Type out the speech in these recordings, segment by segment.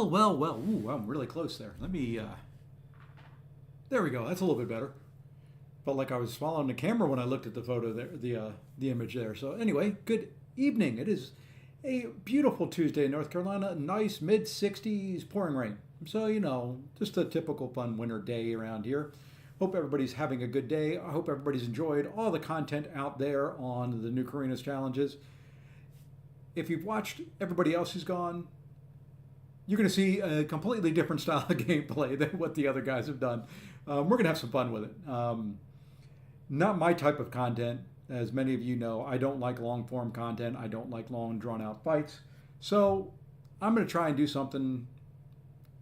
Well, well, well. Ooh, I'm really close there. Let me. There we go. That's a little bit better. Felt like I was swallowing the camera when I looked at the photo there, the image there. So anyway, good evening. It is a beautiful Tuesday in North Carolina. Nice mid 60s, pouring rain. So just a typical fun winter day around here. Hope everybody's having a good day. I hope everybody's enjoyed all the content out there on the new Karina's challenges. If you've watched everybody else who's gone, you're going to see a completely different style of gameplay than what the other guys have done. We're going to have some fun with it. Not my type of content. As many of you know, I don't like long form content. I don't like long drawn out fights. So I'm going to try and do something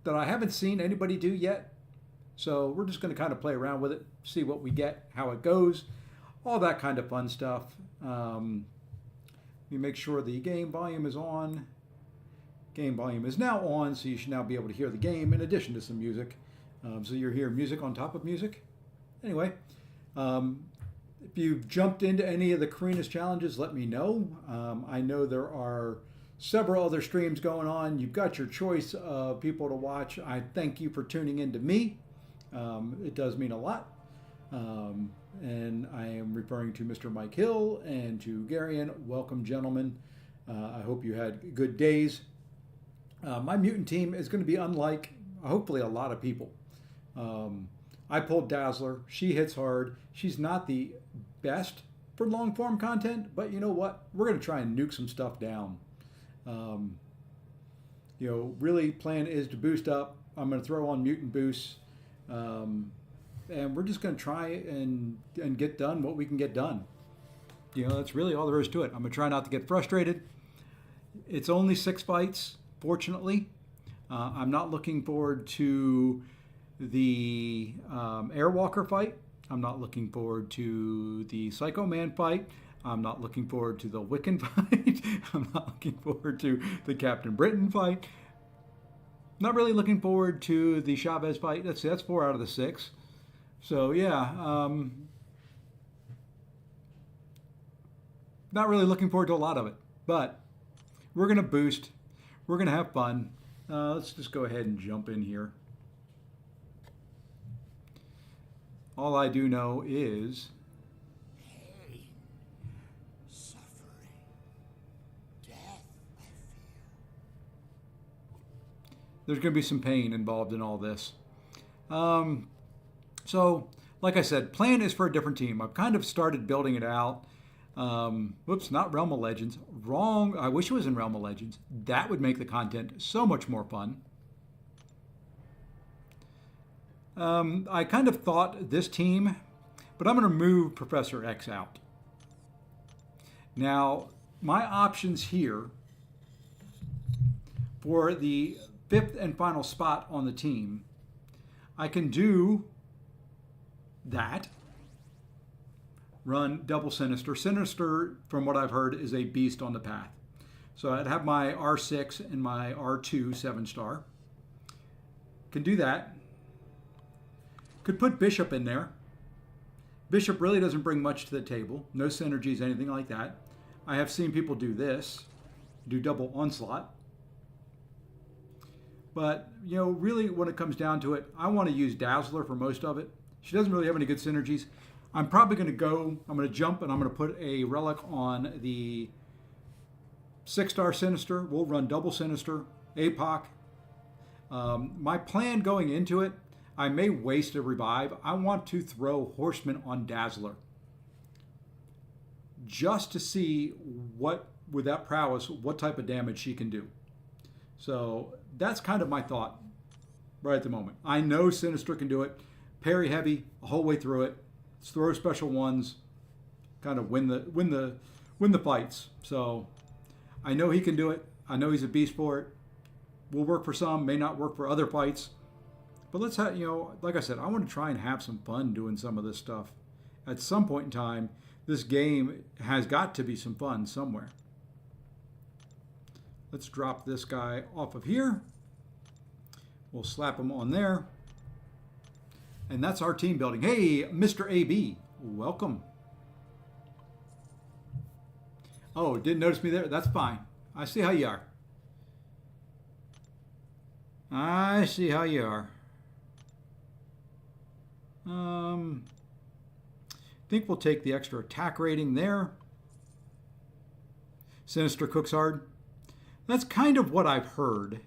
that I haven't seen anybody do yet. So we're just going to kind of play around with it, see what we get, how it goes, all that kind of fun stuff. Let me make sure the game volume is on. Game volume is now on, so you should now be able to hear the game in addition to some music. So you're hearing music on top of music. Anyway, if you've jumped into any of the Karina's challenges, let me know. I know there are several other streams going on. You've got your choice of people to watch. I thank you for tuning in to me. It does mean a lot. And I am referring to Mr. Mike Hill and to Garion. Welcome, gentlemen. I hope you had good days. My mutant team is going to be unlike, hopefully, a lot of people. I pulled Dazzler. She hits hard. She's not the best for long form content, but you know what? We're going to try and nuke some stuff down. Really plan is to boost up. I'm going to throw on mutant boosts. And we're just going to try and get done what we can get done. That's really all there is to it. I'm going to try not to get frustrated. It's only 6 fights, fortunately. I'm not looking forward to the Airwalker fight. I'm not looking forward to the Psycho Man fight. I'm not looking forward to the Wiccan fight. I'm not looking forward to the Captain Britain fight. Not really looking forward to the Chavez fight. That's 4 out of the 6. So yeah, not really looking forward to a lot of it. But we're going to boost. We're going to have fun. Let's just go ahead and jump in here. All I do know is pain, suffering, death, I feel. There's going to be some pain involved in all this. So, like I said, plan is for a different team. I've kind of started building it out. Whoops, not Realm of Legends. Wrong. I wish it was in Realm of Legends. That would make the content so much more fun. I kind of thought this team, but I'm going to move Professor X out. Now, my options here for the 5th and final spot on the team, I can do that. Run double Sinister. Sinister, from what I've heard, is a beast on the path. So I'd have my R6 and my R2 7-star. Can do that. Could put Bishop in there. Bishop really doesn't bring much to the table. No synergies, anything like that. I have seen people do this. Do double Onslaught. But, really when it comes down to it, I want to use Dazzler for most of it. She doesn't really have any good synergies. I'm probably going to jump and I'm going to put a relic on the 6-star Sinister. We'll run double Sinister, APOC. My plan going into it, I may waste a revive. I want to throw Horseman on Dazzler. Just to see what, with that prowess, what type of damage she can do. So that's kind of my thought right at the moment. I know Sinister can do it. Parry heavy the whole way through it. Let's throw special ones, kind of win the fights. So I know he can do it. I know he's a beast for it. Will work for some, may not work for other fights. But let's have, like I said, I want to try and have some fun doing some of this stuff. At some point in time, this game has got to be some fun somewhere. Let's drop this guy off of here. We'll slap him on there. And that's our team building. Hey, Mr. AB, welcome. Oh, didn't notice me there? That's fine. I see how you are. I see how you are. Think we'll take the extra attack rating there. Sinister cooks hard. That's kind of what I've heard.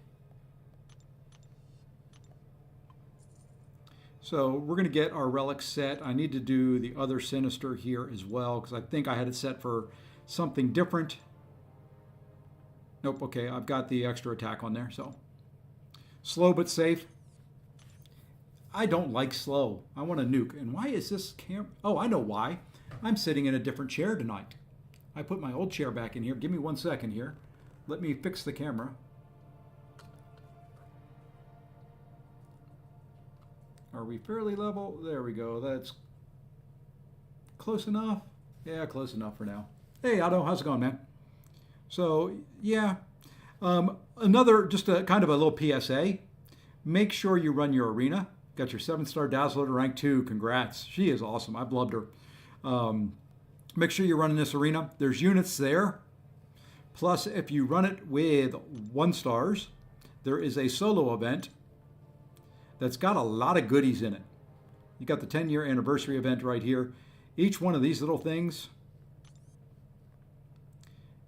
So we're going to get our relic set. I need to do the other Sinister here as well because I think I had it set for something different. Nope, okay, I've got the extra attack on there. So slow but safe. I don't like slow. I want to nuke. And why is this camera? Oh, I know why. I'm sitting in a different chair tonight. I put my old chair back in here. Give me 1 second here. Let me fix the camera. Are we fairly level? There we go. That's close enough. Yeah, close enough for now. Hey, Otto, how's it going, man? So, yeah. Another, just a kind of a little PSA. Make sure you run your arena. Got your 7-star Dazzler to rank 2. Congrats. She is awesome. I've loved her. Make sure you're running this arena. There's units there. Plus, if you run it with 1 stars, there is a solo event that's got a lot of goodies in it. You got the 10-year anniversary event right here. Each one of these little things,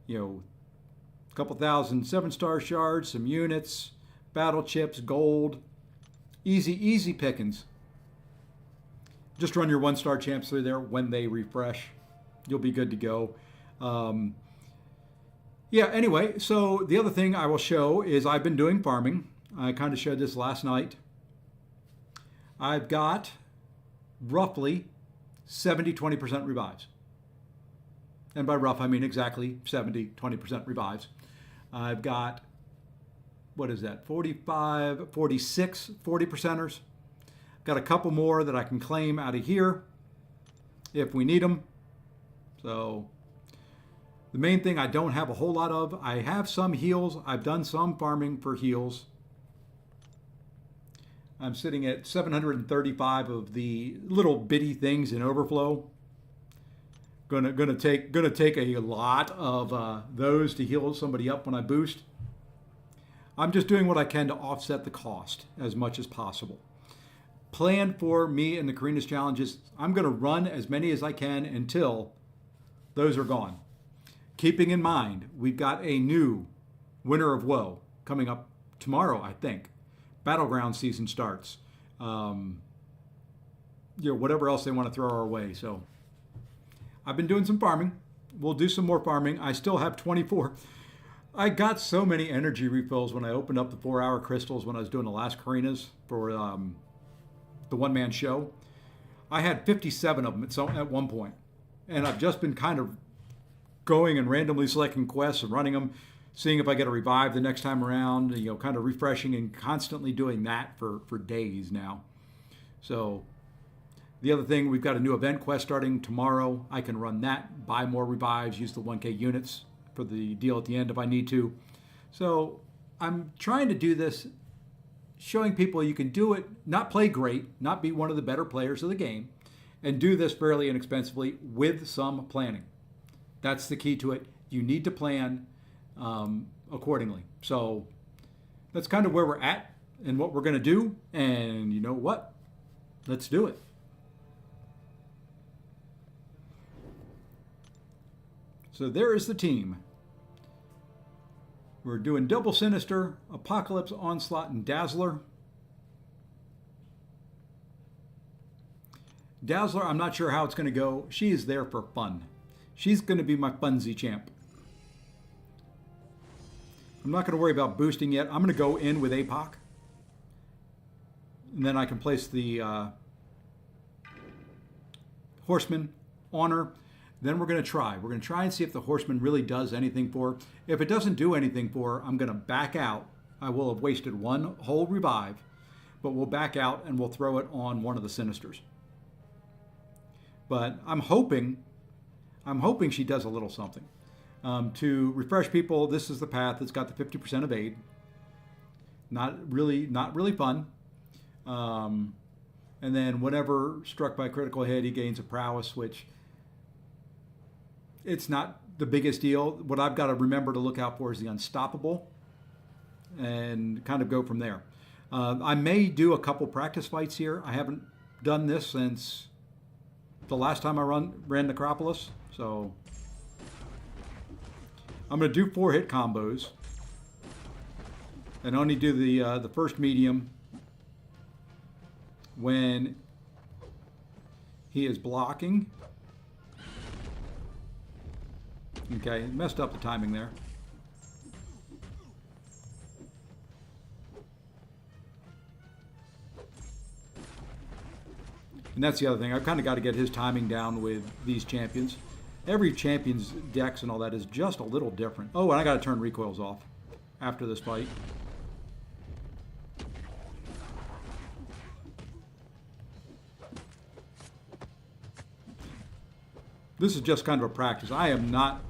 you know, a couple thousand 7-star shards, some units, battle chips, gold. Easy pickings. Just run your 1-star champs through there when they refresh. You'll be good to go. Yeah, anyway, so the other thing I will show is I've been doing farming. I kind of showed this last night. I've got roughly 20% revives. And by rough, I mean exactly 20% revives. I've got, what is that, 45, 46 40%ers. Got a couple more that I can claim out of here if we need them. So the main thing I don't have a whole lot of, I have some heals. I've done some farming for heals. I'm sitting at 735 of the little bitty things in overflow. Gonna take a lot of those to heal somebody up when I boost. I'm just doing what I can to offset the cost as much as possible. Plan for me and the Karina's challenges. I'm going to run as many as I can until those are gone. Keeping in mind, we've got a new Winter of Woe coming up tomorrow, I think. Battleground season starts. Whatever else they want to throw our way. So I've been doing some farming. We'll do some more farming. I still have 24. I got so many energy refills when I opened up the 4-hour crystals when I was doing the last Karina's for the one-man show. I had 57 of them at one point. And I've just been kind of going and randomly selecting quests and running them, seeing if I get a revive the next time around, kind of refreshing and constantly doing that for days now. So the other thing, we've got a new event quest starting tomorrow. I can run that, buy more revives, use the 1K units for the deal at the end if I need to. So I'm trying to do this, showing people you can do it, not play great, not be one of the better players of the game, and do this fairly inexpensively with some planning. That's the key to it. You need to plan accordingly. So that's kind of where we're at and what we're going to do. And you know what? Let's do it. So there is the team. We're doing Double Sinister, Apocalypse, Onslaught, and Dazzler. Dazzler, I'm not sure how it's going to go. She is there for fun. She's going to be my funsy champ. I'm not going to worry about boosting yet. I'm going to go in with APOC. And then I can place the Horseman on her. Then we're going to try. We're going to try and see if the Horseman really does anything for her. If it doesn't do anything for her, I'm going to back out. I will have wasted one whole revive, but we'll back out and we'll throw it on one of the Sinisters. But I'm hoping she does a little something. To refresh people, this is the path. It's got the 50% evade. Not really fun. And then whenever struck by critical hit, he gains a prowess, which it's not the biggest deal. What I've got to remember to look out for is the unstoppable and kind of go from there. I may do a couple practice fights here. I haven't done this since the last time I ran Necropolis, so I'm going to do 4-hit combos and only do the first medium when he is blocking. Okay, messed up the timing there. And that's the other thing. I've kind of got to get his timing down with these champions. Every champion's dex and all that is just a little different. Oh, and I got to turn recoils off after this fight. This is just kind of a practice. I am not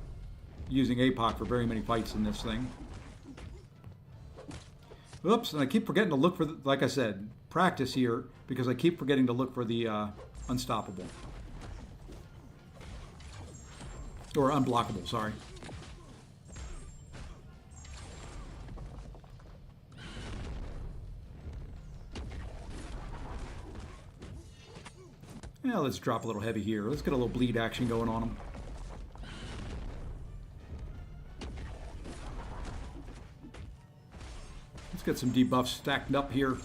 using APOC for very many fights in this thing. Oops, and I keep forgetting to look for, like I said, practice here because I keep forgetting to look for the unstoppable. Or unblockable, sorry. Yeah, let's drop a little heavy here. Let's get a little bleed action going on him. Let's get some debuffs stacked up here.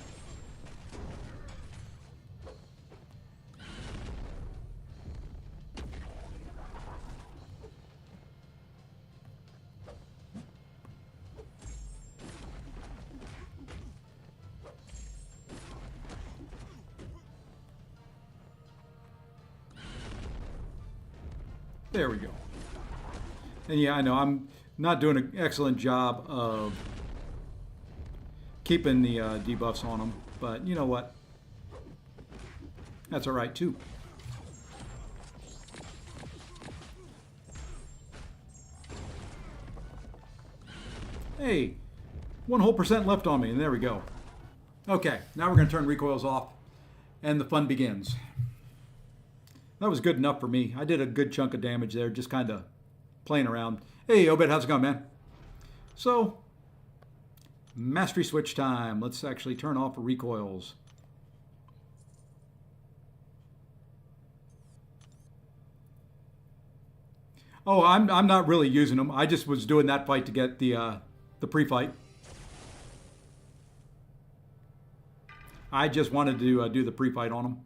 There we go. And yeah, I know I'm not doing an excellent job of keeping the debuffs on them, but you know what? That's all right too. Hey, 1% left on me, and there we go. Okay, now we're going to turn recoils off, and the fun begins. That was good enough for me. I did a good chunk of damage there, just kind of playing around. Hey, Obed, how's it going, man? So, mastery switch time. Let's actually turn off recoils. Oh, I'm not really using them. I just was doing that fight to get the pre-fight. I just wanted to do the pre-fight on them.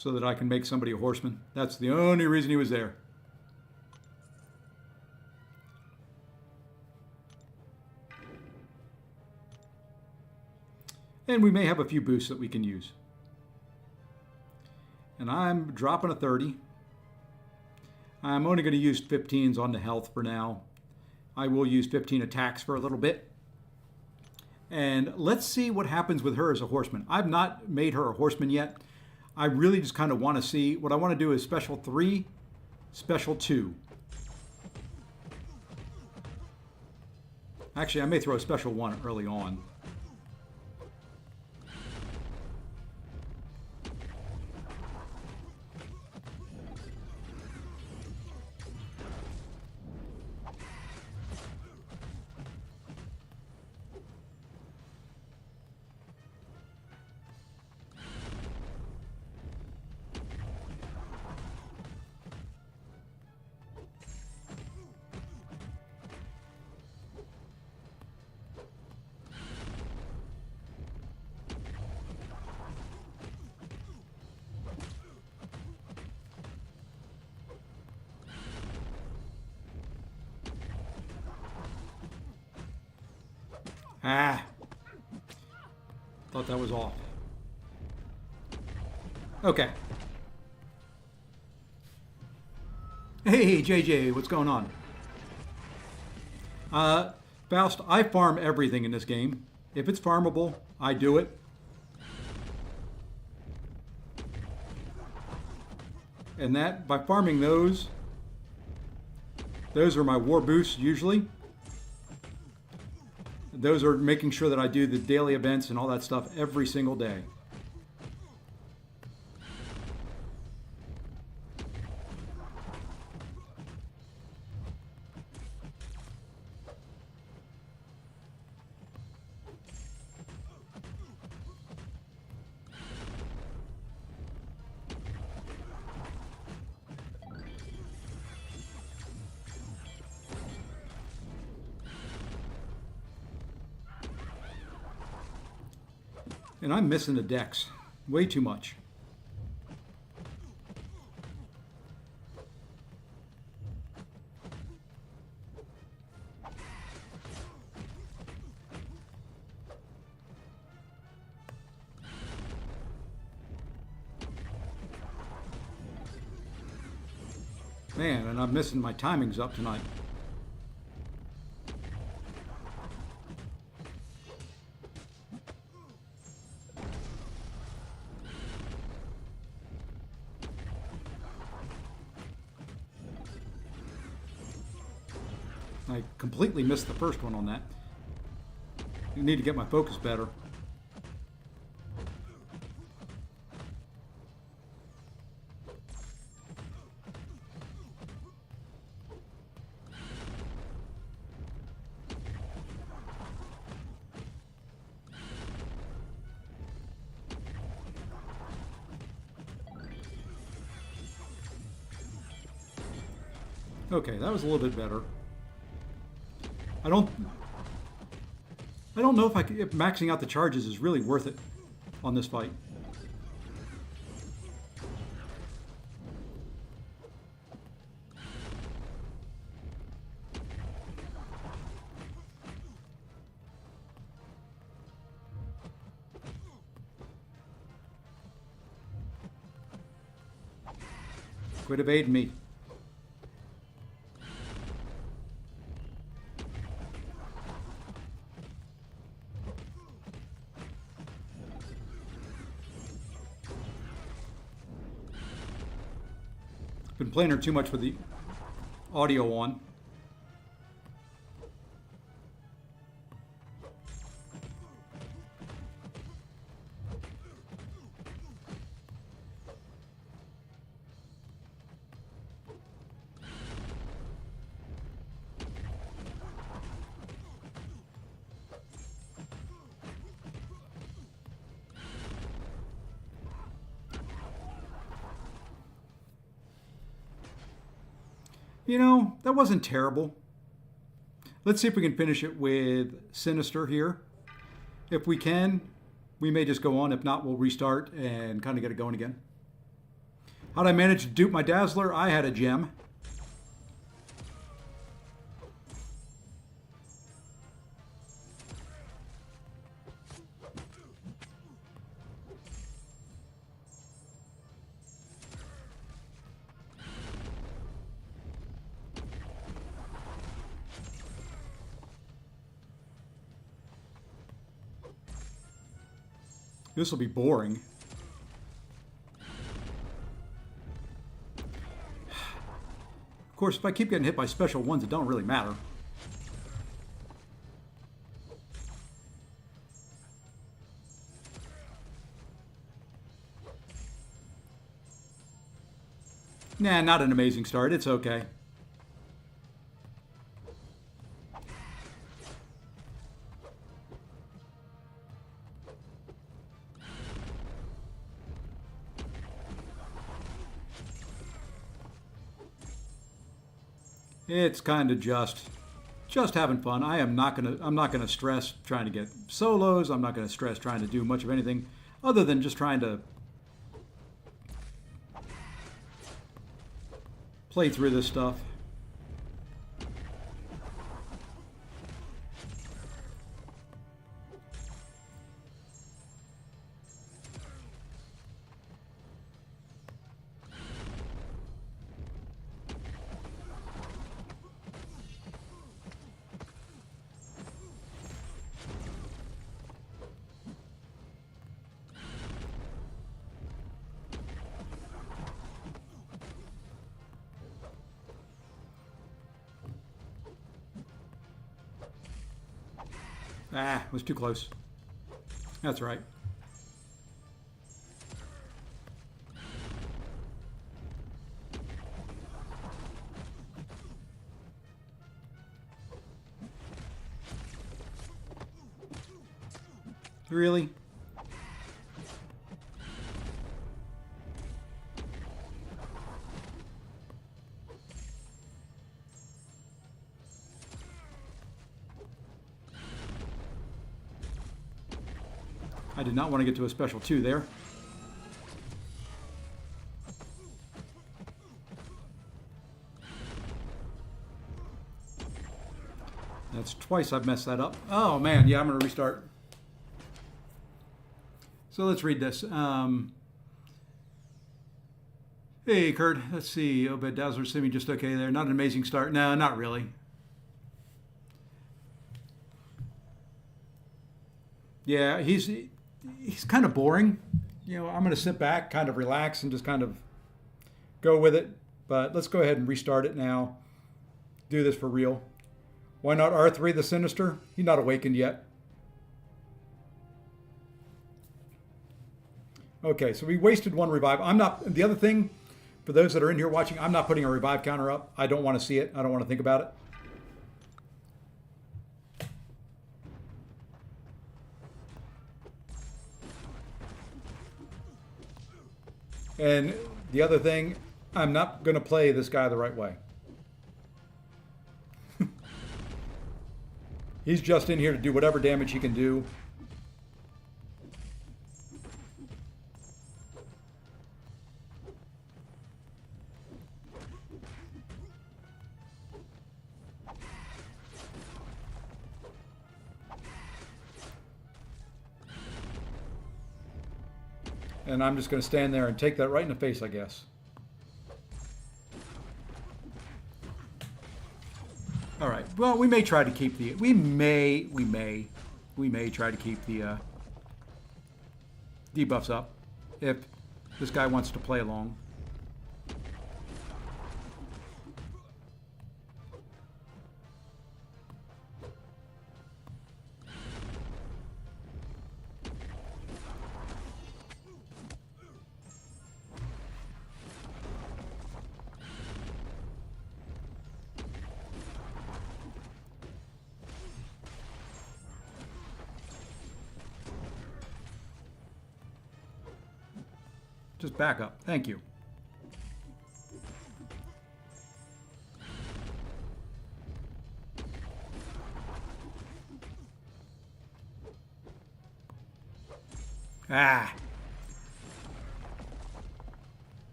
So that I can make somebody a horseman. That's the only reason he was there. And we may have a few boosts that we can use. And I'm dropping a 30. I'm only going to use 15s on the health for now. I will use 15 attacks for a little bit. And let's see what happens with her as a horseman. I've not made her a horseman yet. I really just kind of want to see. What I want to do is special 3, special 2. Actually, I may throw a special 1 early on. Ah. Thought that was off. Okay. Hey, JJ, what's going on? Faust, I farm everything in this game. If it's farmable, I do it. And that, by farming those are my war boosts usually. Those are making sure that I do the daily events and all that stuff every single day. And I'm missing the decks. Way too much. Man, and I'm missing my timings up tonight. I completely missed the first one on that. I need to get my focus better. Okay, that was a little bit better. I don't know if maxing out the charges is really worth it on this fight. Quit evading me. Been playing her too much with the audio on. You know, that wasn't terrible. Let's see if we can finish it with Sinister here. If we can, we may just go on. If not, we'll restart and kind of get it going again. How'd I manage to dupe my Dazzler? I had a gem. This will be boring. Of course, if I keep getting hit by special ones, it don't really matter. Nah, not an amazing start. It's okay. It's kind of just having fun. I'm not gonna stress trying to get solos. I'm not gonna stress trying to do much of anything other than just trying to play through this stuff. Ah, it was too close. That's right. Really? I did not want to get to a special 2 there. That's twice I've messed that up. Oh man, yeah, I'm going to restart. So let's read this. Hey, Kurt. Let's see. Obed Dazzler seeming just okay there. Not an amazing start. No, not really. Yeah, he's kind of boring. You know, I'm going to sit back, kind of relax, and just kind of go with it. But let's go ahead and restart it now. Do this for real. Why not R3 the Sinister? He's not awakened yet. Okay, so we wasted 1 revive. I'm not, the other thing, for those that are in here watching, I'm not putting a revive counter up. I don't want to see it. I don't want to think about it. And the other thing, I'm not going to play this guy the right way. He's just in here to do whatever damage he can do. And I'm just going to stand there and take that right in the face, I guess. All right. Well, we may try to keep the. We may try to keep the debuffs up if this guy wants to play along. Just back up. Thank you. Ah.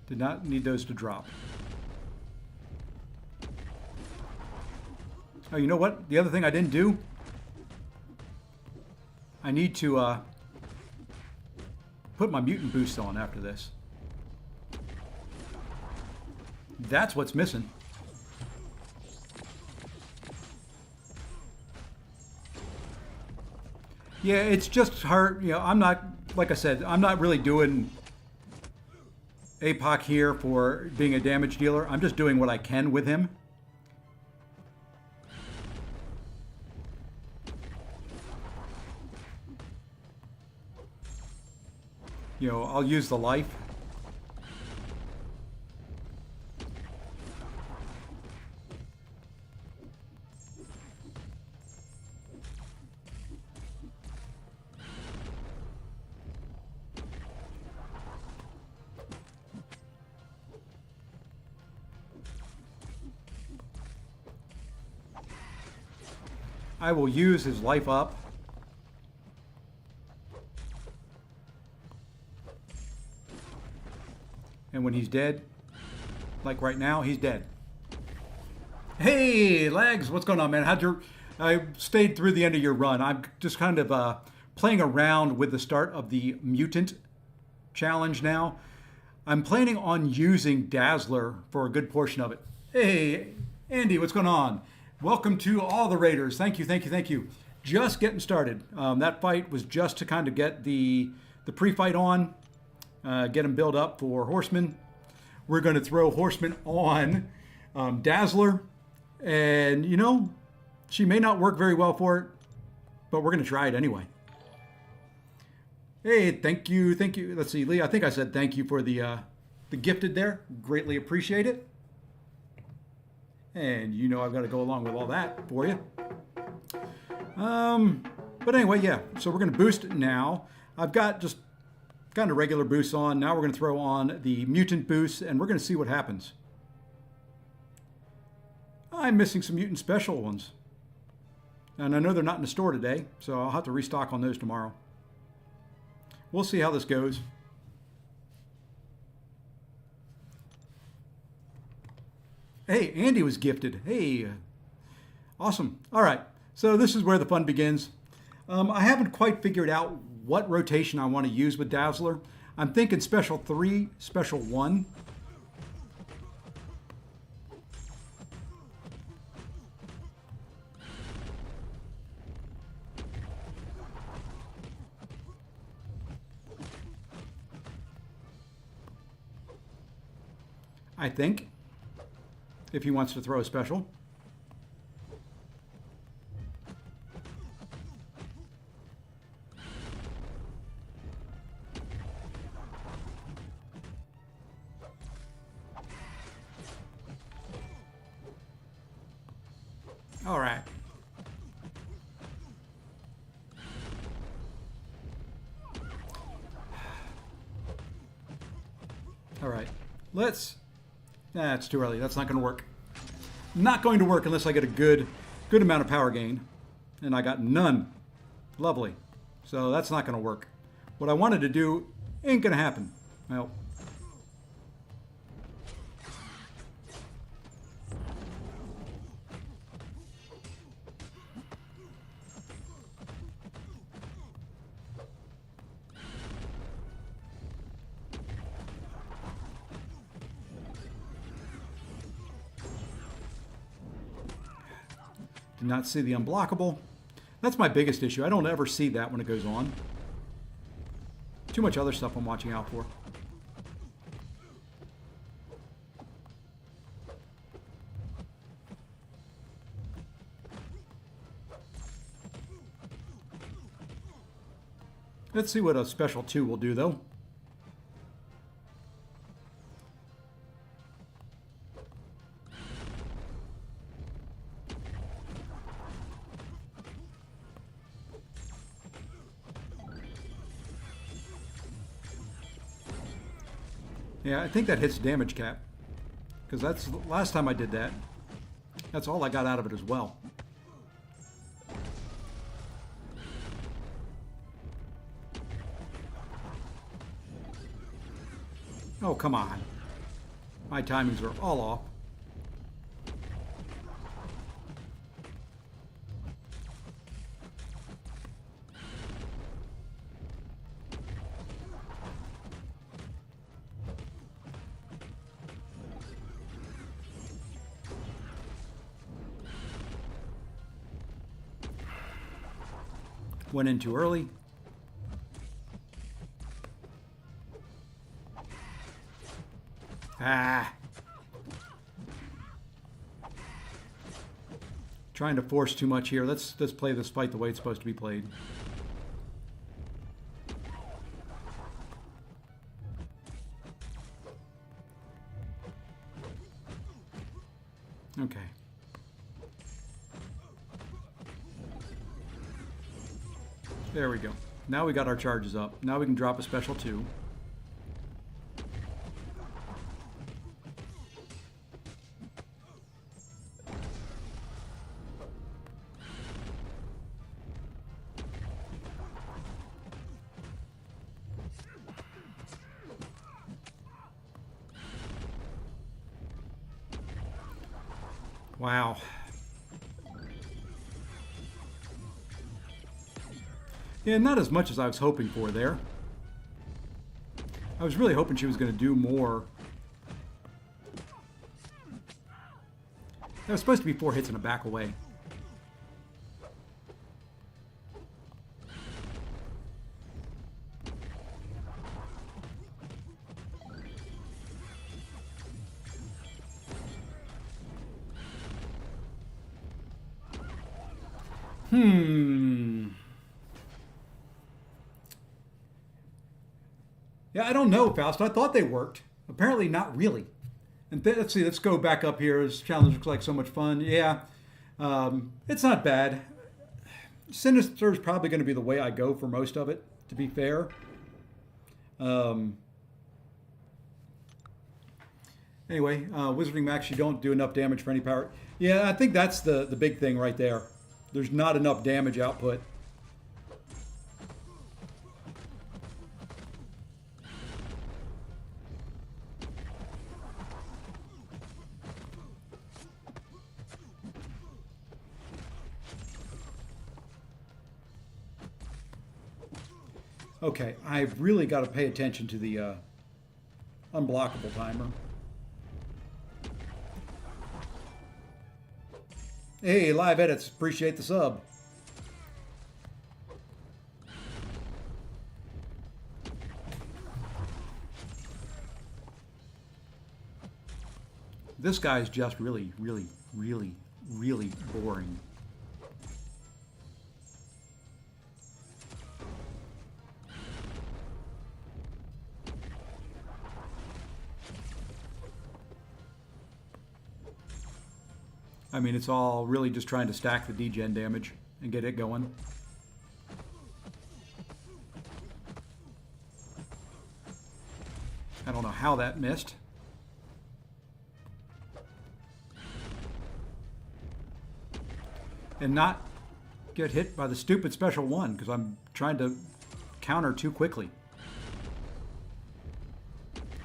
Did not need those to drop. Oh, you know what? The other thing I didn't do? I need to put my mutant boost on after this. That's what's missing. Yeah, it's just hard. You know, I'm not, like I said, I'm not really doing APOC here for being a damage dealer. I'm just doing what I can with him. You know, I'll use the life. I will use his life up. And when he's dead, like right now, he's dead. Hey, Lags, what's going on, man? I stayed through the end of your run. I'm just kind of playing around with the start of the Mutant challenge now. I'm planning on using Dazzler for a good portion of it. Hey, Andy, what's going on? Welcome to all the Raiders. Thank you, thank you, thank you. Just getting started. That fight was just to kind of get the pre-fight on. Get him built up for Horseman. We're going to throw Horseman on Dazzler. And, you know, she may not work very well for it, but we're going to try it anyway. Hey, thank you, thank you. Let's see, Lee, I think I said thank you for the gifted there. Greatly appreciate it. And you know I've got to go along with all that for you. But anyway, yeah, so we're going to boost it now. I've got just kind of regular boosts on. Now we're going to throw on the mutant boost, and we're going to see what happens. I'm missing some mutant special ones. And I know they're not in the store today, so I'll have to restock on those tomorrow. We'll see how this goes. Hey, Andy was gifted. Hey, awesome. All right, so this is where the fun begins. I haven't quite figured out what rotation I want to use with Dazzler. I'm thinking special 3, special 1. I think, if he wants to throw a special. All right. All right. Let's... Nah, it's too early. That's not going to work. Not going to work unless I get a good amount of power gain. And I got none. Lovely. So that's not going to work. What I wanted to do ain't going to happen. Well... Did not see the unblockable. That's my biggest issue. I don't ever see that when it goes on. Too much other stuff I'm watching out for. Let's see what a special 2 will do, though. Yeah, I think that hits damage cap. Because that's the last time I did that. That's all I got out of it as well. Oh, come on. My timings are all off. Went in too early. Ah. Trying to force too much here. Let's play this fight the way it's supposed to be played. Okay. There we go. Now we got our charges up. Now we can drop a special 2. Wow. Yeah, not as much as I was hoping for there. I was really hoping she was going to do more. That was supposed to be 4 hits and a back away. Yeah, I don't know, Faust. I thought they worked. Apparently not really. And let's see, let's go back up here. This challenge looks like so much fun. Yeah, it's not bad. Sinister is probably going to be the way I go for most of it, to be fair. Anyway, Wizarding Max, you don't do enough damage for any power. Yeah, I think that's the big thing right there. There's not enough damage output. Okay, I've really got to pay attention to the unblockable timer. Hey, live edits, appreciate the sub. This guy's just really, really, really, really boring. I mean, it's all really just trying to stack the degen damage and get it going. I don't know how that missed. And not get hit by the stupid special one because I'm trying to counter too quickly.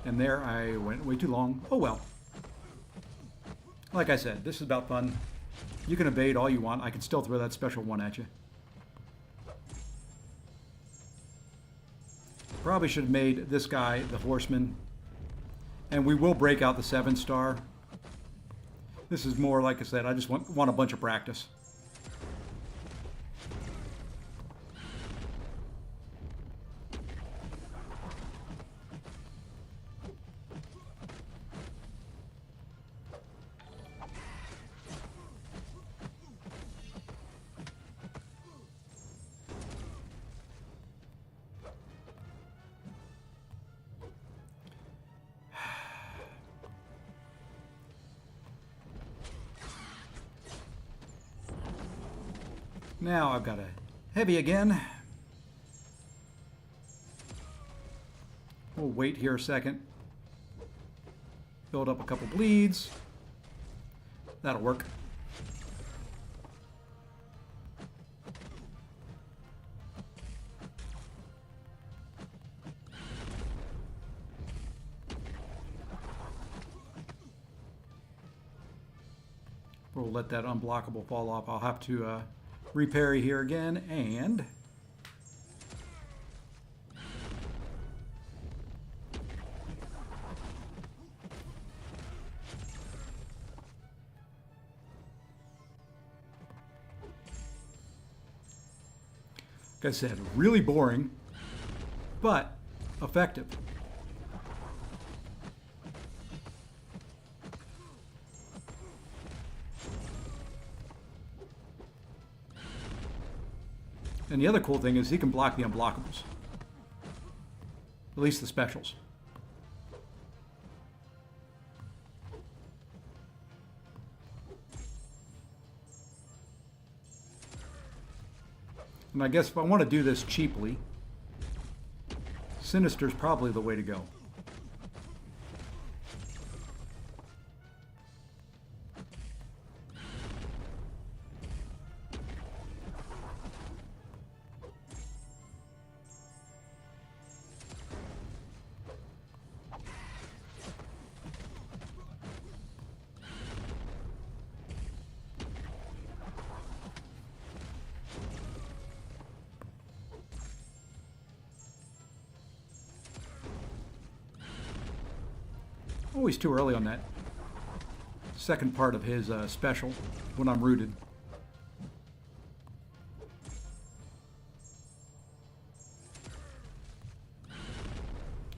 And there I went way too long. Oh well. Like I said, this is about fun. You can evade all you want. I can still throw that special one at you. Probably should have made this guy the horseman. And we will break out the 7-star. This is more, like I said, I just want a bunch of practice. Now I've got a heavy again. We'll wait here a second. Build up a couple bleeds. That'll work. We'll let that unblockable fall off. I'll have to reparry here again, and like I said, really boring, but effective. And the other cool thing is he can block the unblockables. At least the specials. And I guess if I want to do this cheaply, Sinister's probably the way to go. Always too early on that second part of his special when I'm rooted.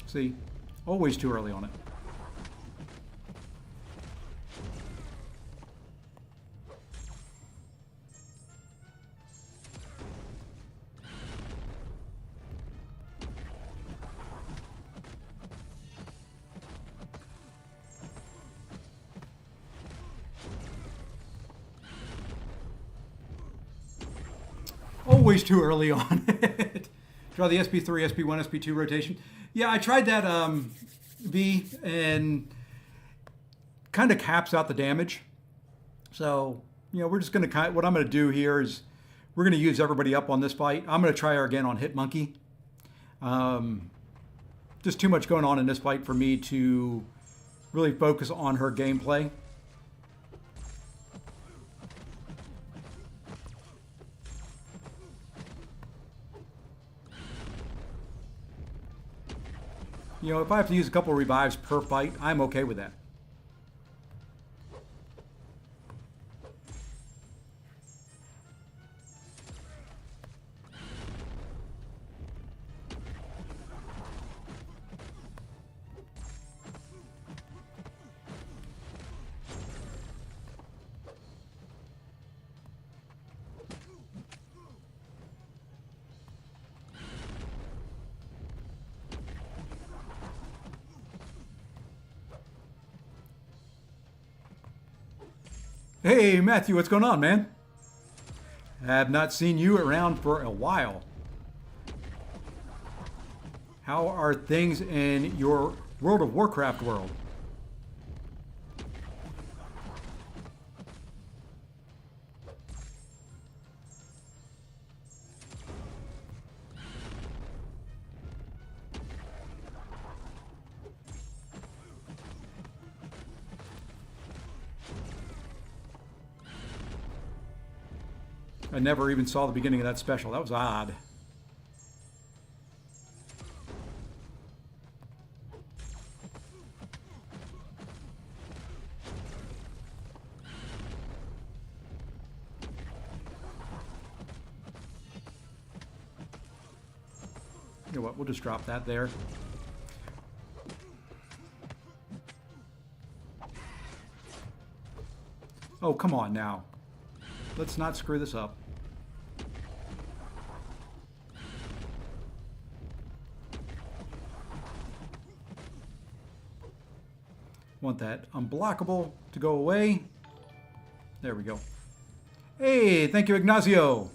See, always too early on it. Always too early on it. Draw the SP3, SP1, SP2 rotation. Yeah, I tried that V and kind of caps out the damage. So we're just going to what I'm going to do here is we're going to use everybody up on this fight. I'm going to try her again on Hit Monkey. Just too much going on in this fight for me to really focus on her gameplay. If I have to use a couple of revives per fight, I'm okay with that. Hey, Matthew, what's going on, man? Have not seen you around for a while. How are things in your World of Warcraft world? I never even saw the beginning of that special. That was odd. You know what? We'll just drop that there. Oh, come on now. Let's not screw this up. Want that unblockable to go away. There we go. Hey, thank you, Ignacio.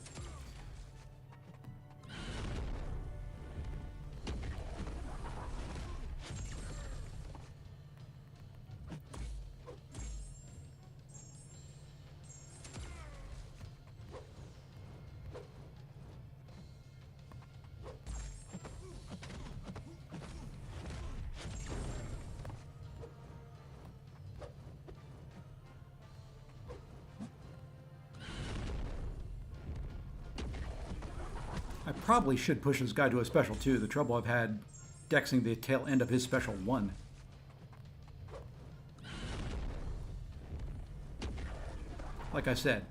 I probably should push this guy to a special 2. The trouble I've had dexing the tail end of his special 1. Like I said.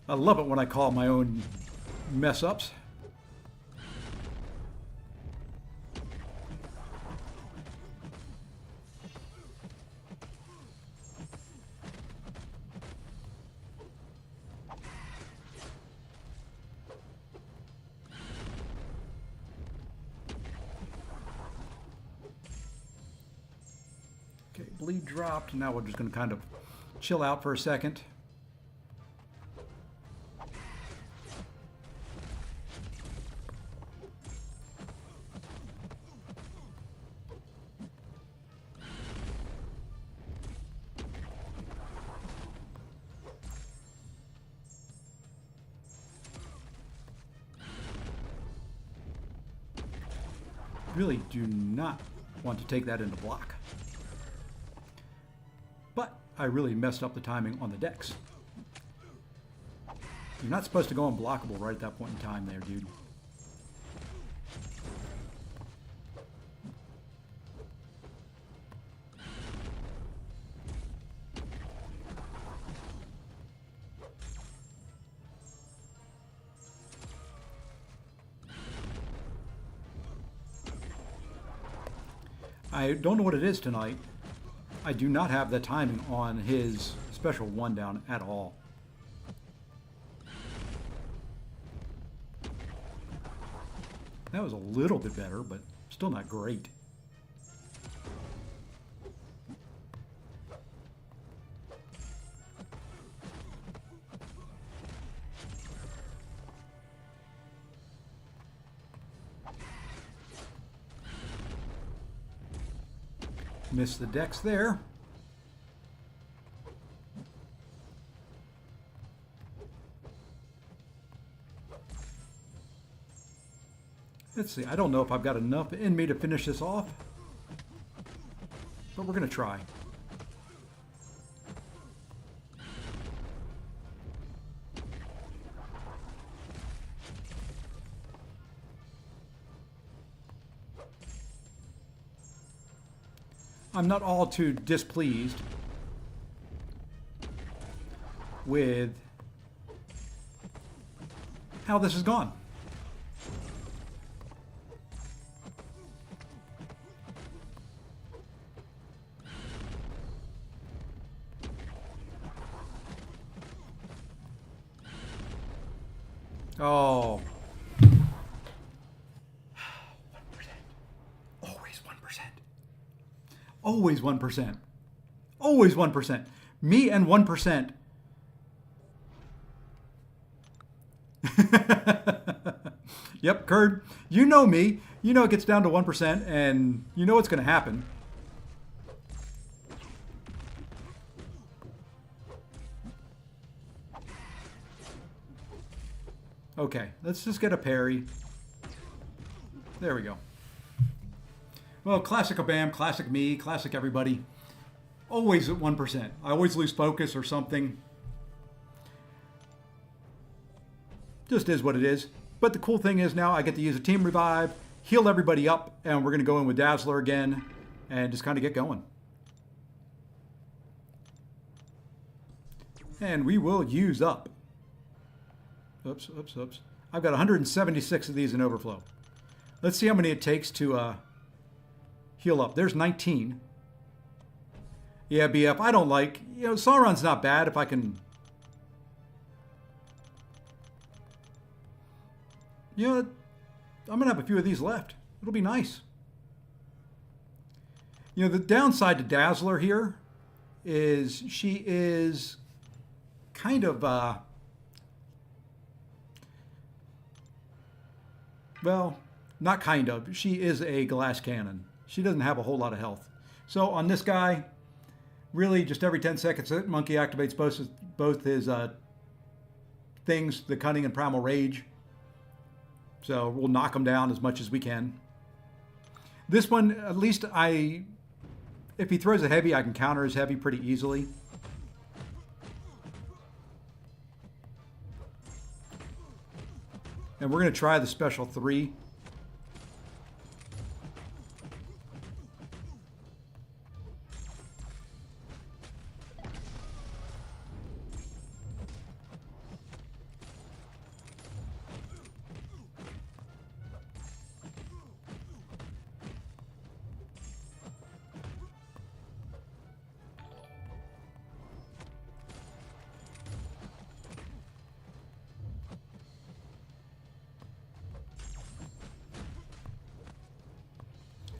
I love it when I call my own mess ups. Bleed dropped. Now we're just going to kind of chill out for a second. Really do not want to take that into block. But I really messed up the timing on the dex. You're not supposed to go unblockable right at that point in time there, dude. I don't know what it is tonight. I do not have the timing on his special 1 down at all. That was a little bit better, but still not great. Missed the dex there. Let's see. I don't know if I've got enough in me to finish this off, but we're going to try. I'm not all too displeased with how this has gone. Oh. 1%. Always 1%. Always 1%. Always 1%. Me and 1%. Yep, Curd. You know me. You know it gets down to 1%, and you know what's going to happen. Okay, let's just get a parry. There we go. Well, classic Abam, classic me, classic everybody. Always at 1%. I always lose focus or something. Just is what it is. But the cool thing is now I get to use a team revive, heal everybody up, and we're going to go in with Dazzler again and just kind of get going. And we will use up. Oops. I've got 176 of these in overflow. Let's see how many it takes to heal up. There's 19. Yeah, BF, I don't like... Sauron's not bad if I can... I'm going to have a few of these left. It'll be nice. The downside to Dazzler here is she is kind of... well, not kind of. She is a glass cannon. She doesn't have a whole lot of health. So on this guy, really just every 10 seconds, Monkey activates both his things, the Cunning and Primal Rage. So we'll knock him down as much as we can. This one, at least if he throws a heavy, I can counter his heavy pretty easily. And we're going to try the special 3.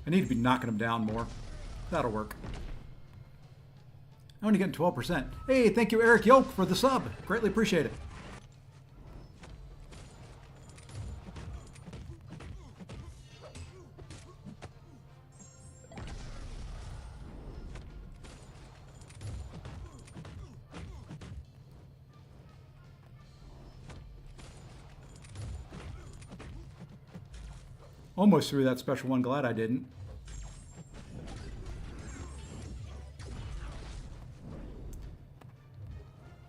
I need to be knocking them down more. That'll work. I'm only getting 12%. Hey, thank you, Eric Yoke, for the sub. Greatly appreciate it. Almost threw that special one. Glad I didn't.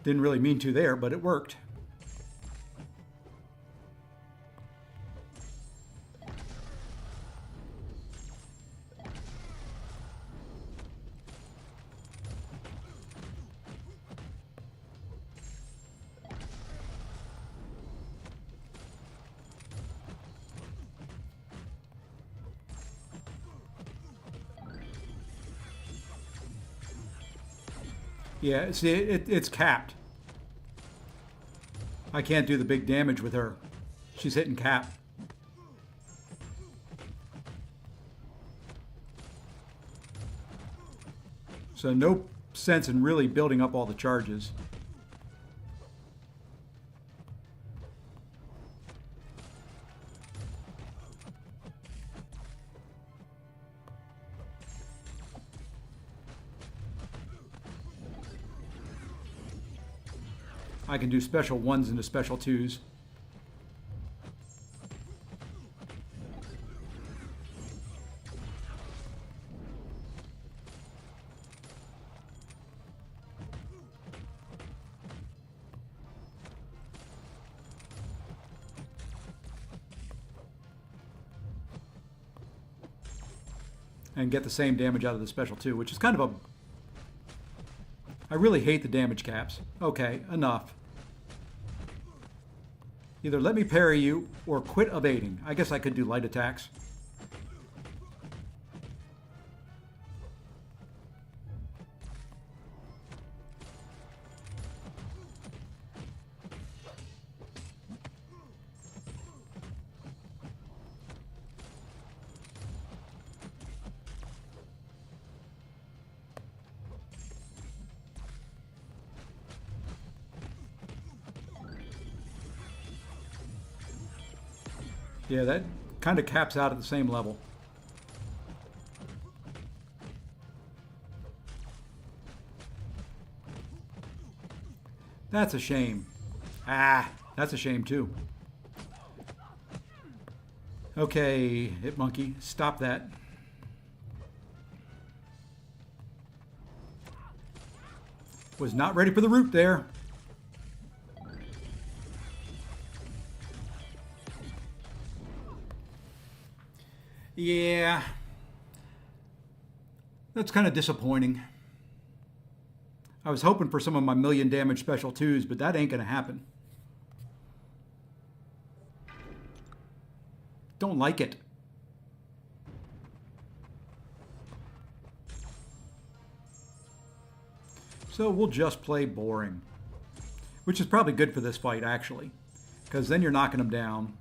Didn't really mean to there, but it worked. Yeah, see, it's capped. I can't do the big damage with her. She's hitting cap. So no sense in really building up all the charges. I can do special 1s into special 2s. and get the same damage out of the special too, which is kind of a... I really hate the damage caps. Okay, enough. Either let me parry you or quit evading. I guess I could do light attacks. Yeah, that kind of caps out at the same level. That's a shame. Ah, that's a shame too. Okay, Hit Monkey, stop that. Was not ready for the root there. Yeah, that's kind of disappointing. I was hoping for some of my million damage special twos, but that ain't gonna happen. Don't like it. So we'll just play boring, which is probably good for this fight actually, because then you're knocking them down.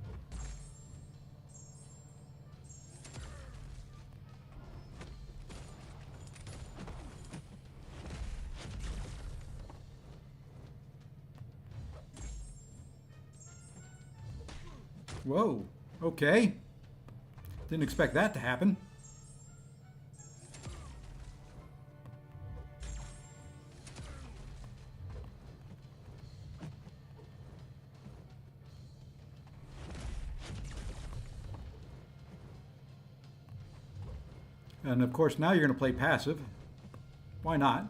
Whoa, okay. Didn't expect that to happen. And of course, now you're going to play passive. Why not?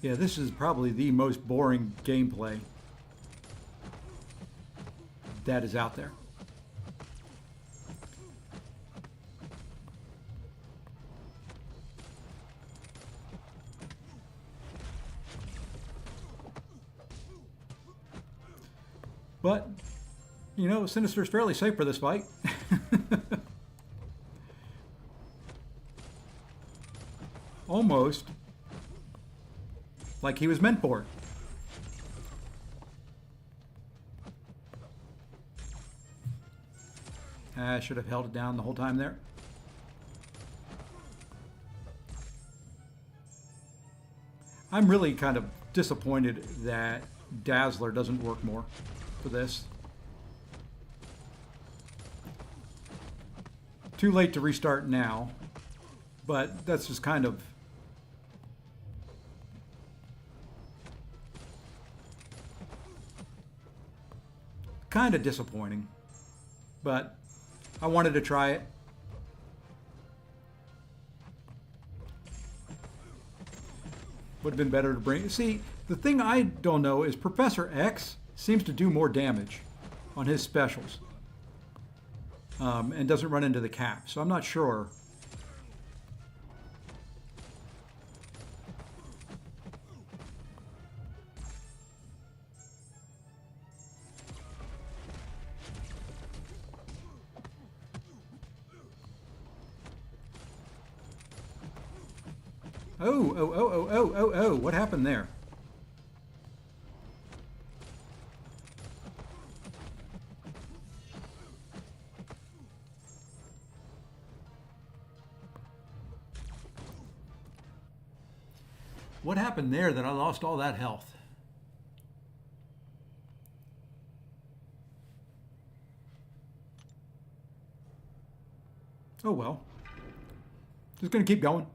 Yeah, this is probably the most boring gameplay that is out there. But, you know, Sinister's fairly safe for this fight. Almost like he was meant for. I should have held it down the whole time there. I'm really kind of disappointed that Dazzler doesn't work more for this. Too late to restart now, but that's just kind of disappointing, but I wanted to try it. Would have been better to bring... See, the thing I don't know is Professor X seems to do more damage on his specials and doesn't run into the cap, so I'm not sure. Oh, what happened there? What happened there that I lost all that health? Oh well. Just going to keep going.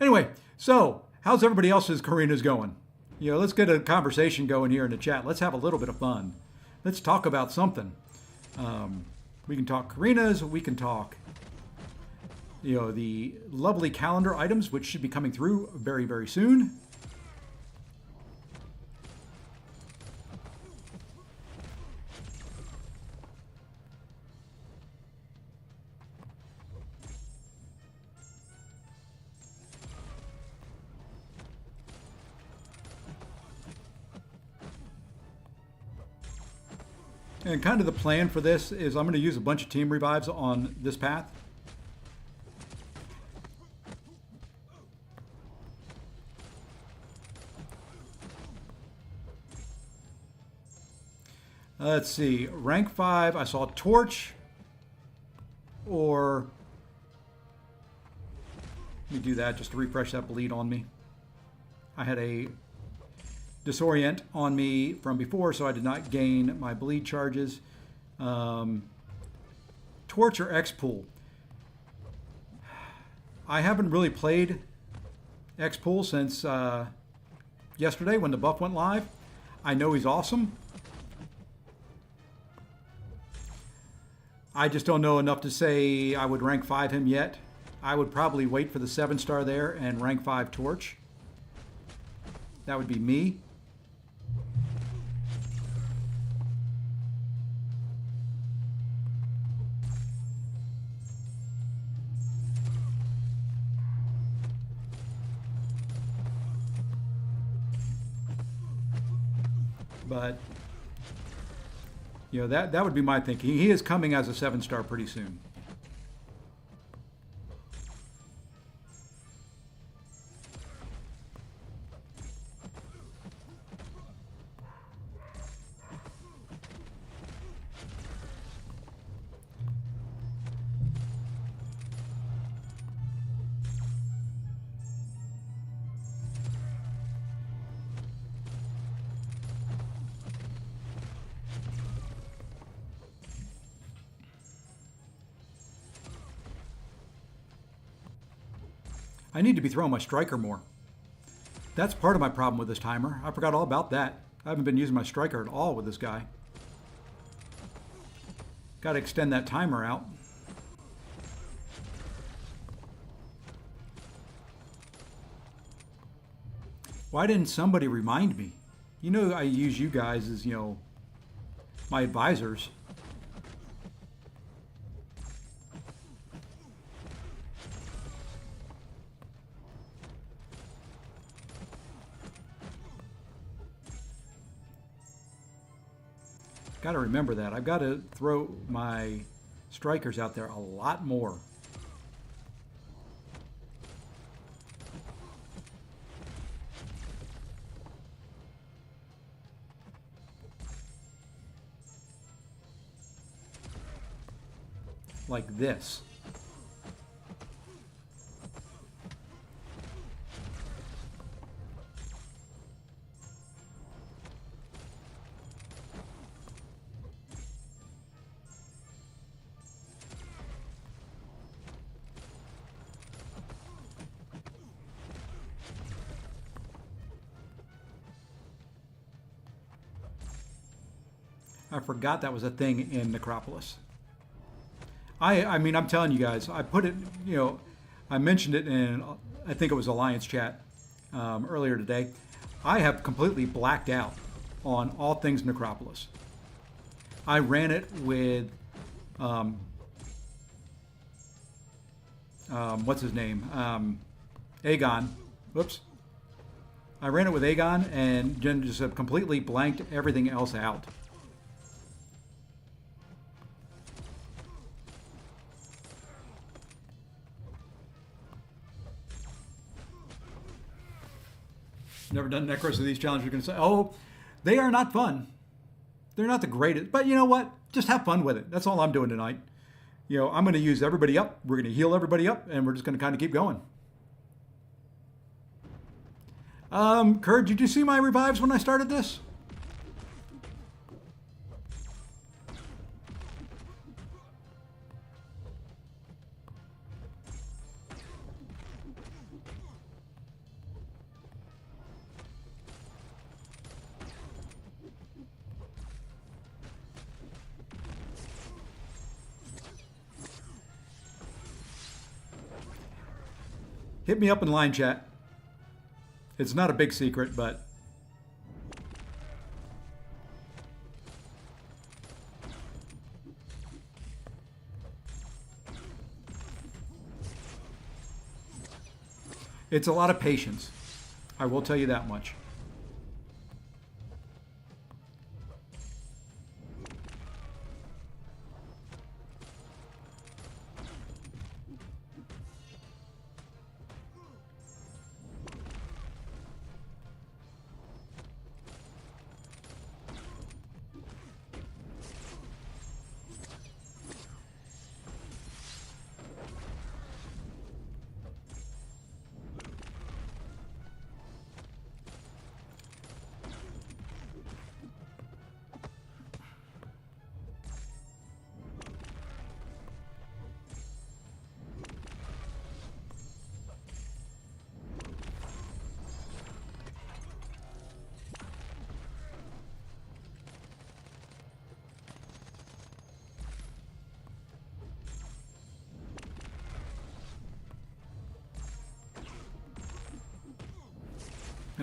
Anyway, so how's everybody else's Karina's going? You know, let's get a conversation going here in the chat. Let's have a little bit of fun. Let's talk about something. We can talk Karina's. We can talk, you know, the lovely calendar items, which should be coming through very, very soon. And kind of the plan for this is I'm going to use a bunch of team revives on this path. Let's see, rank 5, I saw Torch, or let me do that just to refresh that bleed on me. I had a disorient on me from before, so I did not gain my bleed charges. Torch or X-Pool. I haven't really played X-Pool since yesterday when the buff went live. I know he's awesome. I just don't know enough to say I would rank 5 him yet. I would probably wait for the 7-star there and rank 5 Torch. That would be me. But, you know, that would be my thinking. He is coming as a 7-star pretty soon. I need to be throwing my striker more. That's part of my problem with this timer. I forgot all about that. I haven't been using my striker at all with this guy. Got to extend that timer out. Why didn't somebody remind me? You know, I use you guys as, you know, my advisors. Got to remember that. I've got to throw my strikers out there a lot more. Like this. I forgot that was a thing in Necropolis. I mean, I'm telling you guys, I put it, you know, I mentioned it in, I think it was Alliance chat earlier today. I have completely blacked out on all things Necropolis. I ran it with, what's his name? Aegon. Whoops. I ran it with Aegon and then just have completely blanked everything else out. Never done Necros of these challenges. You're going to say, oh, they are not fun. They're not the greatest. But you know what? Just have fun with it. That's all I'm doing tonight. You know, I'm going to use everybody up. We're going to heal everybody up. And we're just going to kind of keep going. Kurt, did you see my revives when I started this? Hit me up in line chat. It's not a big secret, but... it's a lot of patience. I will tell you that much.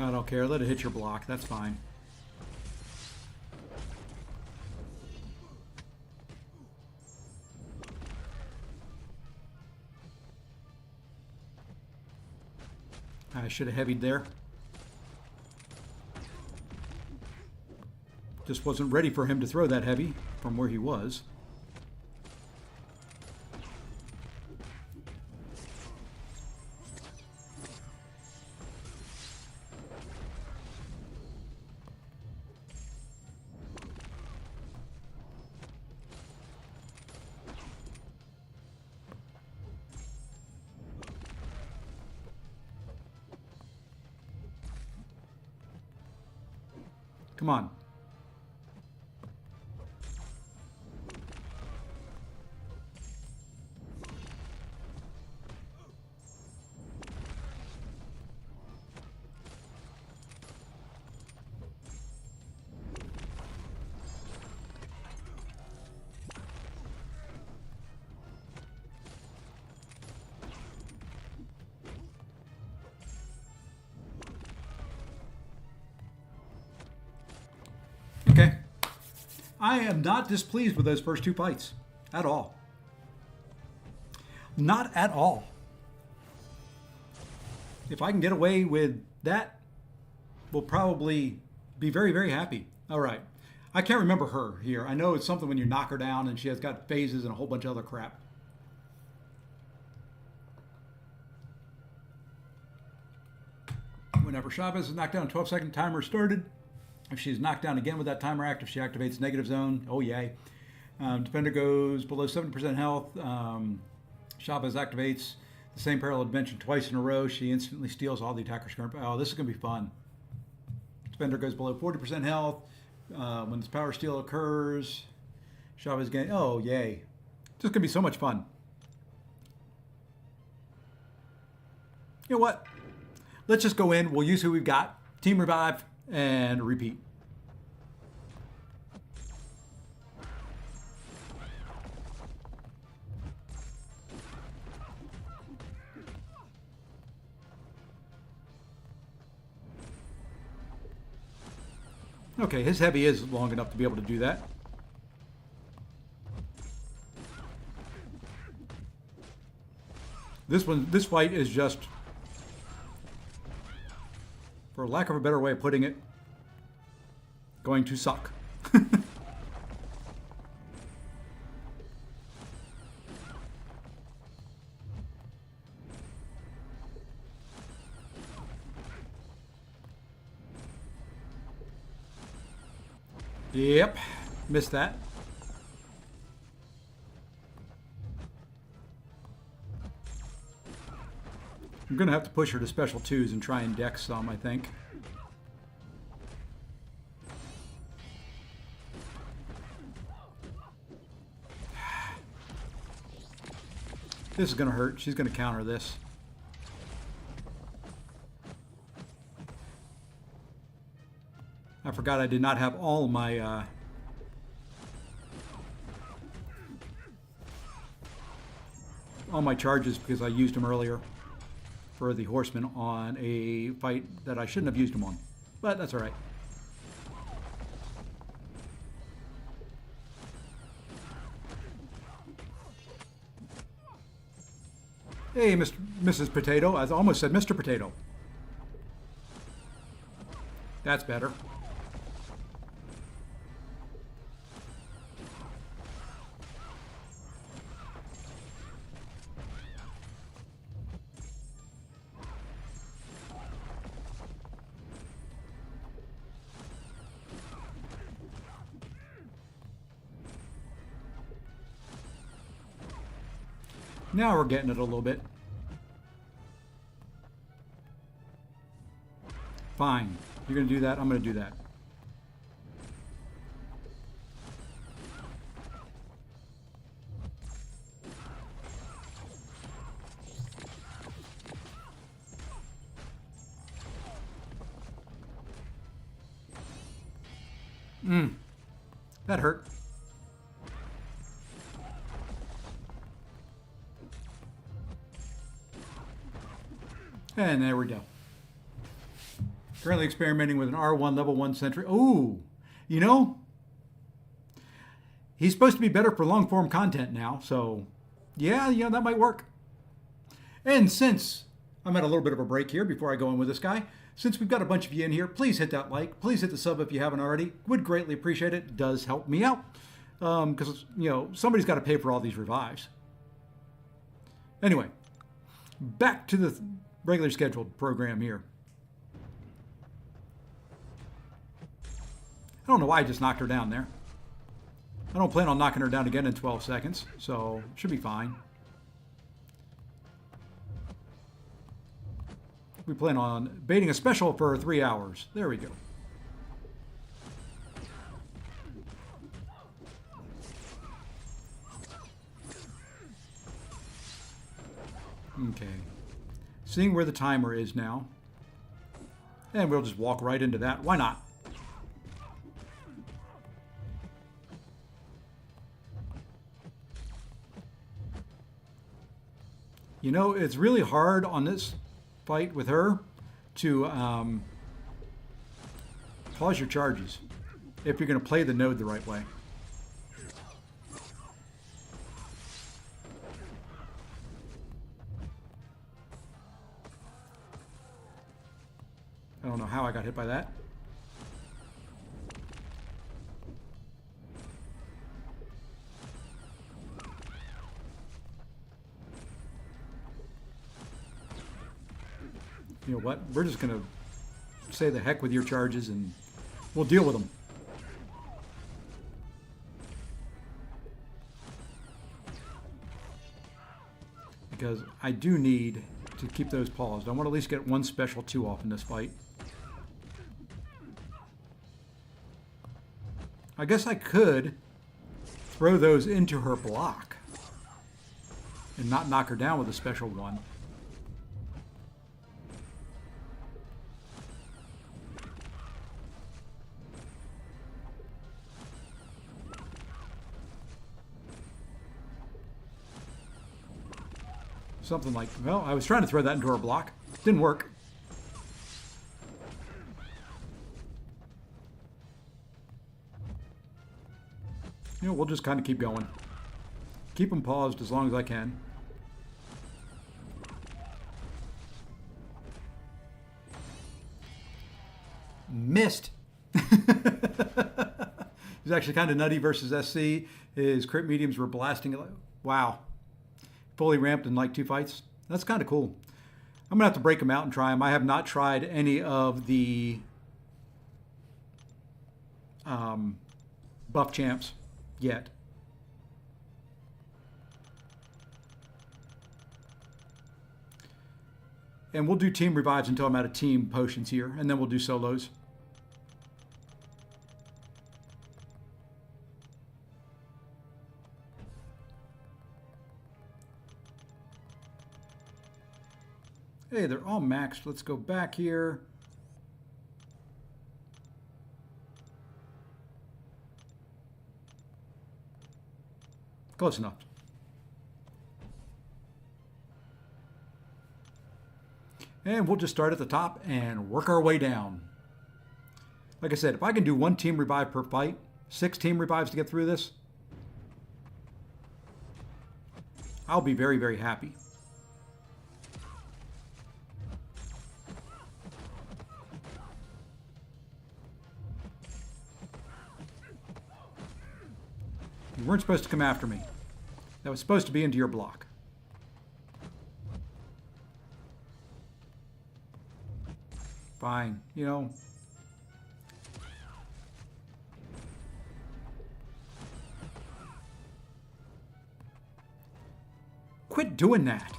I don't care. Let it hit your block. That's fine. I should have heavied there. Just wasn't ready for him to throw that heavy from where he was. Come on. Okay. I am not displeased with those first two fights. At all. Not at all. If I can get away with that, we'll probably be very, very happy. All right. I can't remember her here. I know it's something when you knock her down and she has got phases and a whole bunch of other crap. Whenever Chavez is knocked down, a 12-second timer started. If she's knocked down again with that timer active, she activates negative zone. Oh, yay. Defender goes below 70% health. Chavez activates the same parallel dimension twice in a row. She instantly steals all the attacker's current. Oh, this is going to be fun. Defender goes below 40% health. When this power steal occurs, Chavez gains. Oh, yay. This is going to be so much fun. You know what? Let's just go in. We'll use who we've got. Team revive. And repeat. Okay, his heavy is long enough to be able to do that. This fight is just, for lack of a better way of putting it, going to suck. Yep, missed that. I'm going to have to push her to special twos and try and dex some, I think. This is going to hurt. She's going to counter this. I forgot I did not have all my charges because I used them earlier. for the horseman on a fight that I shouldn't have used him on. But that's all right. Hey, Mrs. Potato. I almost said Mr. Potato. That's better. Now we're getting it a little bit. Fine. You're going to do that. I'm going to do that. That hurt. And there we go. Currently experimenting with an R1 level 1 sentry. Ooh, you know, he's supposed to be better for long form content now. So yeah, that might work. And since I'm at a little bit of a break here before I go in with this guy, since we've got a bunch of you in here, please hit that like. Please hit the sub if you haven't already. Would greatly appreciate it. It does help me out. Because, somebody's got to pay for all these revives. Anyway, back to the regular scheduled program here. I don't know why I just knocked her down there. I don't plan on knocking her down again in 12 seconds, so should be fine. We plan on baiting a special for 3 hours. There we go. Okay. Seeing where the timer is now. And we'll just walk right into that. Why not? It's really hard on this fight with her to pause your charges if you're going to play the node the right way. I don't know how I got hit by that. You know what? We're just going to say the heck with your charges and we'll deal with them. Because I do need to keep those paused. I want to at least get one special 2 off in this fight. I guess I could throw those into her block and not knock her down with a special 1. Something like, well, I was trying to throw that into her block. Didn't work. We'll just kind of keep going. Keep them paused as long as I can. Missed. He's actually kind of nutty versus SC. His crit mediums were blasting. Wow. Fully ramped in like 2 fights. That's kind of cool. I'm going to have to break them out and try them. I have not tried any of the buff champs yet. And we'll do team revives until I'm out of team potions here, and then we'll do solos. Hey, they're all maxed. Let's go back here. Close enough. And we'll just start at the top and work our way down. Like I said, if I can do 1 team revive per fight, 6 team revives to get through this, I'll be very, very happy. You weren't supposed to come after me. That was supposed to be into your block. Fine, you know. Quit doing that.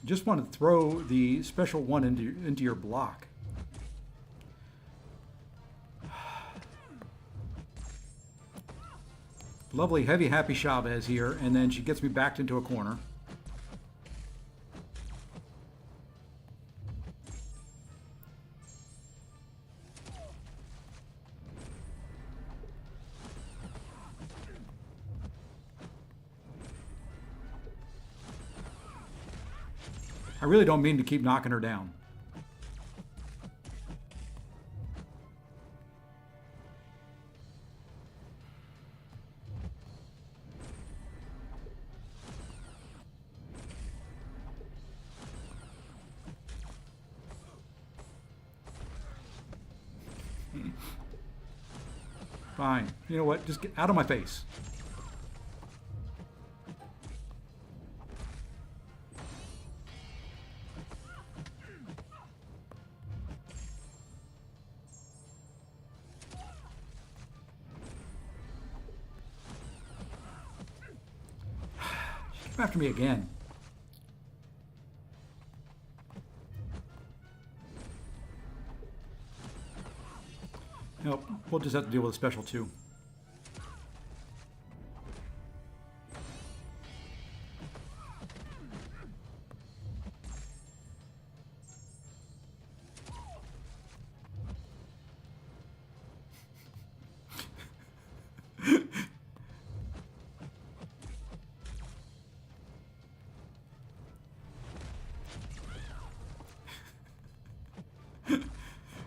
I just want to throw the special one into your block. Lovely, heavy, happy Chavez here, and then she gets me backed into a corner. I really don't mean to keep knocking her down. Fine. You know what? Just get out of my face. Come after me again. Nope, we'll just have to deal with a special 2.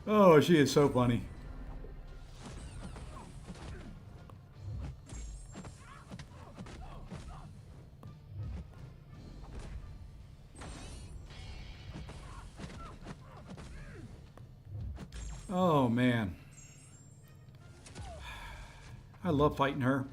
Oh, she is so funny. Oh, man. I love fighting her.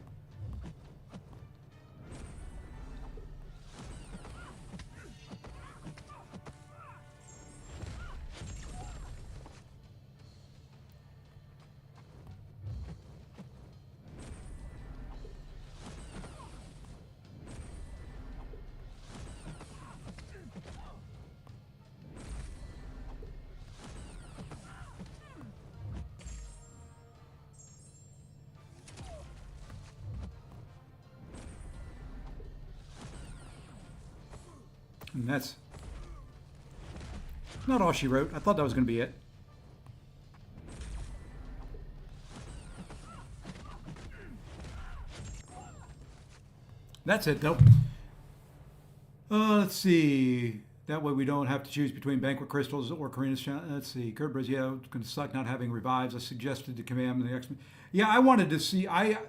And that's not all she wrote. I thought that was going to be it. That's it, though. Let's see. That way we don't have to choose between Banquet Crystals or Karina's challenge. Let's see. Kurt Brazil, yeah, going to suck not having revives. I suggested to Command and the X-Men. Yeah, I wanted to see. I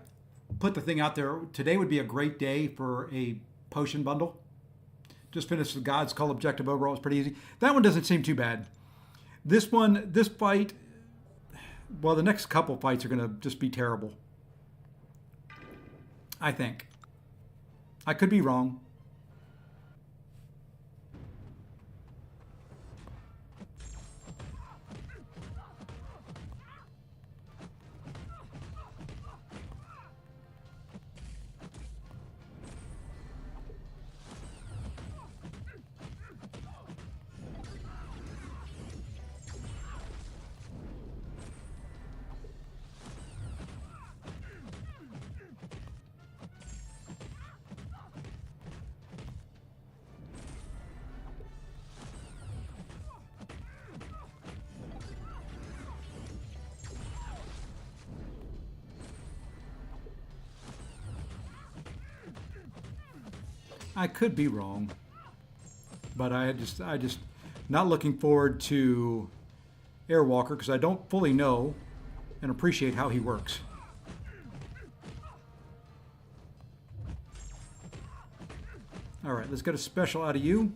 put the thing out there. Today would be a great day for a potion bundle. Just finished the God's Call objective overall. It was pretty easy. That one doesn't seem too bad. This one, this fight, well, the next couple fights are going to just be terrible. I think. I could be wrong. I could be wrong, but I just not looking forward to Airwalker because I don't fully know and appreciate how he works. All right, let's get a special out of you.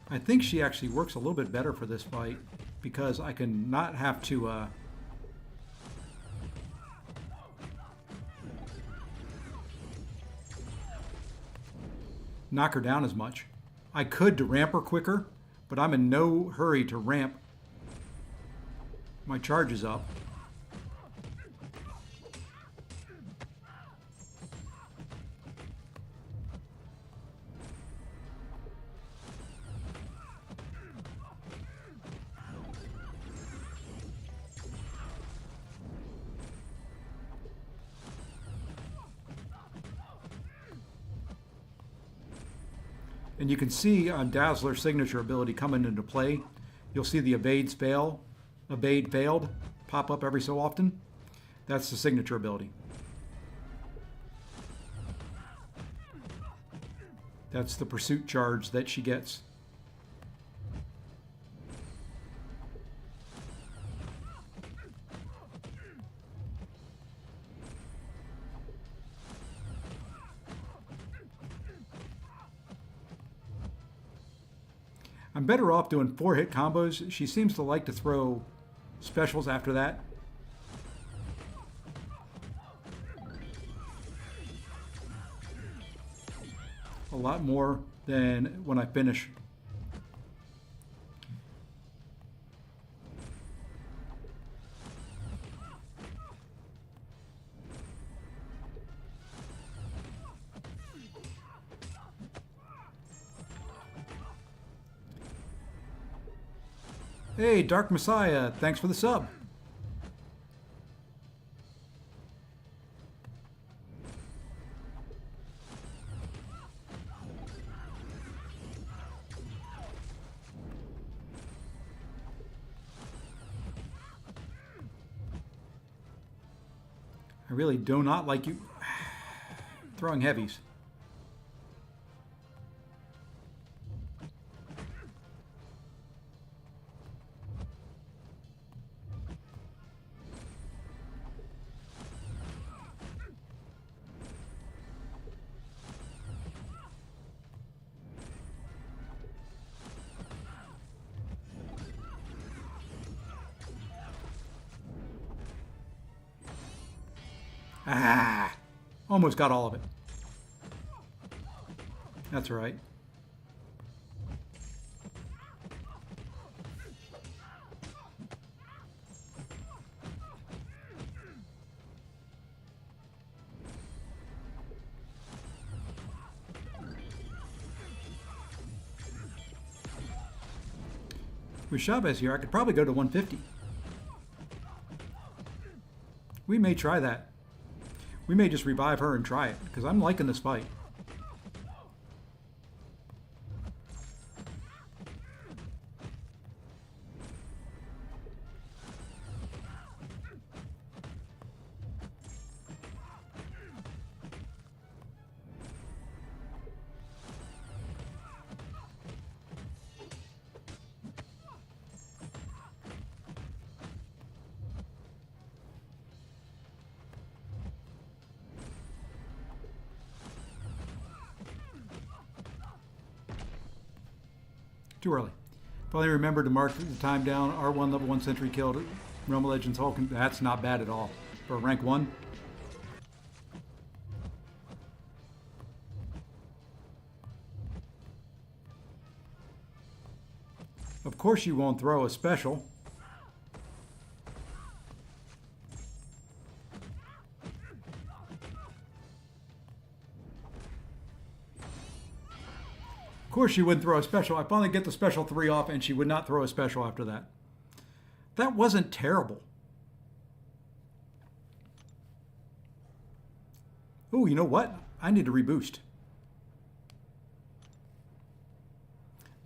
I think she actually works a little bit better for this fight because I can not have to knock her down as much. I could to ramp her quicker, but I'm in no hurry to ramp my charges up. And you can see on Dazzler's signature ability coming into play. You'll see the evade failed pop up every so often. That's the signature ability. That's the pursuit charge that she gets. I'm better off doing 4-hit combos. She seems to like to throw specials after that. A lot more than when I finish. Hey, Dark Messiah, thanks for the sub. I really do not like you throwing heavies. Ah, almost got all of it. That's all right. With Chavez here, I could probably go to 150. We may try that. We may just revive her and try it, because I'm liking this fight. Too early. Finally remember to mark the time down. R1 level 1 sentry killed Realm of Legends Hulk. That's not bad at all. For rank 1. Of course you won't throw a special. Of course she wouldn't throw a special. I finally get the special 3 off and she would not throw a special after that. That wasn't terrible. Oh, you know what? I need to reboost.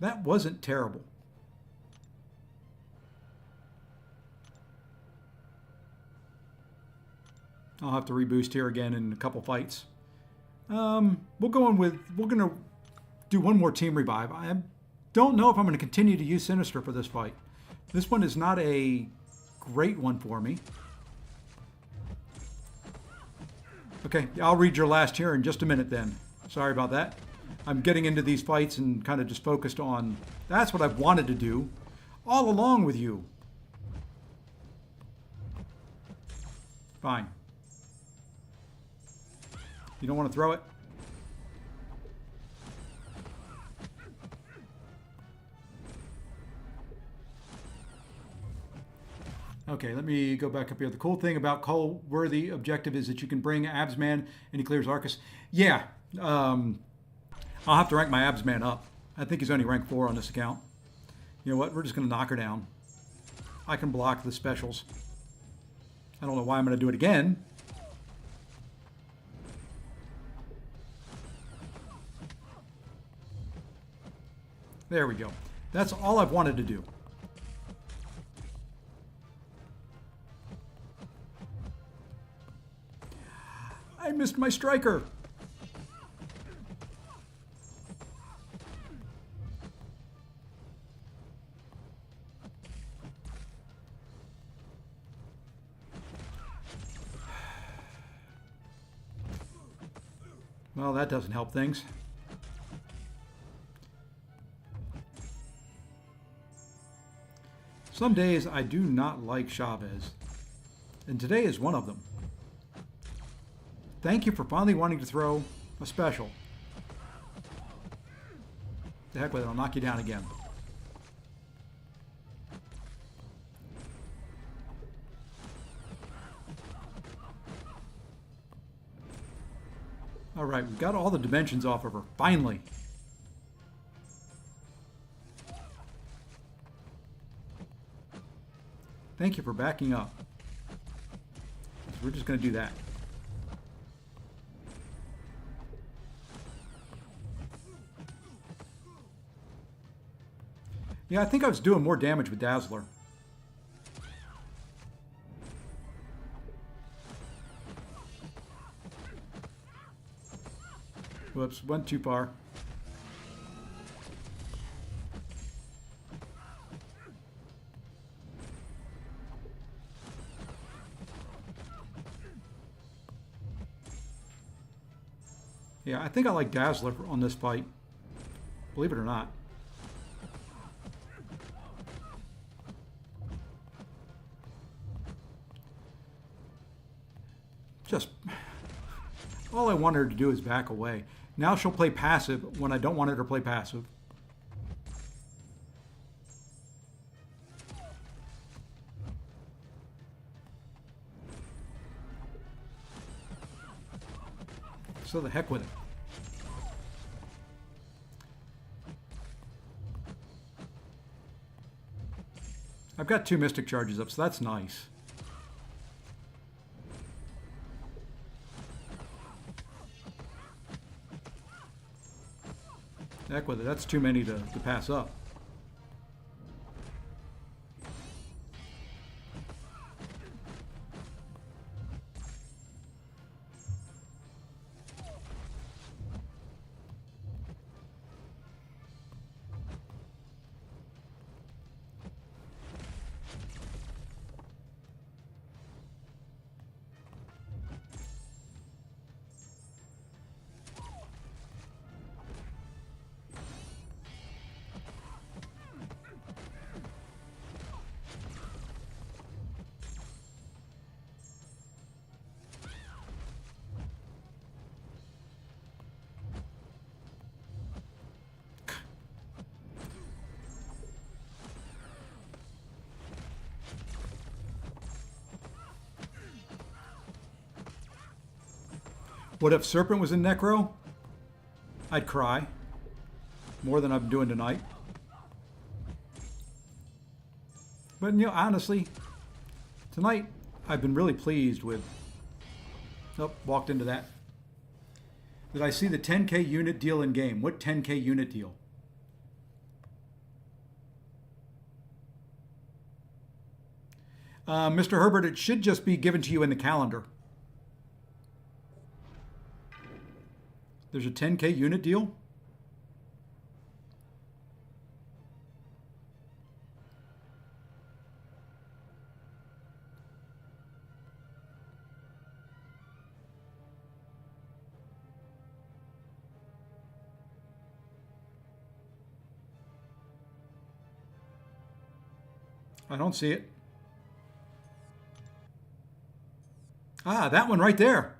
That wasn't terrible. I'll have to reboost here again in a couple fights. We'll go in with... We're going to do one more team revive. I don't know if I'm going to continue to use Sinister for this fight. This one is not a great one for me. Okay, I'll read your last here in just a minute then. Sorry about that. I'm getting into these fights and kind of just focused on... That's what I've wanted to do all along with you. Fine. You don't want to throw it? Okay, let me go back up here. The cool thing about Cole-worthy objective is that you can bring Absman and he clears Arcus. Yeah, I'll have to rank my Absman up. I think he's only rank 4 on this account. You know what? We're just going to knock her down. I can block the specials. I don't know why I'm going to do it again. There we go. That's all I've wanted to do. I missed my striker. Well, that doesn't help things. Some days I do not like Chavez, and today is one of them. Thank you for finally wanting to throw a special. The heck with it, I'll knock you down again. All right, we've got all the dimensions off of her, finally. Thank you for backing up. We're just going to do that. Yeah, I think I was doing more damage with Dazzler. Whoops, went too far. Yeah, I think I like Dazzler on this fight. Believe it or not. Just... all I want her to do is back away. Now she'll play passive when I don't want her to play passive. So the heck with it. I've got 2 Mystic Charges up, so that's nice. Heck with it, that's too many to pass up. What if Serpent was in Necro? I'd cry. More than I'm doing tonight. But, you know, honestly, tonight I've been really pleased with... Oh, walked into that. Did I see the 10k unit deal in game? What 10k unit deal? Mr. Herbert, it should just be given to you in the calendar. There's a 10K unit deal. I don't see it. Ah, that one right there.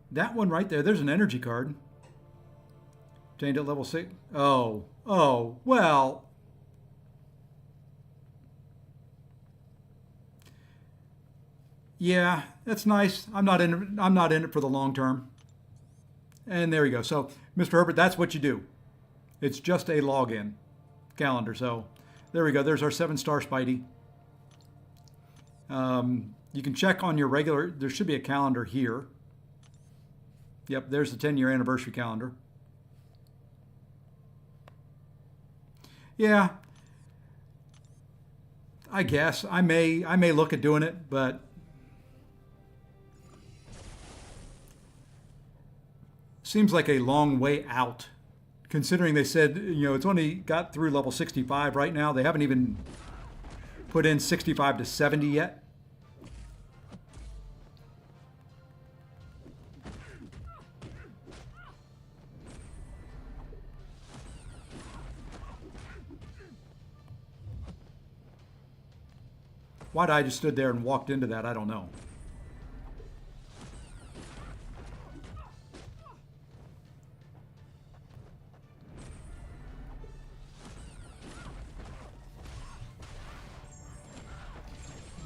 That one right there, there's an energy card. Obtained at level 6. Oh, well. Yeah, that's nice. I'm not in it for the long term. And there you go. So, Mr. Herbert, that's what you do. It's just a login calendar. So, there we go. There's our 7-star Spidey. You can check on your regular. There should be a calendar here. Yep, there's the 10-year anniversary calendar. Yeah, I guess I may look at doing it, but seems like a long way out, considering they said, it's only got through level 65 right now. They haven't even put in 65 to 70 yet. Why I just stood there and walked into that, I don't know.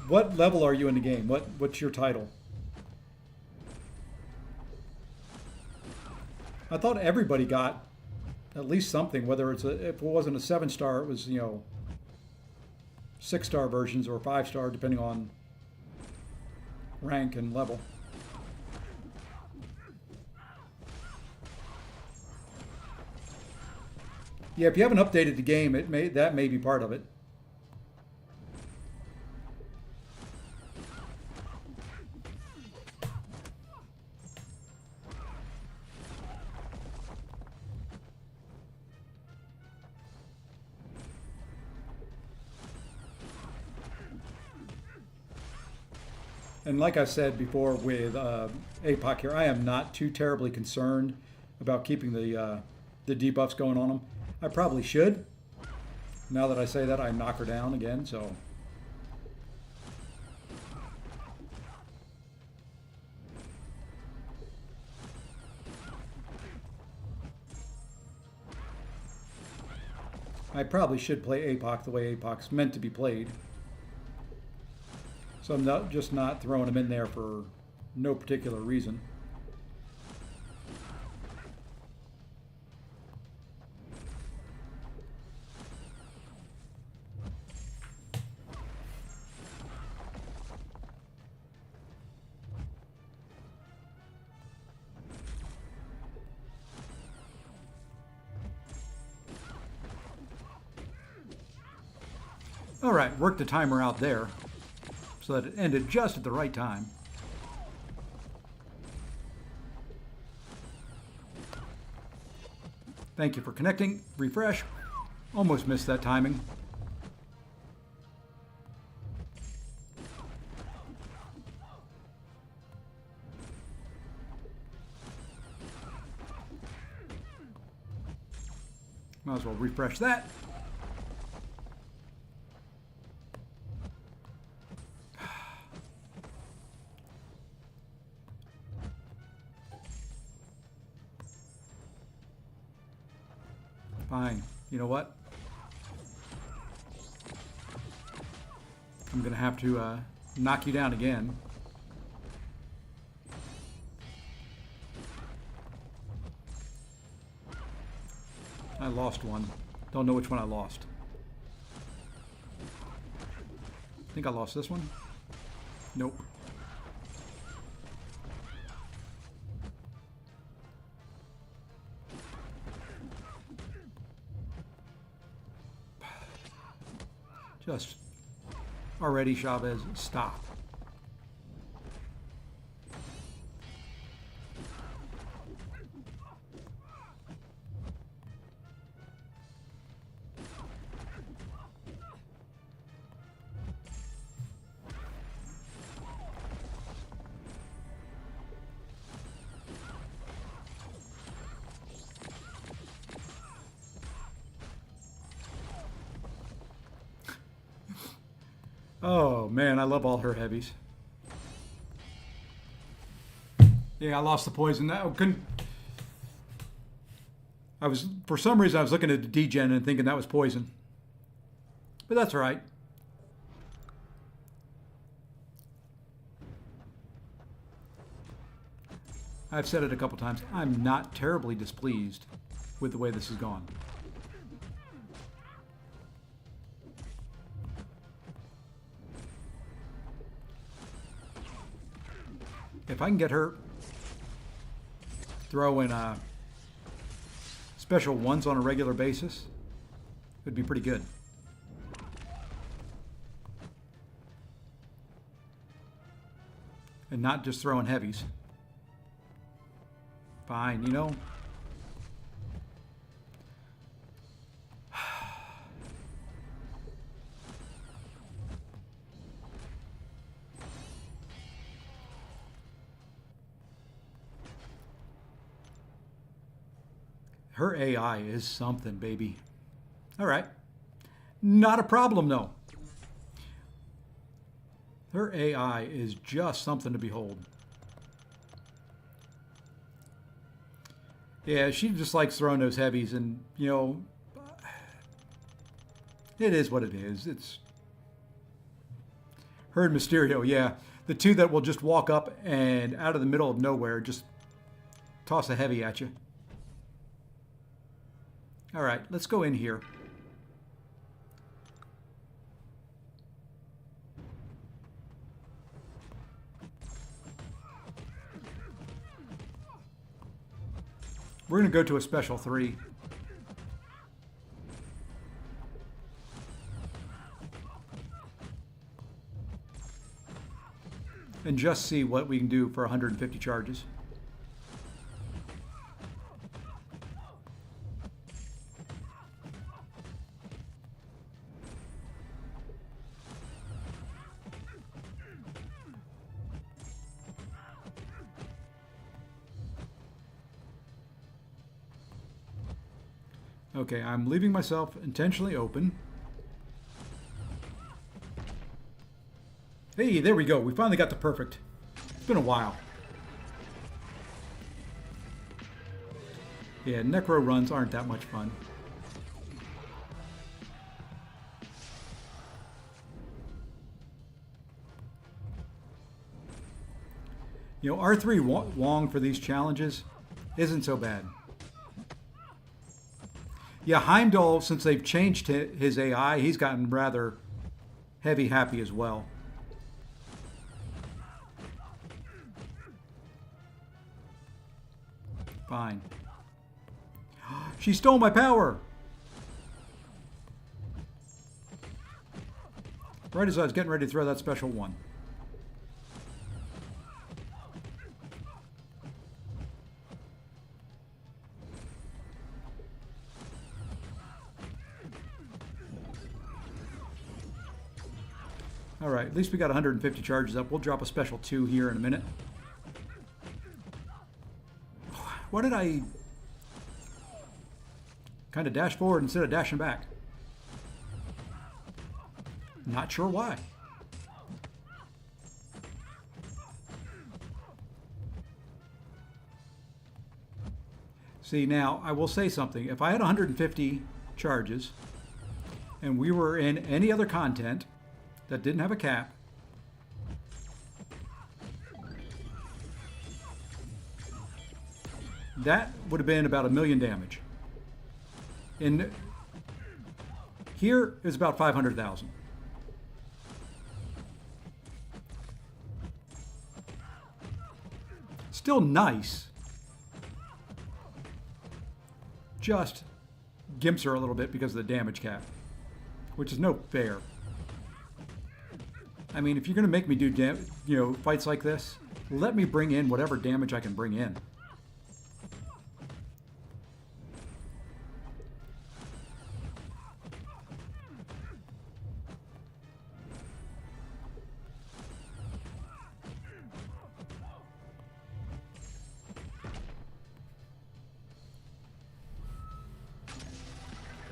What level are you in the game? What's your title? I thought everybody got at least something, whether if it wasn't a 7-star, it was, 6-star versions or 5-star, depending on rank and level. Yeah, if you haven't updated the game, that may be part of it. And like I said before with APOC here, I am not too terribly concerned about keeping the debuffs going on them. I probably should. Now that I say that, I knock her down again, so. I probably should play APOC the way APOC's meant to be played. So I'm just not throwing him in there for no particular reason. All right, work the timer out there so that it ended just at the right time. Thank you for connecting. Refresh. Almost missed that timing. Might as well refresh that. Fine. You know what? I'm going to have to knock you down again. I lost one. Don't know which one I lost. I think I lost this one. Nope. Just already, Chavez, stop. Oh man, I love all her heavies. Yeah, I lost the poison. For some reason I was looking at the degen and thinking that was poison. But that's all right. I've said it a couple times. I'm not terribly displeased with the way this has gone. If I can get her throwing special ones on a regular basis, it'd be pretty good. And not just throwing heavies. Fine, you know. Her AI is something, baby. All right. Not a problem, though. Her AI is just something to behold. Yeah, she just likes throwing those heavies, and, you know, it is what it is. It's her and Mysterio, yeah. The two that will just walk up and out of the middle of nowhere just toss a heavy at you. All right, let's go in here. We're going to go to a special 3. And just see what we can do for 150 charges. Okay, I'm leaving myself intentionally open. Hey, there we go. We finally got the perfect. It's been a while. Yeah, necro runs aren't that much fun. You know, R3 Wong for these challenges isn't so bad. Yeah, Heimdall, since they've changed his AI, he's gotten rather heavy-happy as well. Fine. She stole my power! Right as I was getting ready to throw that special one. All right, at least we got 150 charges up. We'll drop a special 2 here in a minute. Why did I kind of dash forward instead of dashing back? Not sure why. See, now, I will say something. If I had 150 charges and we were in any other content that didn't have a cap, that would have been about 1 million damage. And here is about 500,000. Still nice. Just gimps her a little bit because of the damage cap, which is no fair. I mean, if you're going to make me do fights like this, let me bring in whatever damage I can bring in.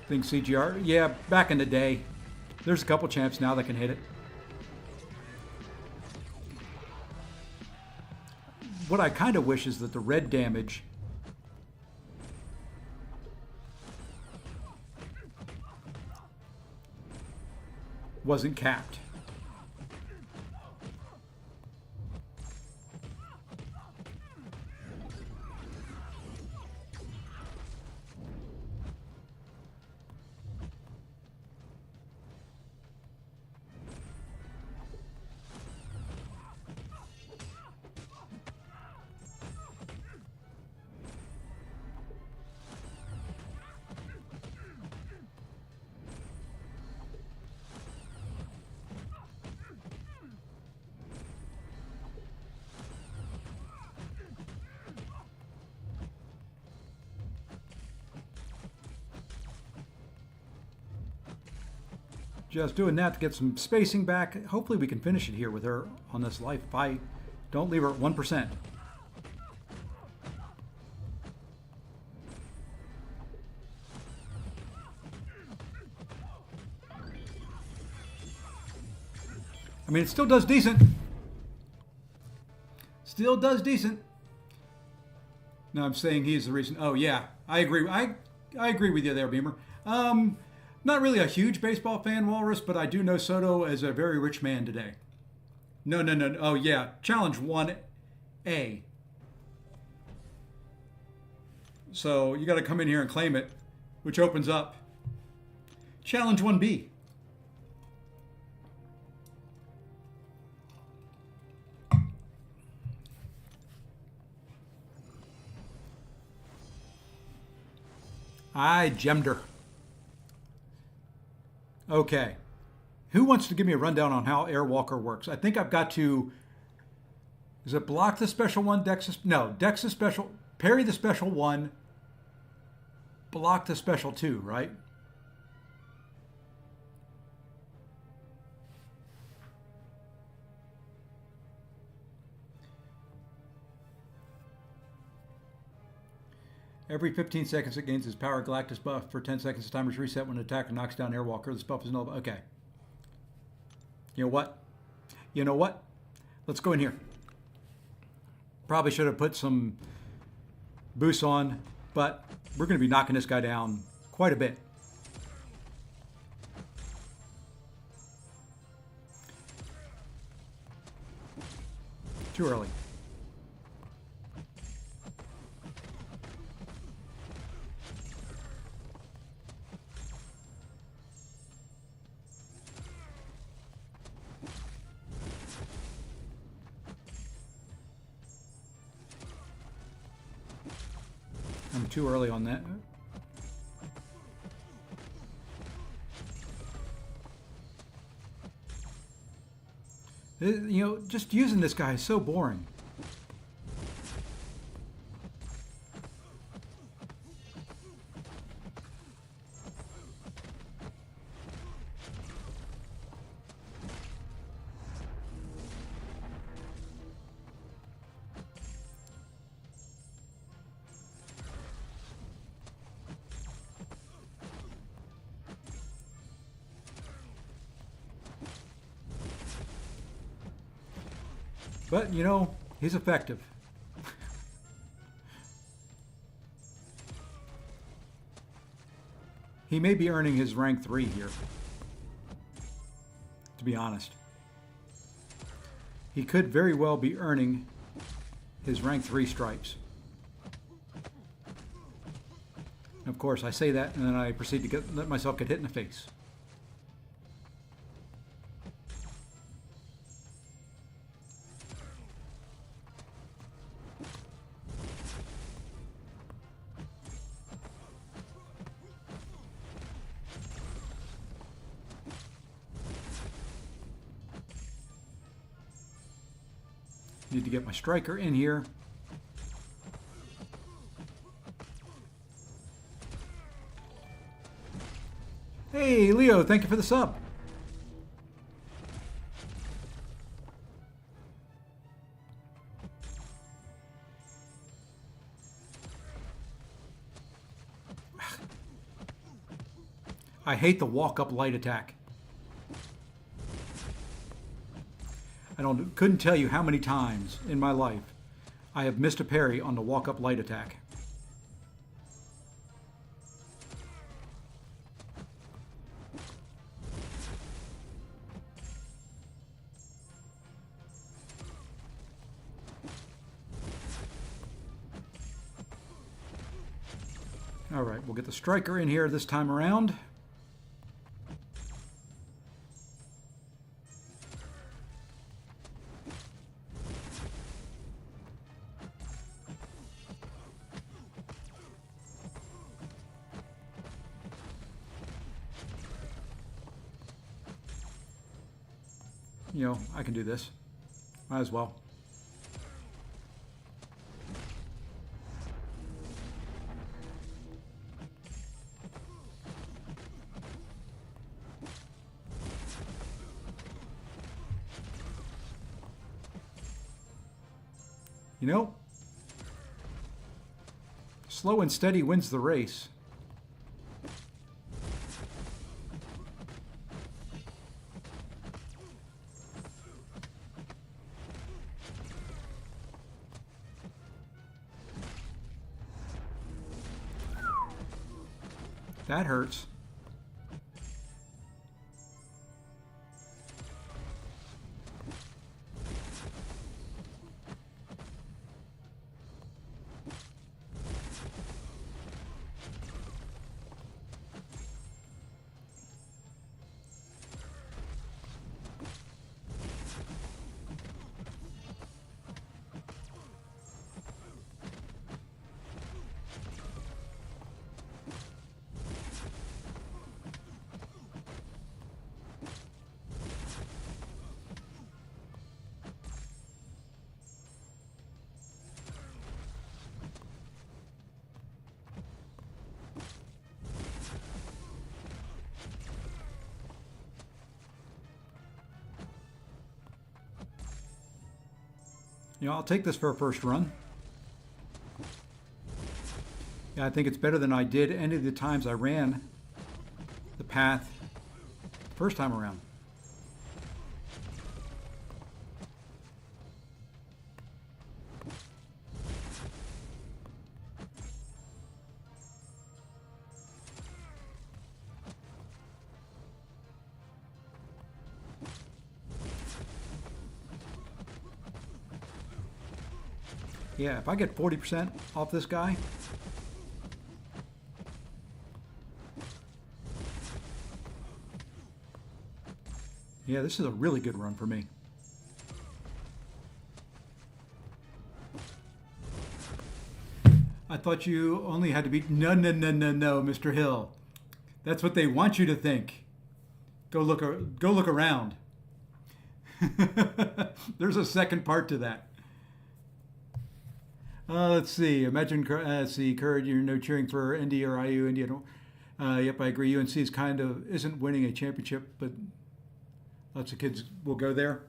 Think CGR? Yeah, back in the day. There's a couple champs now that can hit it. What I kind of wish is that the red damage wasn't capped. Just doing that to get some spacing back. Hopefully we can finish it here with her on this life. If I don't leave her at 1%. I mean, it still does decent. Still does decent. No, I'm saying he is the reason. Oh, yeah. I agree. I agree with you there, Beamer. Not really a huge baseball fan, Walrus, but I do know Soto as a very rich man today. No. Oh, yeah. Challenge 1A. So you got to come in here and claim it, which opens up Challenge 1B. I gemmed her. Okay. Who wants to give me a rundown on how Airwalker works? I think I've got to... Is it block the special one, dex the special... Parry the special one, block the special two, right? Every 15 seconds it gains its power Galactus buff. For 10 seconds the timer's reset when an attacker knocks down Airwalker. This buff is null. Okay. You know what? Let's go in here. Probably should have put some boosts on, but we're going to be knocking this guy down quite a bit. Too early. I'm too early on that. You know, just using this guy is so boring. But, you know, he's effective. He may be earning his rank 3 here, to be honest. He could very well be earning his rank 3 stripes. Of course, I say that and then I proceed to let myself get hit in the face. Need to get my striker in here. Hey, Leo, thank you for the sub. I hate the walk-up light attack. Couldn't tell you how many times in my life I have missed a parry on the walk-up light attack. All right, we'll get the striker in here this time around. You know, I can do this. Might as well. You know, slow and steady wins the race. That hurts. You know, I'll take this for a first run. Yeah, I think it's better than I did any of the times I ran the path first time around. Yeah, if I get 40% off this guy, yeah, this is a really good run for me. I thought you only had to be... No, Mr. Hill. That's what they want you to think. Go look around. There's a second part to that. Let's see. Imagine, Courage, you're no cheering for ND or IU. India don't. Yep, I agree. UNC is isn't winning a championship, but lots of kids will go there.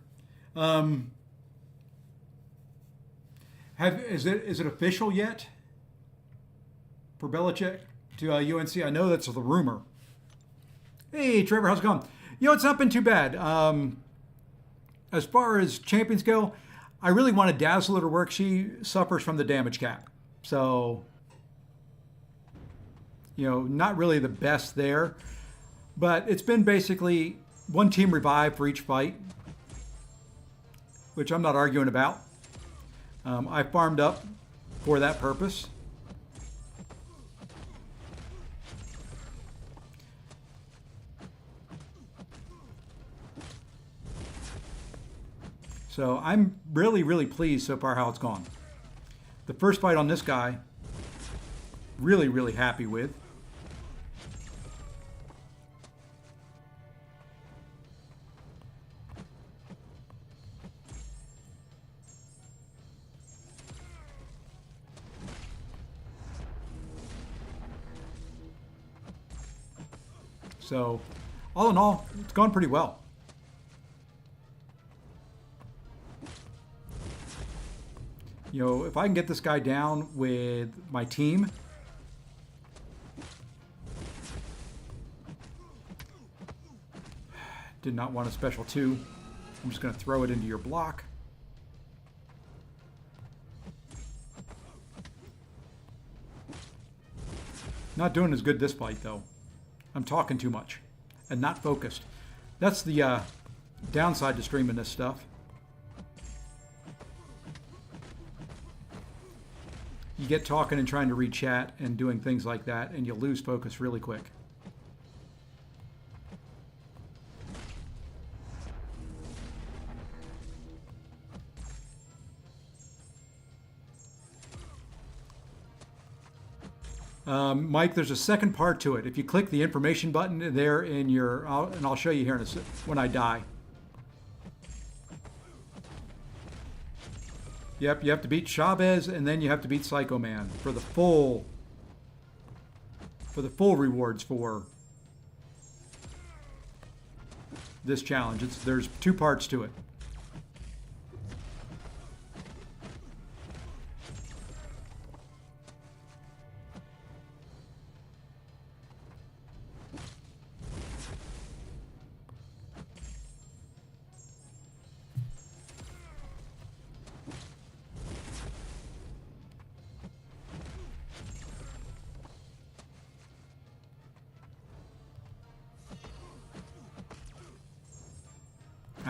Is it official yet for Belichick to UNC? I know that's the rumor. Hey, Trevor, how's it going? You know, it's not been too bad. As far as champions go, I really wanted Dazzler to work. She suffers from the damage cap. So, you know, not really the best there. But it's been basically one team revive for each fight, which I'm not arguing about. I farmed up for that purpose. So I'm really, really pleased so far how it's gone. The first fight on this guy, really, really happy with. So, all in all, it's gone pretty well. You know, if I can get this guy down with my team, did not want a special 2. I'm just going to throw it into your block. Not doing as good this fight, though. I'm talking too much and not focused. That's the downside to streaming this stuff. You get talking and trying to read chat and doing things like that, and you lose focus really quick. Mike, there's a second part to it. If you click the information button there in your, and I'll show you here in when I die. Yep, you have to beat Chavez, and then you have to beat Psycho Man for the full rewards for this challenge. There's 2 parts to it.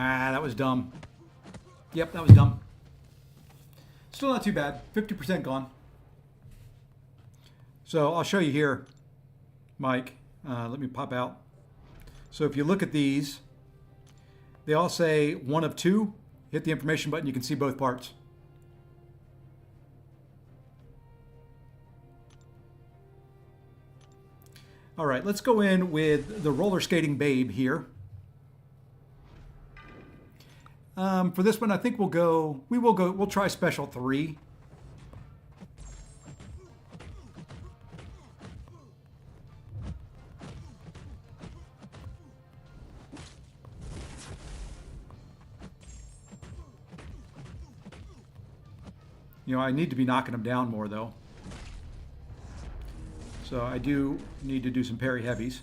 Ah, that was dumb. Yep, that was dumb. Still not too bad. 50% gone. So I'll show you here, Mike. Let me pop out. So if you look at these, they all say 1 of 2. Hit the information button, you can see both parts. All right, let's go in with the roller skating babe here. For this one, I think we'll try special 3. You know, I need to be knocking them down more, though. So I do need to do some parry heavies.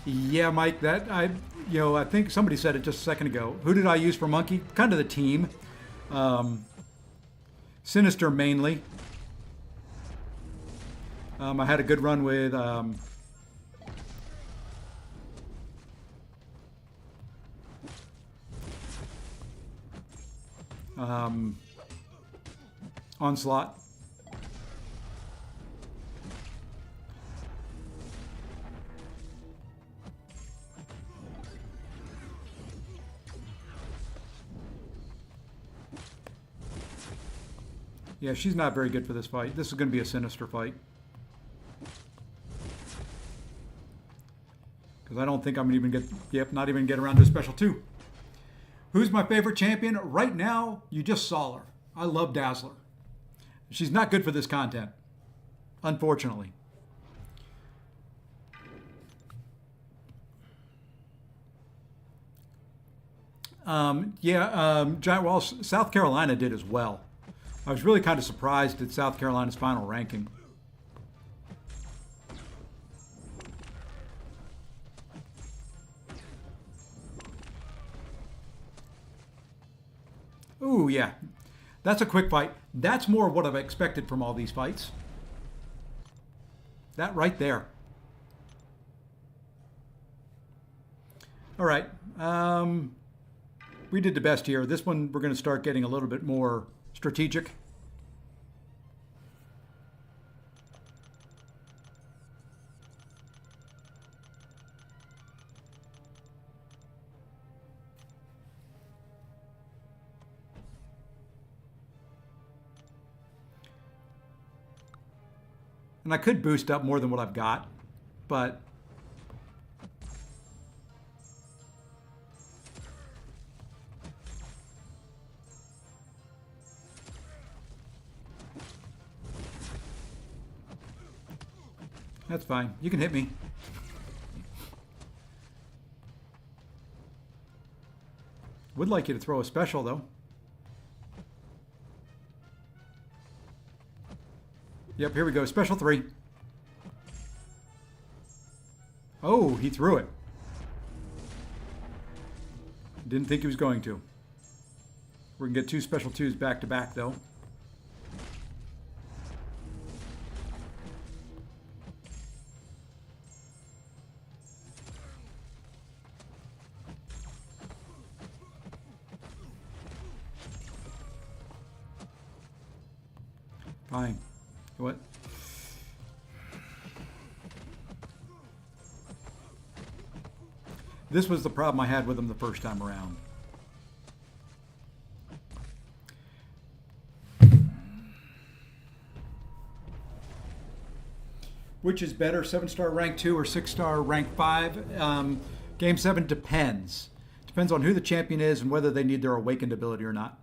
Yeah, Mike, I think somebody said it just a second ago. Who did I use for Monkey? Kind of the team. Sinister mainly. I had a good run with Onslaught. Yeah, she's not very good for this fight. This is going to be a Sinister fight. Because I don't think I'm even not even get around to a special 2. Who's my favorite champion? Right now, you just saw her. I love Dazzler. She's not good for this content, unfortunately. Giant Wall, South Carolina did as well. I was really kind of surprised at South Carolina's final ranking. Ooh, yeah. That's a quick fight. That's more of what I've expected from all these fights. That right there. All right. We did the best here. This one, we're going to start getting a little bit more strategic. And I could boost up more than what I've got, but that's fine. You can hit me. Would like you to throw a special, though. Yep, here we go. Special 3. Oh, he threw it. Didn't think he was going to. We're going to get 2 special 2s back to back, though. Fine. What? This was the problem I had with him the first time around. Which is better, 7-star rank 2 or 6-star rank 5? Game 7 depends. Depends on who the champion is and whether they need their awakened ability or not.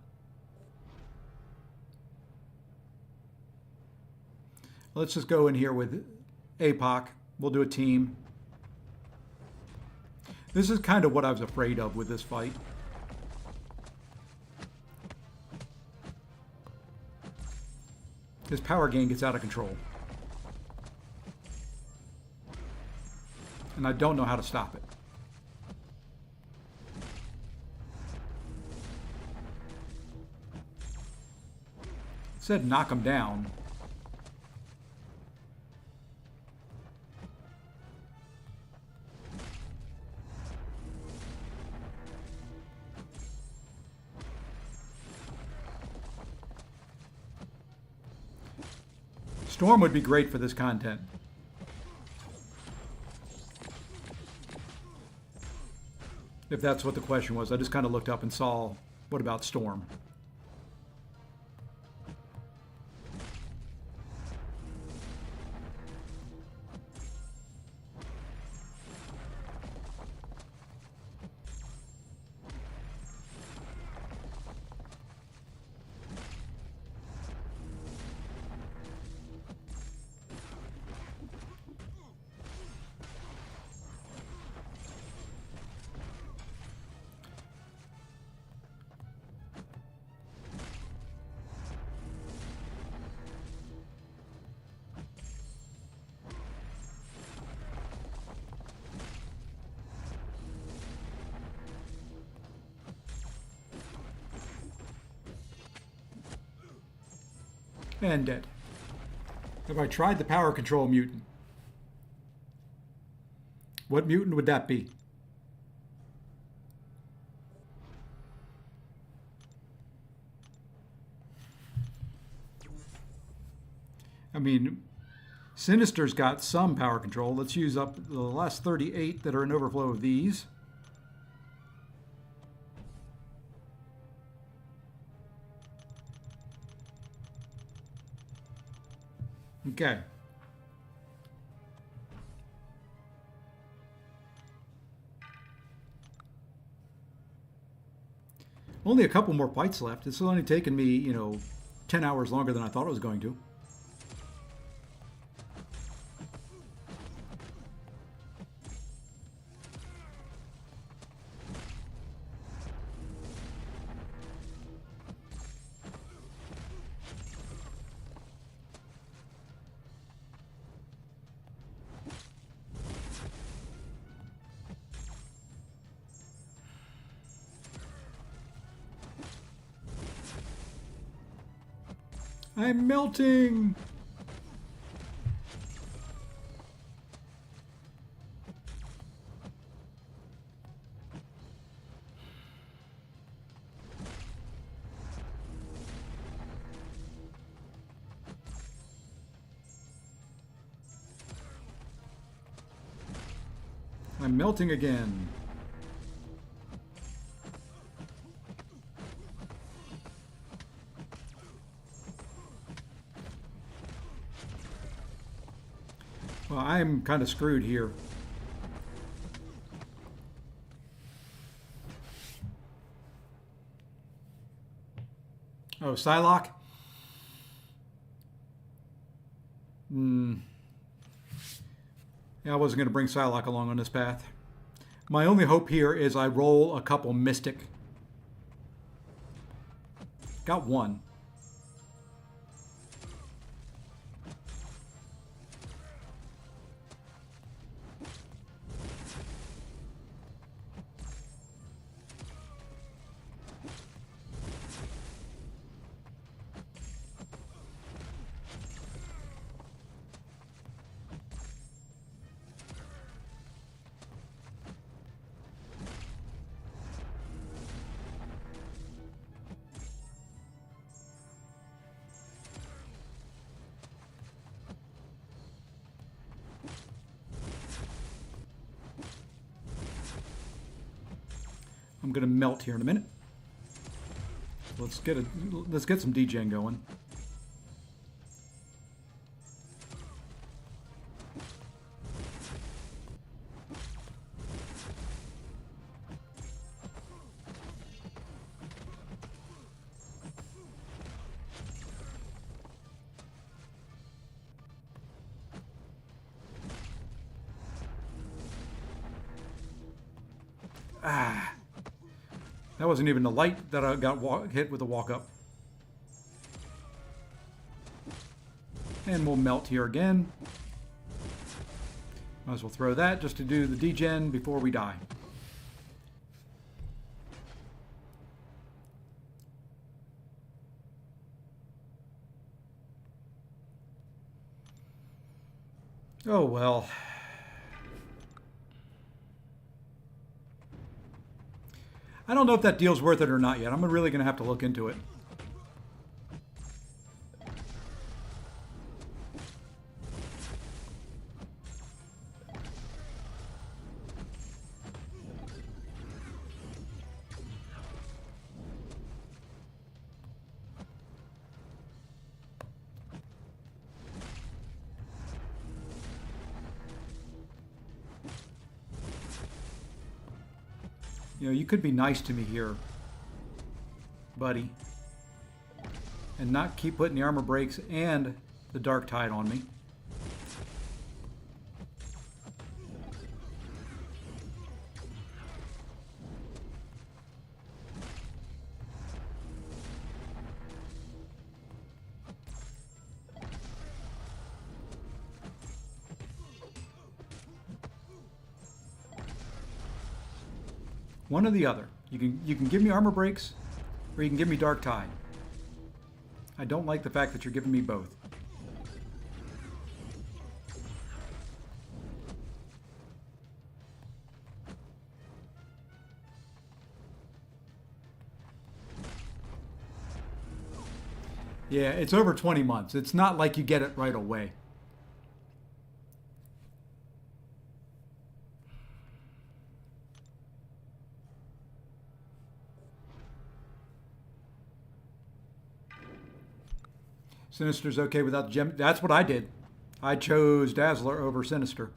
Let's just go in here with APOC. We'll do a team. This is kind of what I was afraid of with this fight. His power gain gets out of control. And I don't know how to stop it. It said knock him down. Storm would be great for this content. If that's what the question was. I just kind of looked up and saw, what about Storm? And dead. Have I tried the power control mutant? What mutant would that be? I mean, Sinister's got some power control. Let's use up the last 38 that are an overflow of these. Okay. Only a couple more fights left. It's only taken me, 10 hours longer than I thought it was going to. I'm melting! I'm melting again. Well, I'm kind of screwed here. Oh, Psylocke? Yeah, I wasn't going to bring Psylocke along on this path. My only hope here is I roll a couple Mystic. Got one. I'm gonna melt here in a minute. Let's get some DJing going. That wasn't even the light that I got hit with the walk up. And we'll melt here again. Might as well throw that just to do the degen before we die. Oh well. I don't know if that deal's worth it or not yet. I'm really going to have to look into it. You know, you could be nice to me here, buddy, and not keep putting the armor breaks and the dark tide on me. One or the other. You can give me armor breaks, or you can give me dark tide. I don't like the fact that you're giving me both. Yeah, it's over 20 months. It's not like you get it right away. Sinister's okay without the gem. That's what I did. I chose Dazzler over Sinister.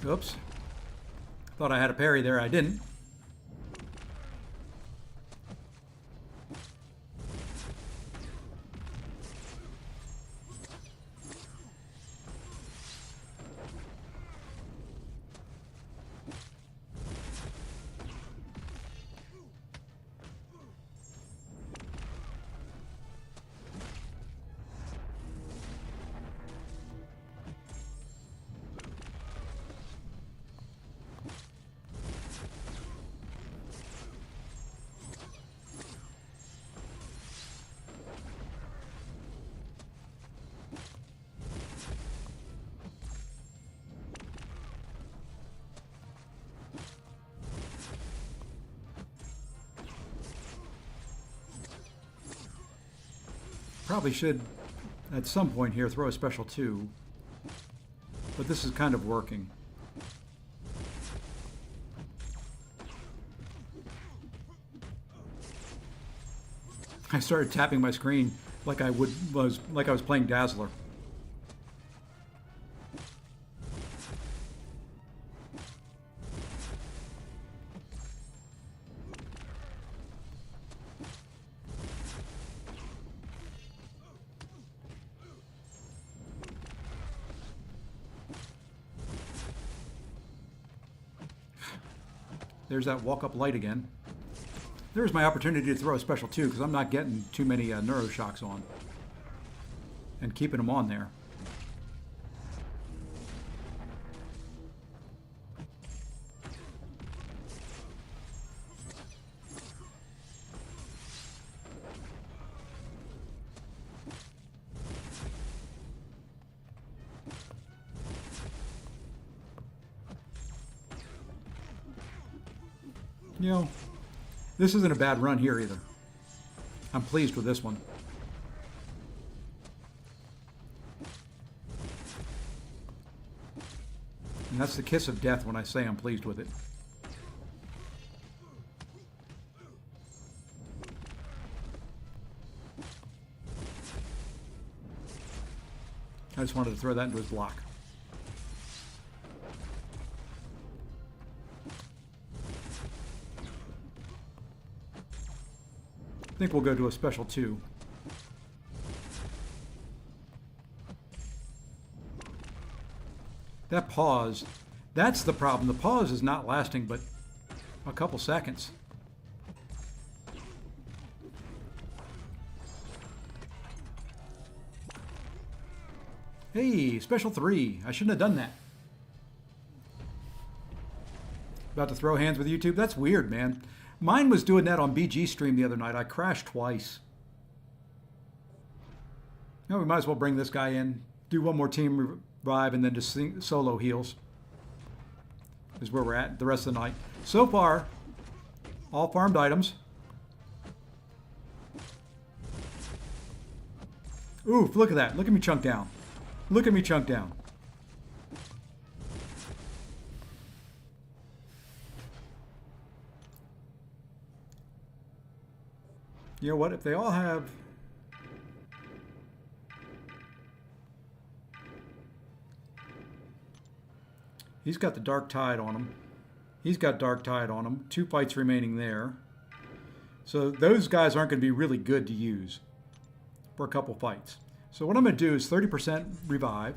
Oops. Thought I had a parry there. I didn't. probably should, at some point here, throw a special 2. But this is kind of working. I started tapping my screen like I was playing Dazzler. There's that walk-up light again. There's my opportunity to throw a special 2 because I'm not getting too many neuroshocks on. And keeping them on there. You know, this isn't a bad run here either. I'm pleased with this one. And that's the kiss of death when I say I'm pleased with it. I just wanted to throw that into his block. I think we'll go to a special 2. That pause, that's the problem. The pause is not lasting but a couple seconds. Hey, special 3. I shouldn't have done that. About to throw hands with YouTube? That's weird, man. Mine was doing that on BG stream the other night. I crashed twice. No, we might as well bring this guy in. Do one more team revive and then just solo heals. Is where we're at the rest of the night. So far, all farmed items. Oof, look at that. Look at me chunk down. Look at me chunk down. You know what? If they all have... He's got the Dark Tide on him. He's got Dark Tide on him. 2 fights remaining there. So those guys aren't going to be really good to use for a couple fights. So what I'm going to do is 30% revive.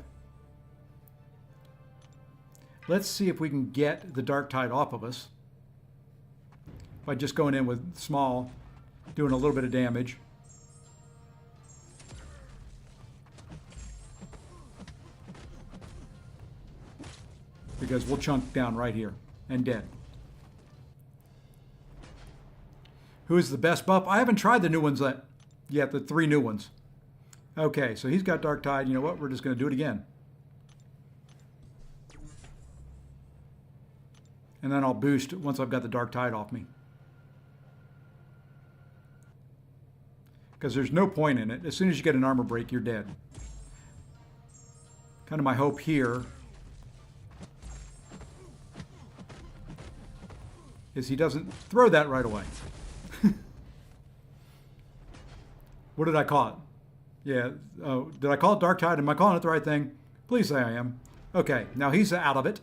Let's see if we can get the Dark Tide off of us by just going in with small, doing a little bit of damage. Because we'll chunk down right here and dead. Who is the best buff? I haven't tried the new ones yet, the 3 new ones. Okay, so he's got Dark Tide. You know what? We're just going to do it again. And then I'll boost once I've got the Dark Tide off me. Because there's no point in it. As soon as you get an armor break, you're dead. Kind of my hope here is he doesn't throw that right away. What did I call it? Yeah, did I call it Dark Tide? Am I calling it the right thing? Please say I am. Okay, now he's out of it.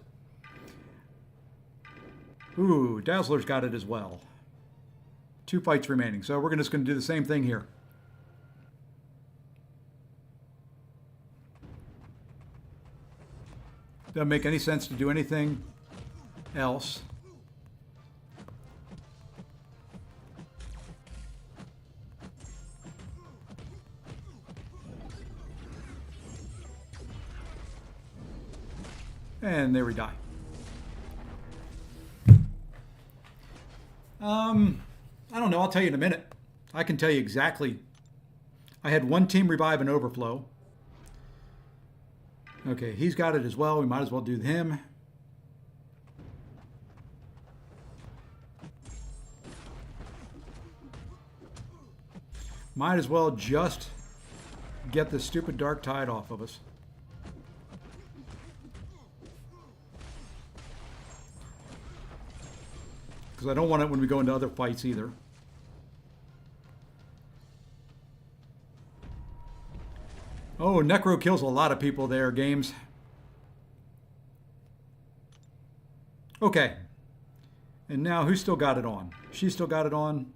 Ooh, Dazzler's got it as well. 2 fights remaining, so we're just going to do the same thing here. Doesn't make any sense to do anything else. And there we die. I don't know. I'll tell you in a minute. I can tell you exactly. I had 1 team revive and overflow. Okay, he's got it as well. We might as well do him. Might as well just get this stupid dark tide off of us. Because I don't want it when we go into other fights either. Oh, Necro kills a lot of people there, games. Okay. And now who's still got it on? She still got it on.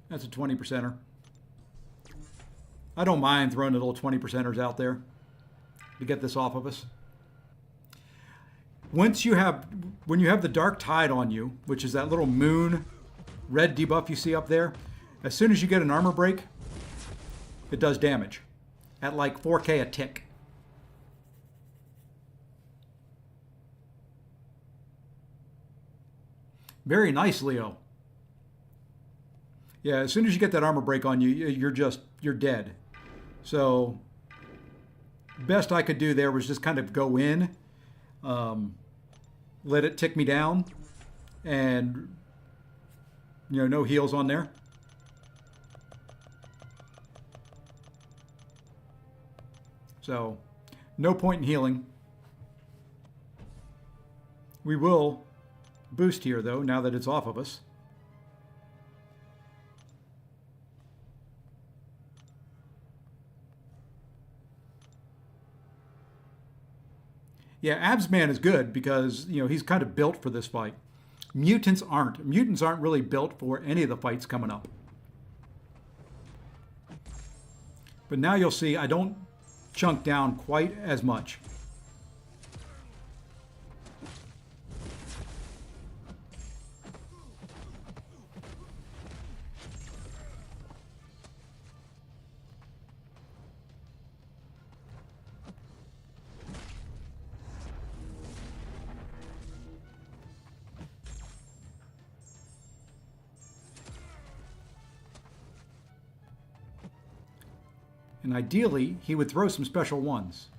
That's a 20%er. I don't mind throwing the little 20%ers out there to get this off of us. When you have the dark tide on you, which is that little moon red debuff you see up there, as soon as you get an armor break, it does damage at like 4K a tick. Very nice, Leo. Yeah, as soon as you get that armor break on you, you're dead. So, best I could do there was just kind of go in, let it tick me down, and, no heals on there. So, no point in healing. We will boost here, though, now that it's off of us. Yeah, Absman is good because, he's kind of built for this fight. Mutants aren't. Mutants aren't really built for any of the fights coming up. But now you'll see I don't chunk down quite as much. And ideally, he would throw some special ones.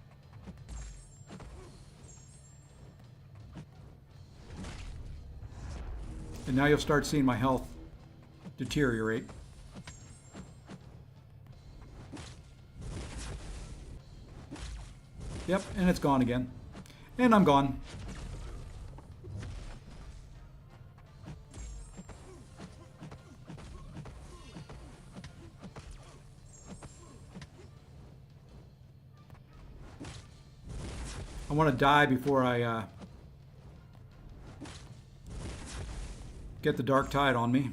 And now you'll start seeing my health deteriorate. Yep, and it's gone again. And I'm gone. I want to die before I get the dark tide on me.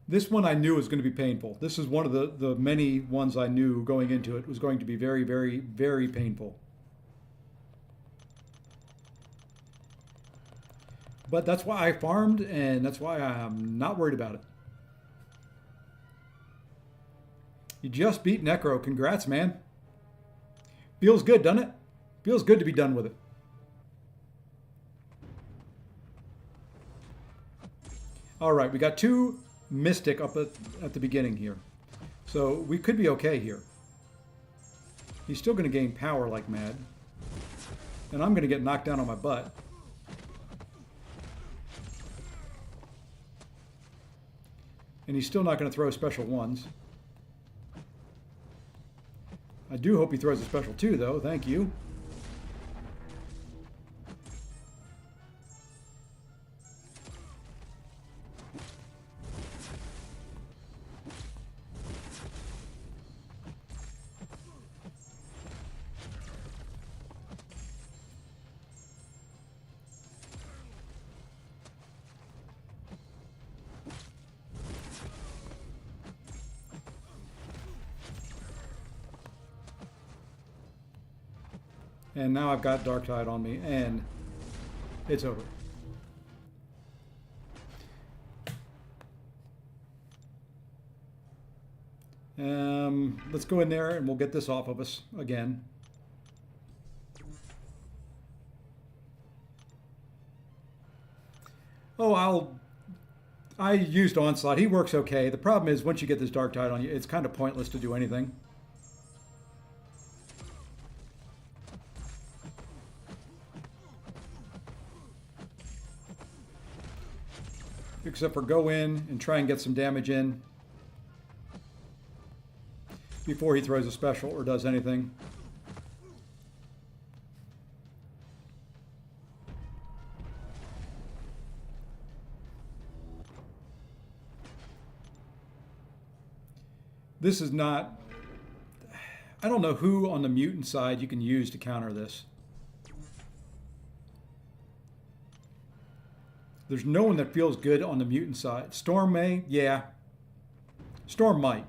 This one I knew was going to be painful. This is one of the many ones I knew going into it was going to be very, very, very painful. But that's why I farmed, and that's why I'm not worried about it. You just beat Necro. Congrats, man. Feels good, doesn't it? Feels good to be done with it. All right, we got 2 Mystic up at the beginning here. So we could be okay here. He's still going to gain power like mad. And I'm going to get knocked down on my butt. And he's still not going to throw special ones. I do hope he throws a special 2, though. Thank you. And now I've got Dark Tide on me, and it's over. Let's go in there and we'll get this off of us again. Oh, I used Onslaught. He works okay. The problem is once you get this Dark Tide on you, it's kind of pointless to do anything. except for go in and try and get some damage in before he throws a special or does anything. This is not... I don't know who on the mutant side you can use to counter this. There's no one that feels good on the mutant side. Storm may? Yeah. Storm might.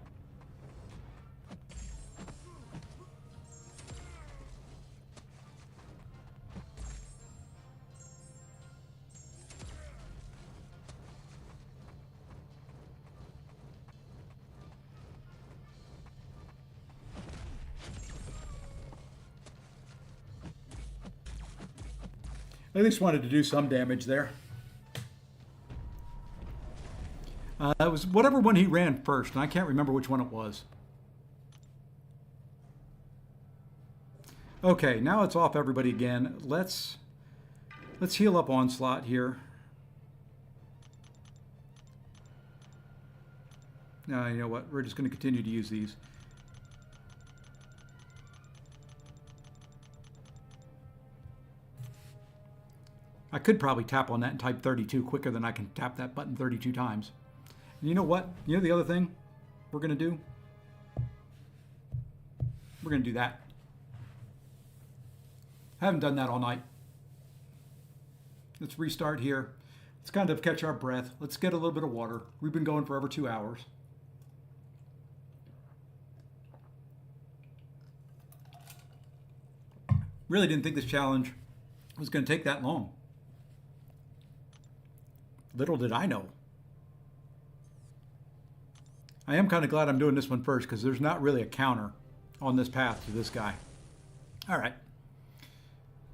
I at least wanted to do some damage there. It was whatever one he ran first, and I can't remember which one it was. Okay, now it's off everybody again. Let's heal up Onslaught here. Now, you know what? We're just going to continue to use these. I could probably tap on that and type 32 quicker than I can tap that button 32 times. And you know what? You know the other thing we're going to do? We're going to do that. Haven't done that all night. Let's restart here. Let's kind of catch our breath. Let's get a little bit of water. We've been going for over 2 hours. Really didn't think this challenge was going to take that long. Little did I know. I am kind of glad I'm doing this one first because there's not really a counter on this path to this guy. All right.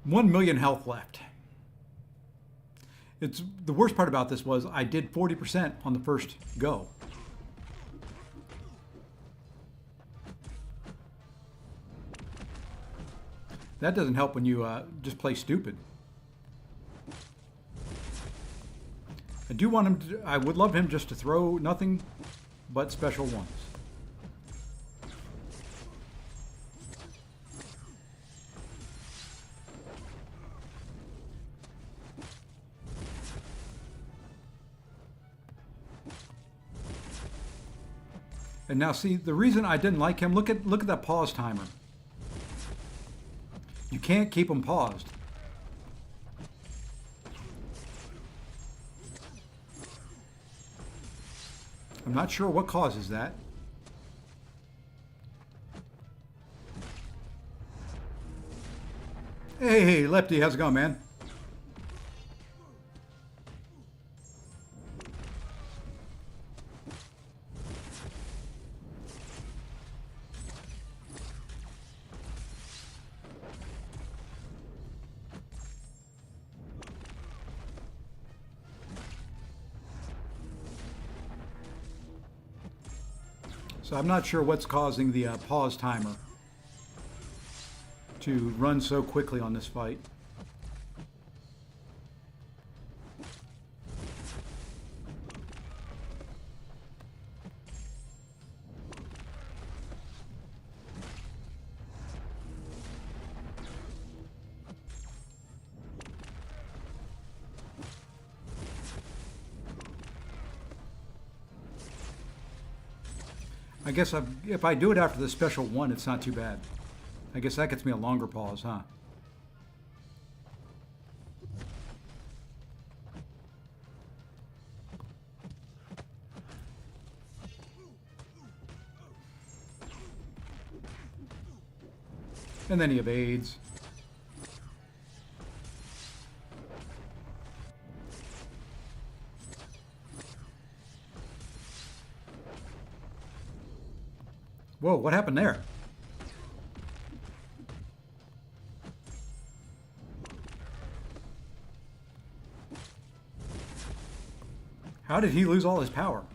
1 million health left. It's the worst part about this was I did 40% on the first go. That doesn't help when you just play stupid. I do want him to, I would love him just to throw nothing but special ones. And now see, the reason I didn't like him, look at that pause timer. You can't keep him paused. I'm not sure what causes that. Hey, Lefty, how's it going, man? So I'm not sure what's causing the pause timer to run so quickly on this fight. I guess if I do it after the special one, it's not too bad. I guess that gets me a longer pause, huh? And then he evades. Whoa, what happened there? How did he lose all his power?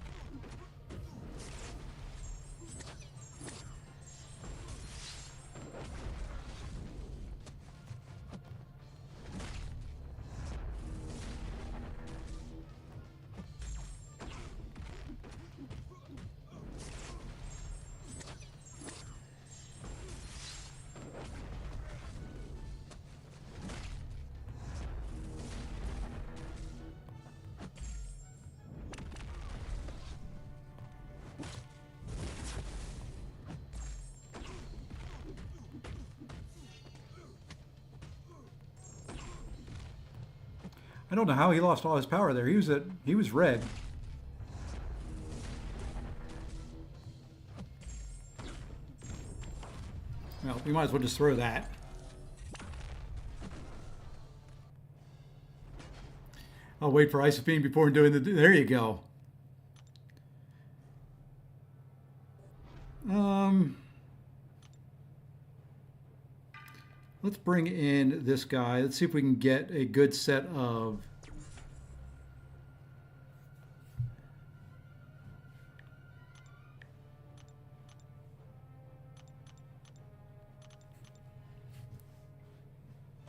I don't know how he lost all his power there. He was red. Well, we might as well just throw that. I'll wait for Isophene before doing the... There you go. Let's bring in this guy. Let's see if we can get a good set of...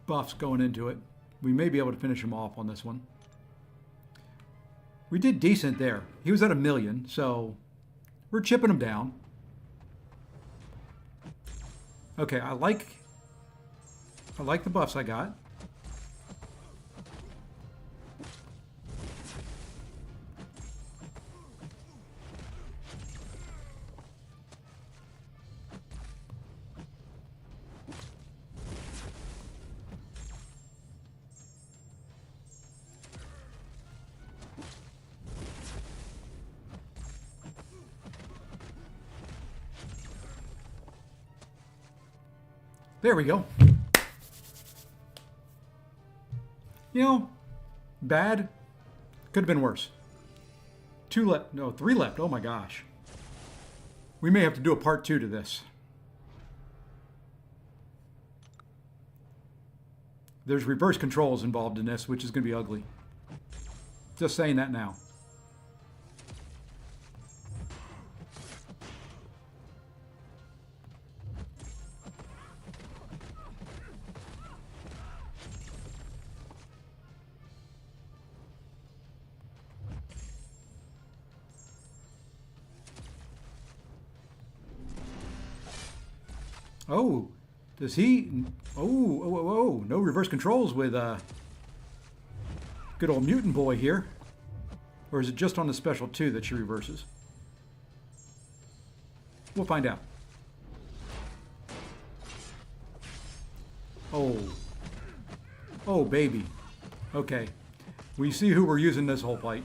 buffs going into it. We may be able to finish him off on this one. We did decent there. He was at 1,000,000, so we're chipping him down. Okay, I like the buffs I got. There we go. You know, bad. Could have been worse. 2 left. No, 3 left. Oh my gosh. We may have to do a part 2 to this. There's reverse controls involved in this, which is going to be ugly. Just saying that now. Oh, does he? Oh, no reverse controls with good old mutant boy here. Or is it just on the special 2 that she reverses? We'll find out. Oh, baby. Okay, we see who we're using this whole fight.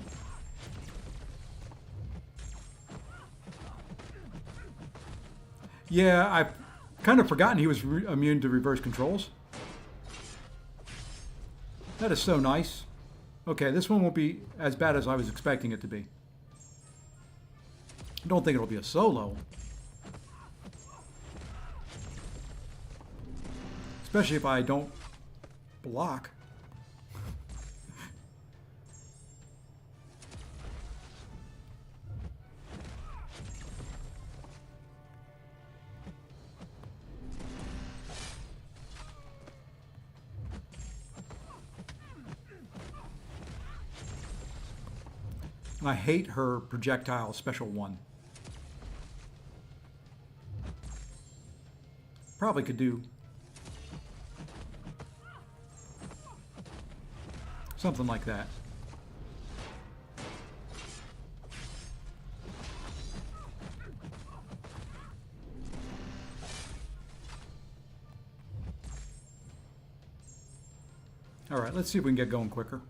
Yeah, I've kind of forgotten he was immune to reverse controls. That is so nice. Okay, this one won't be as bad as I was expecting it to be. I don't think it'll be a solo. Especially if I don't block. I hate her projectile special 1. Probably could do something like that. All right, let's see if we can get going quicker.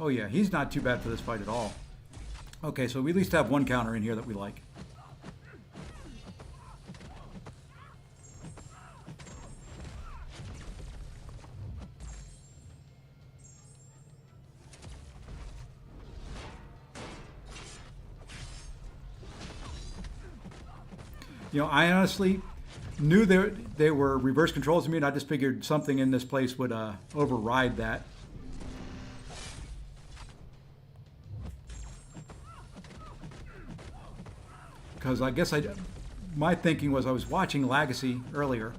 Oh yeah, he's not too bad for this fight at all. Okay, so we at least have one counter in here that we like. You know, I honestly knew they were reverse controls to me, and I just figured something in this place would override that. Because I guess my thinking was I was watching Legacy earlier,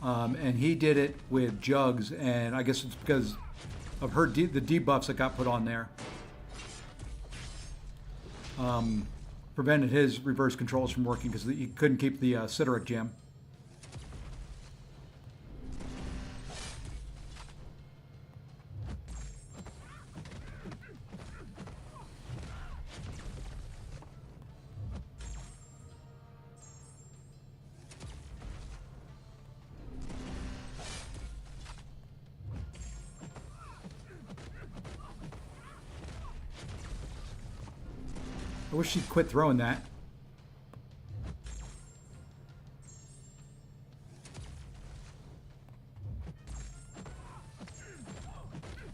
and he did it with Jugs, and I guess it's because of her the debuffs that got put on there. Prevented his reverse controls from working because he couldn't keep the Sideric gem. I wish she'd quit throwing that.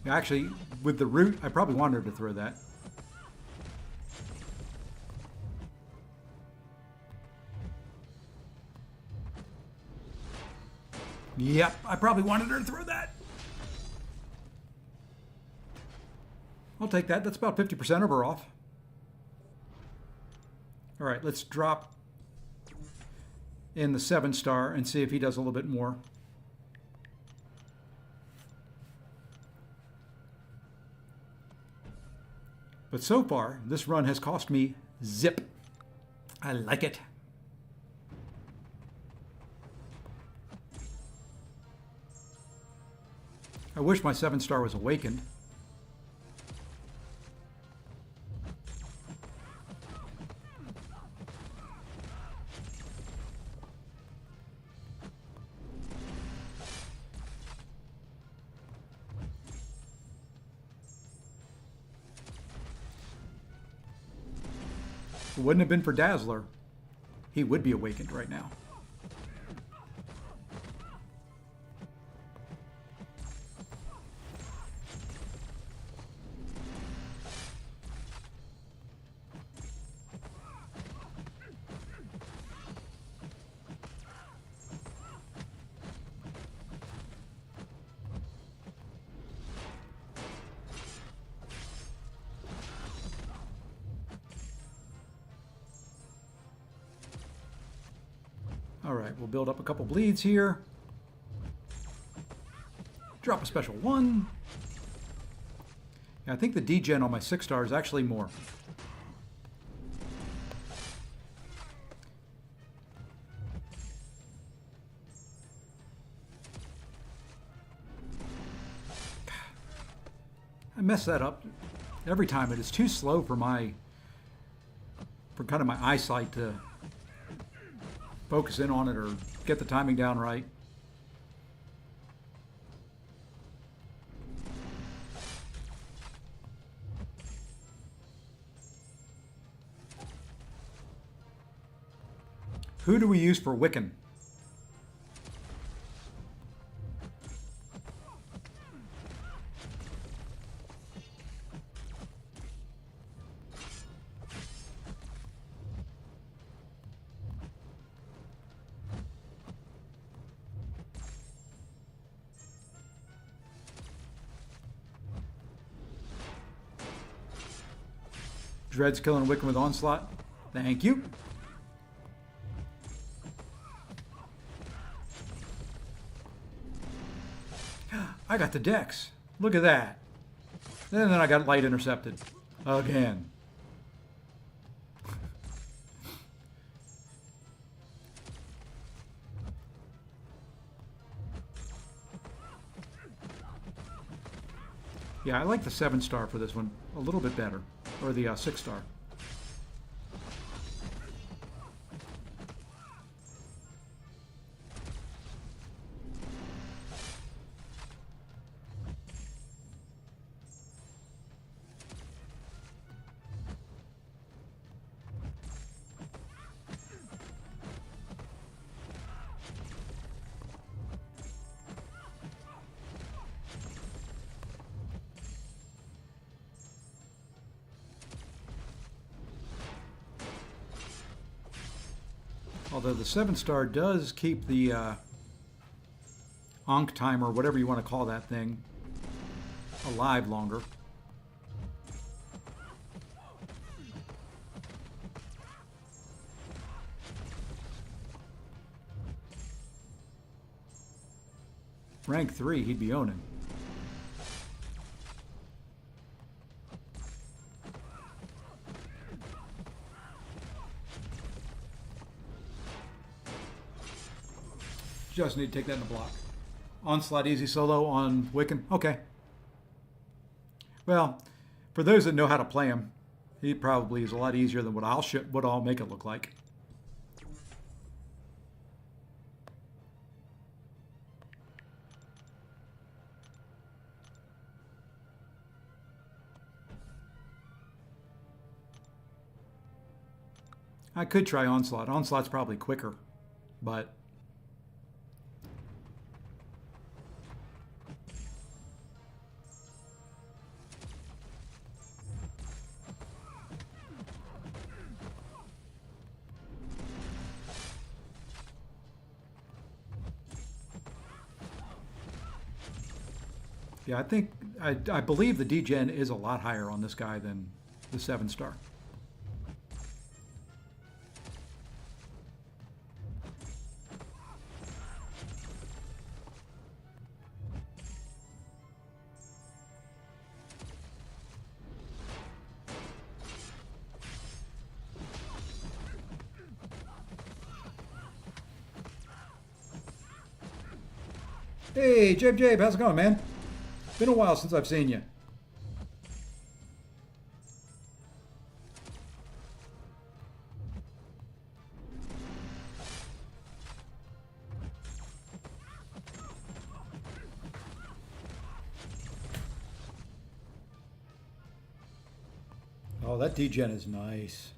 Actually, with the root, I probably wanted her to throw that. Yep, I probably wanted her to throw that. I'll take that. That's about 50% of her off. All right, let's drop in the 7-star and see if he does a little bit more. But so far, this run has cost me zip. I like it. I wish my 7-star was awakened. If it wouldn't have been for Dazzler, he would be awakened right now. All right, we'll build up a couple bleeds here. Drop a special 1. Yeah, I think the degen on my 6-star is actually more. I mess that up every time. It is too slow for kind of my eyesight to focus in on it or get the timing down right. Who do we use for Wiccan? Dread's killing Wiccan with Onslaught. Thank you. I got the Dex. Look at that. And then I got light intercepted. Again. Yeah, I like the 7-star for this one a little bit better. Or the 6-star. Although the 7-star does keep the Ankh timer, whatever you want to call that thing, alive longer. Rank 3, he'd be owning. Just need to take that in the block. Onslaught easy solo on Wiccan. Okay. Well, for those that know how to play him, he probably is a lot easier than what I'll make it look like. I could try Onslaught. Onslaught's probably quicker, but... Yeah, I believe the degen is a lot higher on this guy than the 7-star. Hey, Jabe, how's it going, man? Been a while since I've seen you. Oh, that degen is nice.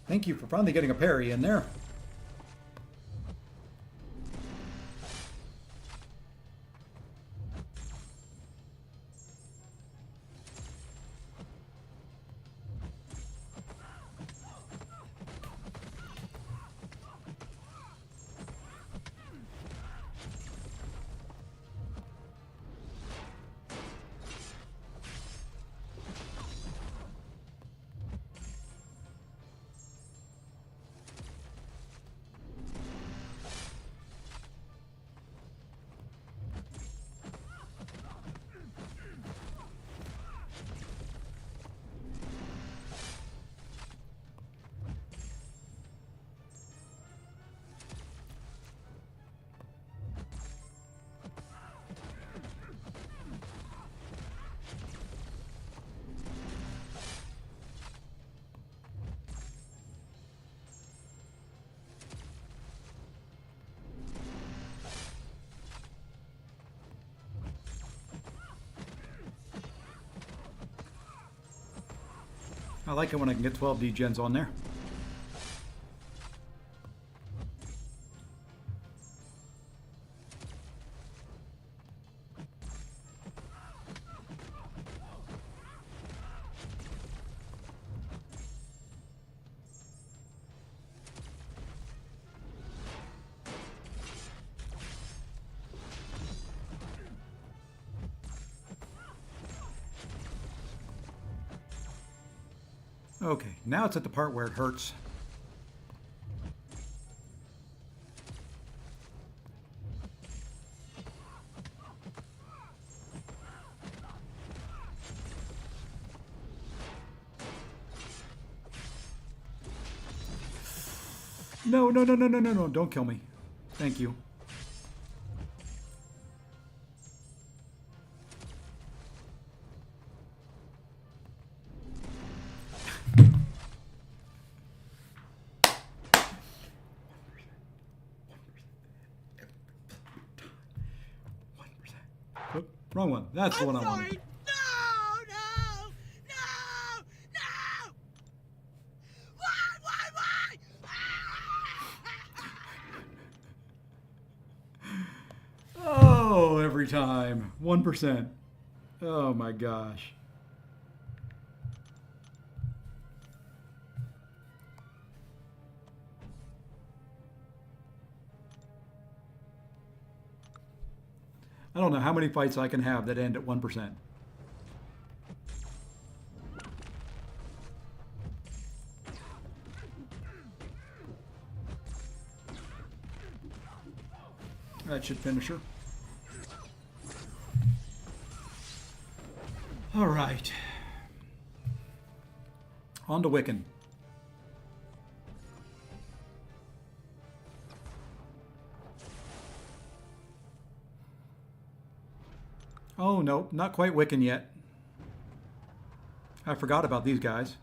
Thank you for finally getting a parry in there. I like it when I can get 12 degens on there. Okay, now it's at the part where it hurts. No, don't kill me. Thank you. Oop, wrong one. That's the one I wanted. No! Why? Oh, every time. 1%. Oh my gosh. I don't know how many fights I can have that end at 1%. That should finish her. All right. On to Wiccan. Oh, no, not quite Wiccan yet. I forgot about these guys.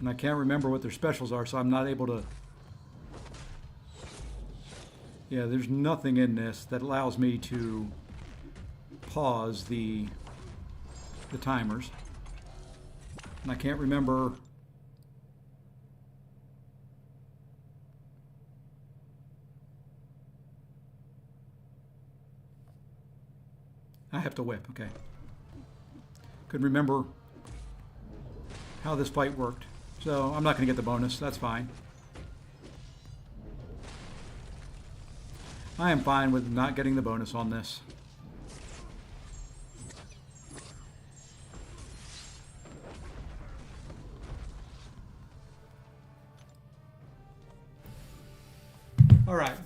And I can't remember what their specials are, so I'm not able to... Yeah, there's nothing in this that allows me to pause the timers. And I can't remember... I have to whip, okay. Couldn't remember how this fight worked. So I'm not going to get the bonus, that's fine. I am fine with not getting the bonus on this. Alright,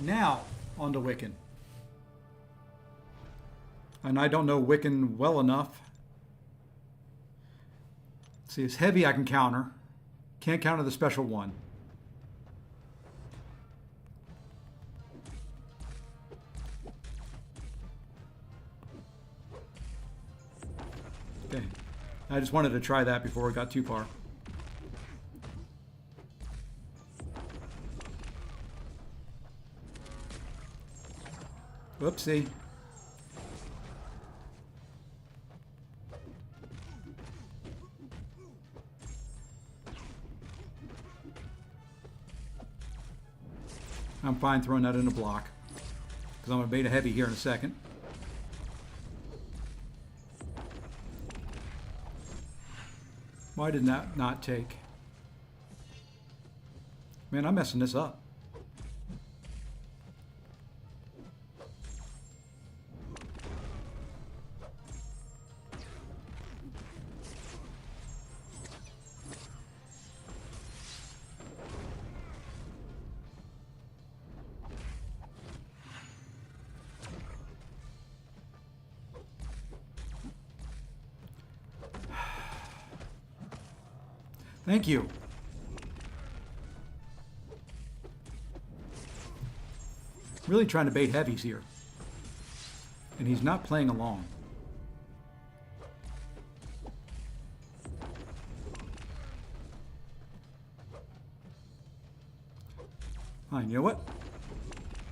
now on to Wiccan. And I don't know Wiccan well enough. See, it's heavy I can counter. Can't counter the special one. Okay. I just wanted to try that before we got too far. Whoopsie. I'm fine throwing that in a block because I'm going to bait a heavy here in a second. Why did that not take? Man, I'm messing this up. Thank you. Really trying to bait heavies here. And he's not playing along. Fine, you know what?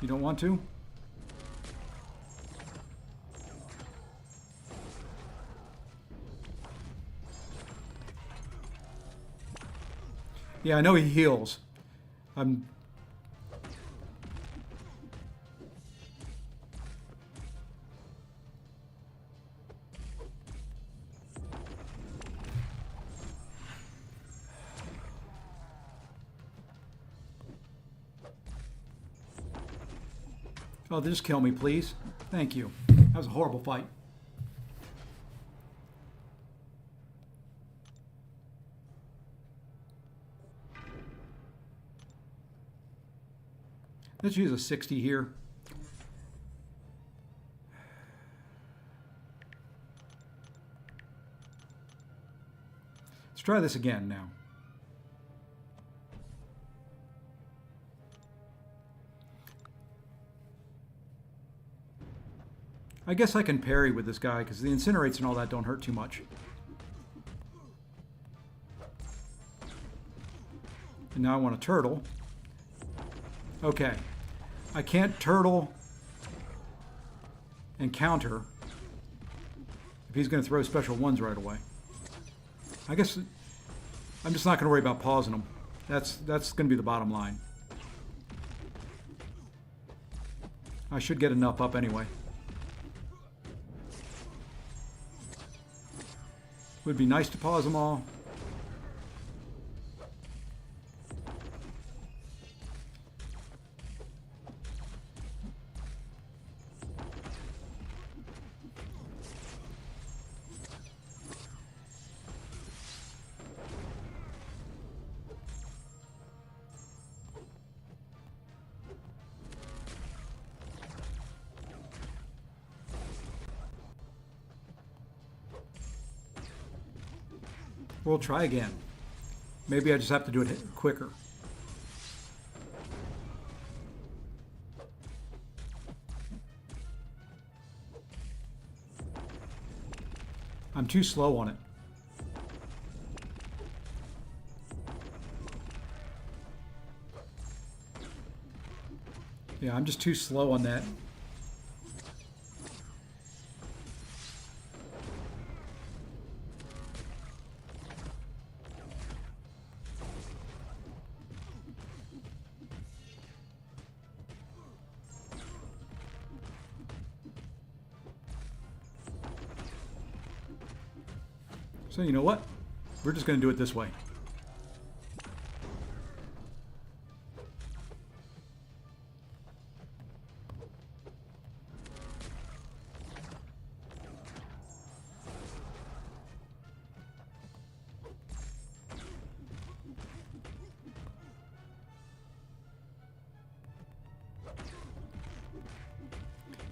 You don't want to? Yeah, I know he heals. Oh, just kill me, please. Thank you. That was a horrible fight. Let's use a 60 here. Let's try this again now. I guess I can parry with this guy because the incinerates and all that don't hurt too much. And now I want a turtle. Okay. I can't turtle and counter if he's going to throw special ones right away. I guess I'm just not going to worry about pausing him. That's going to be the bottom line. I should get enough up anyway. Would be nice to pause them all. We'll try again. Maybe I just have to do it quicker. I'm too slow on it. Yeah, I'm just too slow on that. So you know what? We're just going to do it this way.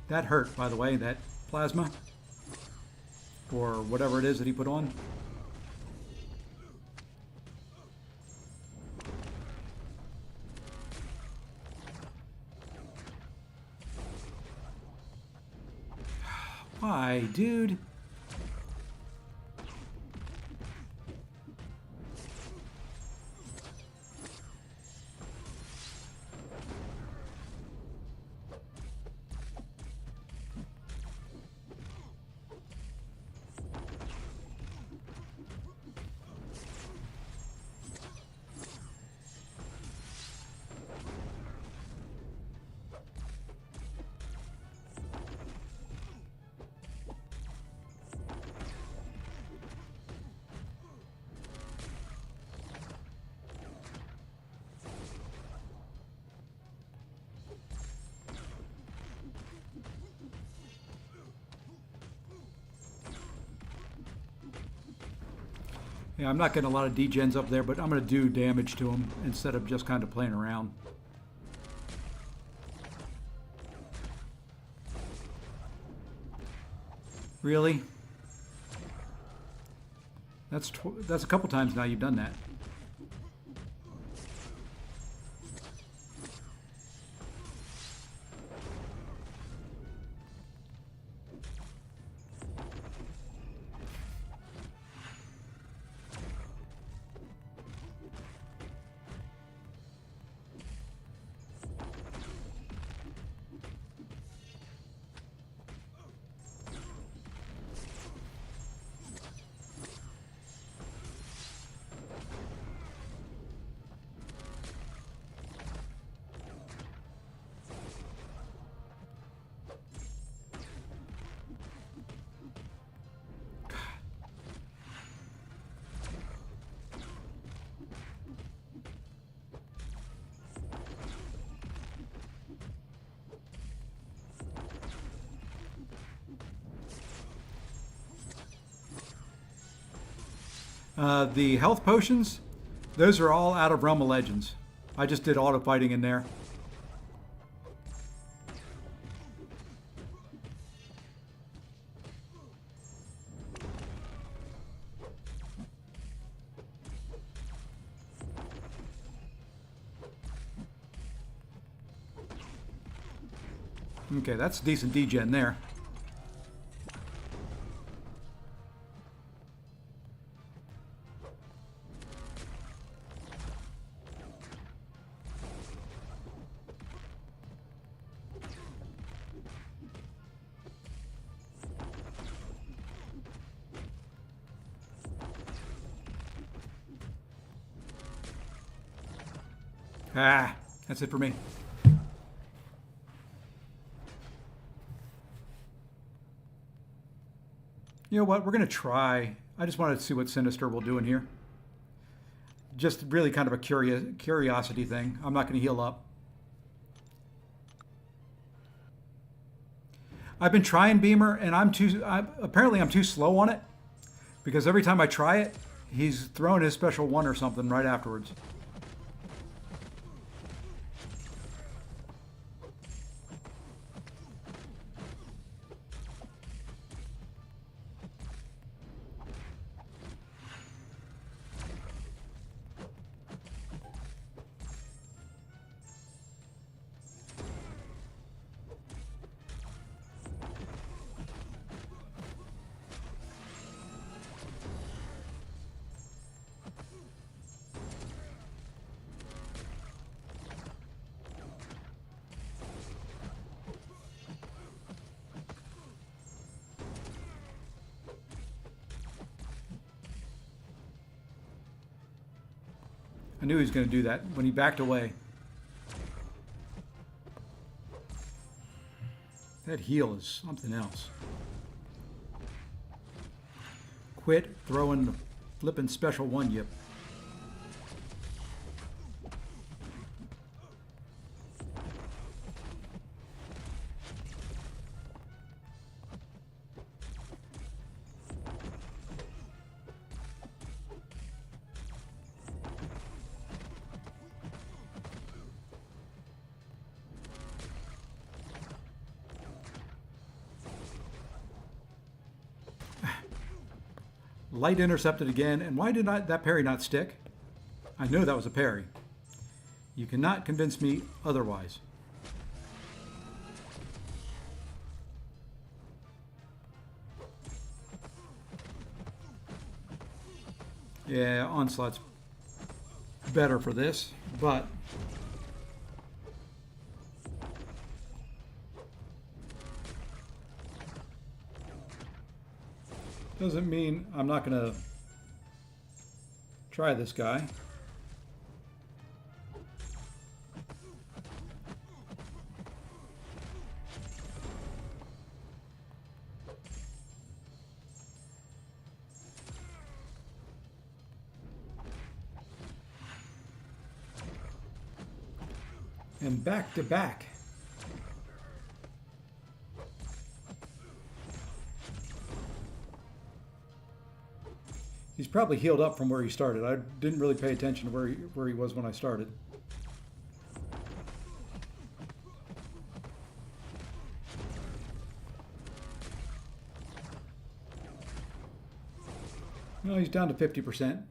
That hurt, by the way, that plasma. Or whatever it is that he put on. Why, dude? Yeah, I'm not getting a lot of degens up there, but I'm going to do damage to him instead of just kind of playing around. Really? That's a couple times now you've done that. The health potions, those are all out of Realm of Legends. I just did auto fighting in there. Okay, that's decent degen there. Ah, that's it for me. You know what? We're going to try. I just wanted to see what Sinister will do in here. Just really kind of a curiosity thing. I'm not going to heal up. I've been trying Beamer, and apparently I'm too slow on it. Because every time I try it, he's throwing his special one or something right afterwards. I knew he was going to do that when he backed away. That heal is something else. Quit throwing the flippin' special one yip. Light intercepted again, and why did that parry not stick? I know that was a parry. You cannot convince me otherwise. Yeah, Onslaught's better for this, but doesn't mean I'm not going to try this guy. And back to back. He's probably healed up from where he started. I didn't really pay attention to where he was when I started. No, he's down to 50%.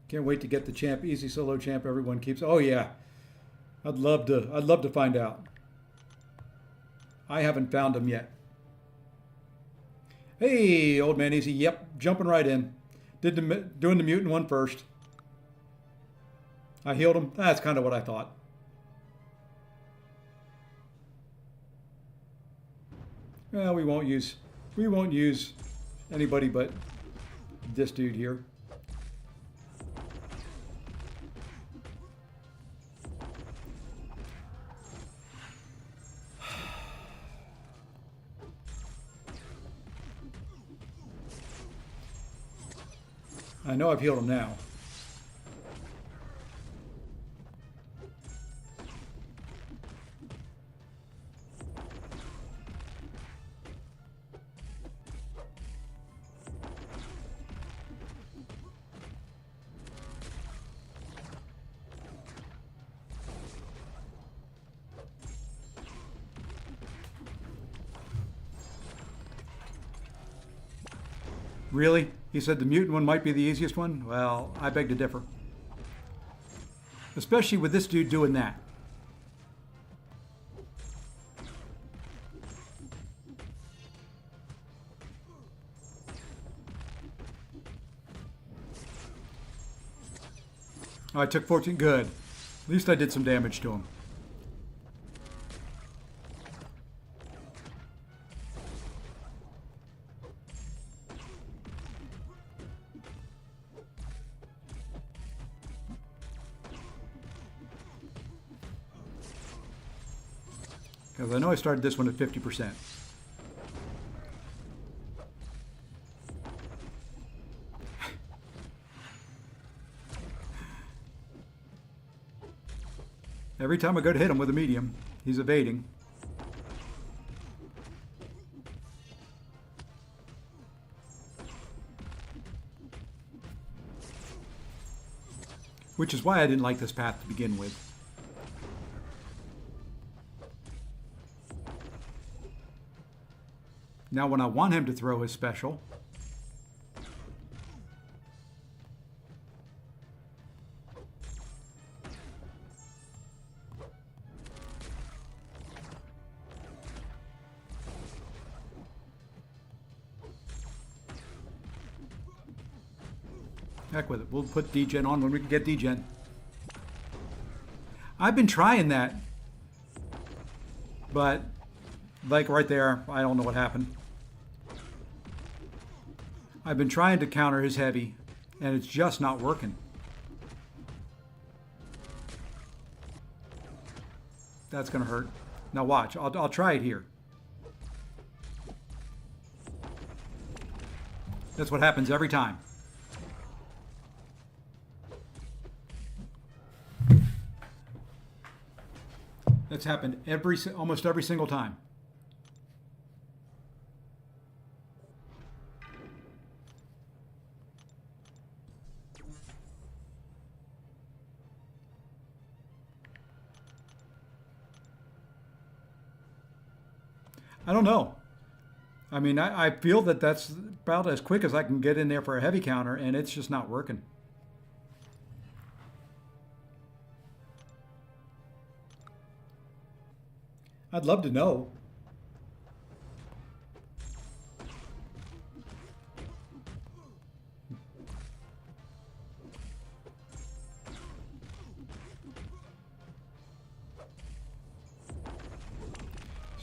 Can't wait to get the champ, easy solo champ everyone keeps. Oh yeah. I'd love to find out. I haven't found him yet. Hey, old man easy. Yep, jumping right in. Doing the mutant one first. I healed him. That's kind of what I thought. Well, we won't use anybody but this dude here. I know I've healed him now. Really? He said the mutant one might be the easiest one? Well, I beg to differ. Especially with this dude doing that. Oh, I took 14. Good. At least I did some damage to him. Because I know I started this one at 50%. Every time I go to hit him with a medium, he's evading. Which is why I didn't like this path to begin with. Now when I want him to throw his special, heck with it. We'll put degen on when we can get degen. I've been trying that. But, like right there, I don't know what happened. I've been trying to counter his heavy, and it's just not working. That's going to hurt. Now watch. I'll try it here. That's what happens every time. That's happened almost every single time. I don't know. I mean, I feel that that's about as quick as I can get in there for a heavy counter, and it's just not working. I'd love to know.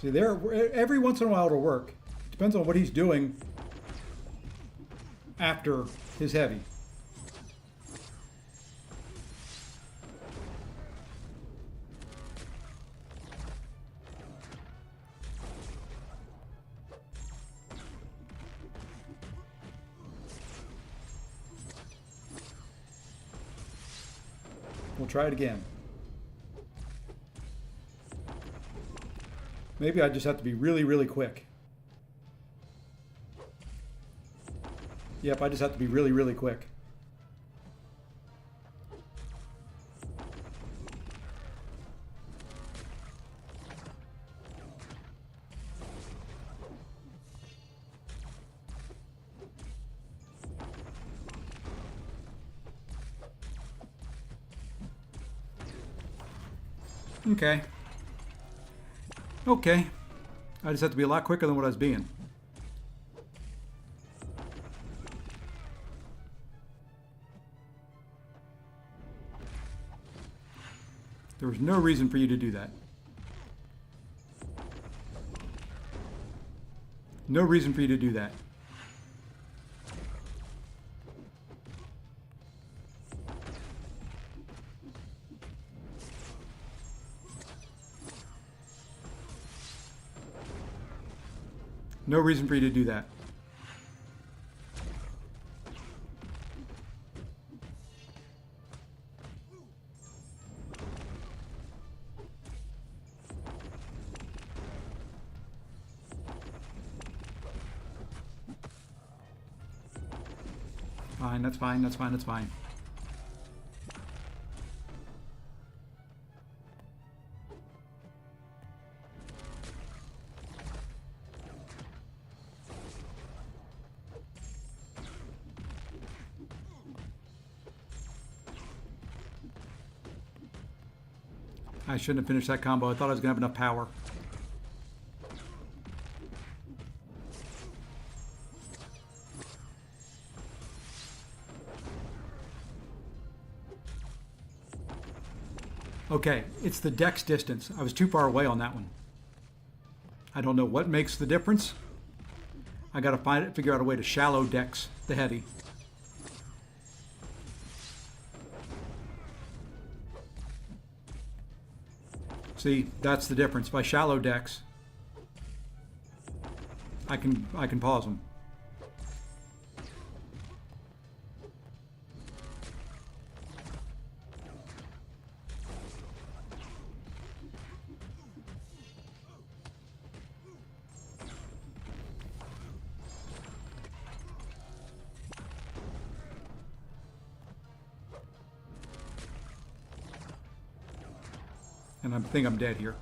See, there, every once in a while it'll work. Depends on what he's doing after his heavy. We'll try it again. Maybe I just have to be really, really quick. Yep, I just have to be really, really quick. Okay. Okay. I just have to be a lot quicker than what I was being. There was no reason for you to do that. No reason for you to do that. No reason for you to do that. Fine, that's fine, that's fine, that's fine. I shouldn't have finished that combo. I thought I was going to have enough power. Okay, it's the dex distance. I was too far away on that one. I don't know what makes the difference. I got to figure out a way to shallow dex the heavy. See, that's the difference. By shallow decks, I can pause them. And I think I'm dead here.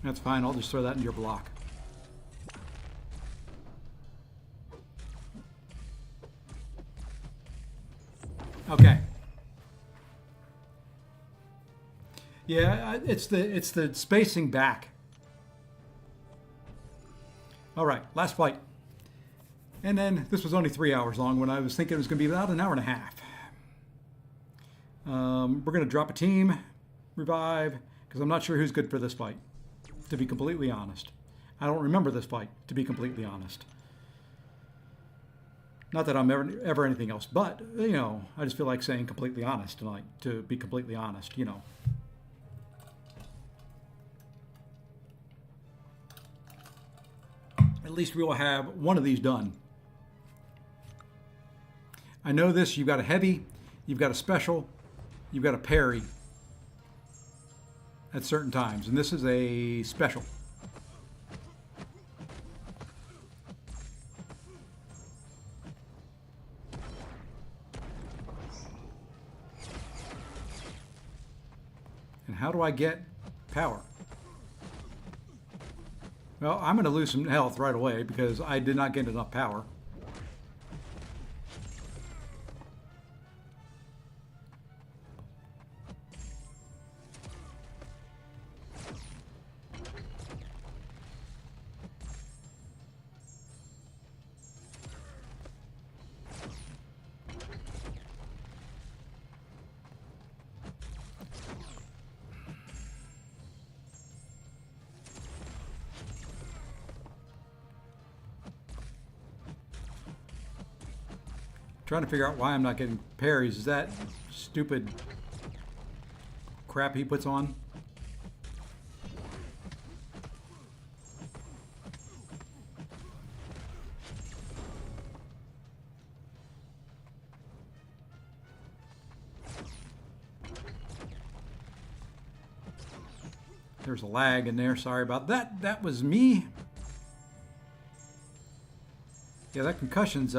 That's fine. I'll just throw that in your block. Okay. Yeah, it's the spacing back. All right, last fight. And then this was only 3 hours long when I was thinking it was going to be about an hour and a half. We're going to drop a team, revive, because I'm not sure who's good for this fight, to be completely honest. I don't remember this fight, to be completely honest. Not that I'm ever anything else, but, you know, I just feel like saying completely honest tonight, to be completely honest, you know. At least we will have one of these done. I know this, you've got a heavy, you've got a special, you've got a parry at certain times, and this is a special. And how do I get power? Well, I'm going to lose some health right away because I did not get enough power. Trying to figure out why I'm not getting parries. Is that stupid crap he puts on? There's a lag in there. Sorry about that. That was me. Yeah, that concussion's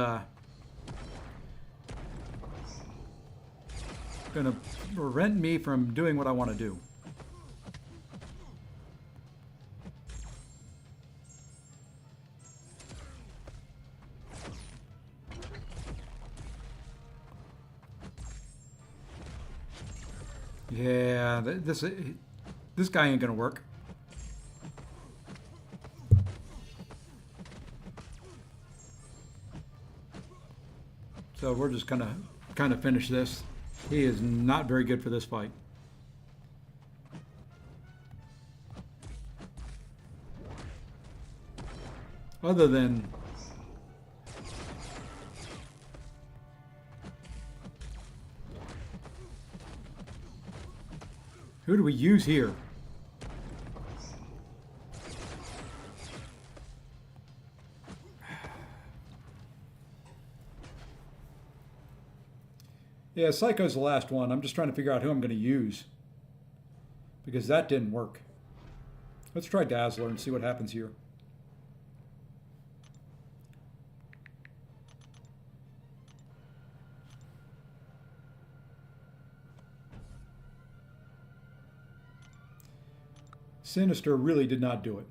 gonna prevent me from doing what I want to do. Yeah, this guy ain't gonna work. So we're just gonna kind of finish this. He is not very good for this fight. Other than who do we use here? Yeah, Psycho's the last one. I'm just trying to figure out who I'm going to use, because that didn't work. Let's try Dazzler and see what happens here. Sinister really did not do it.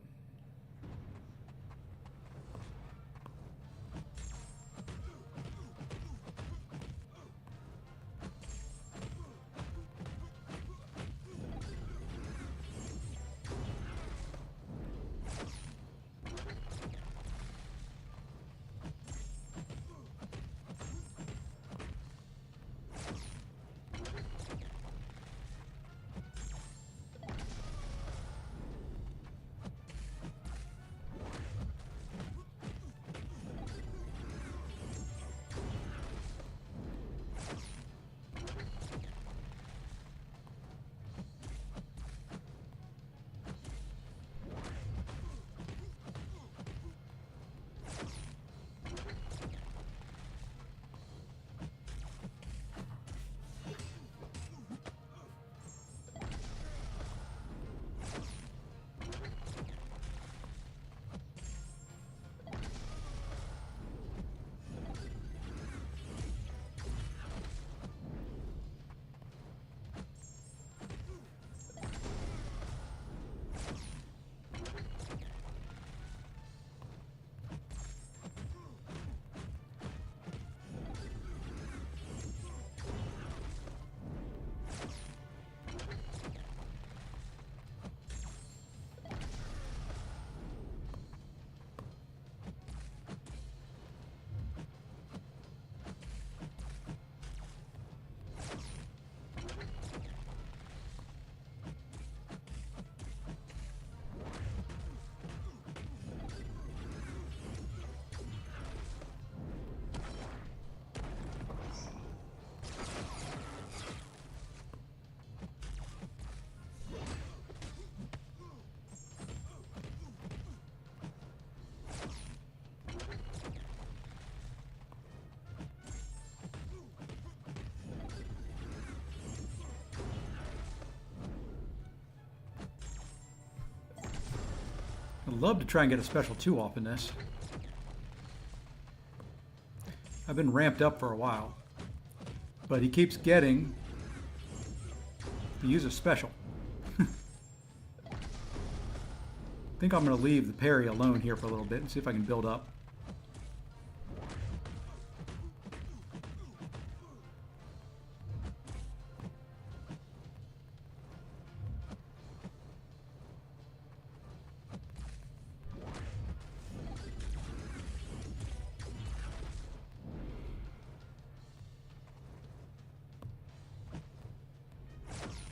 I'd love to try and get a special 2 off in this. I've been ramped up for a while. But he keeps getting to use a special. I think I'm going to leave the parry alone here for a little bit and see if I can build up.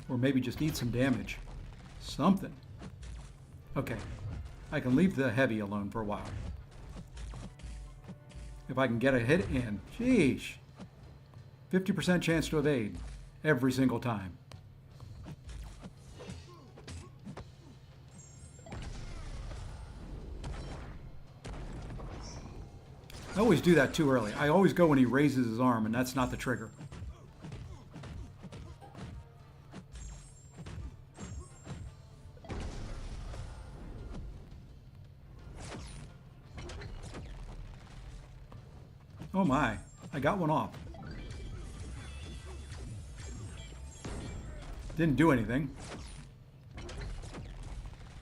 Or maybe just eat some damage. Something. Okay. I can leave the heavy alone for a while. If I can get a hit in. Sheesh. 50% chance to evade. Every single time. I always do that too early. I always go when he raises his arm, and that's not the trigger. Oh my, I got one off. Didn't do anything,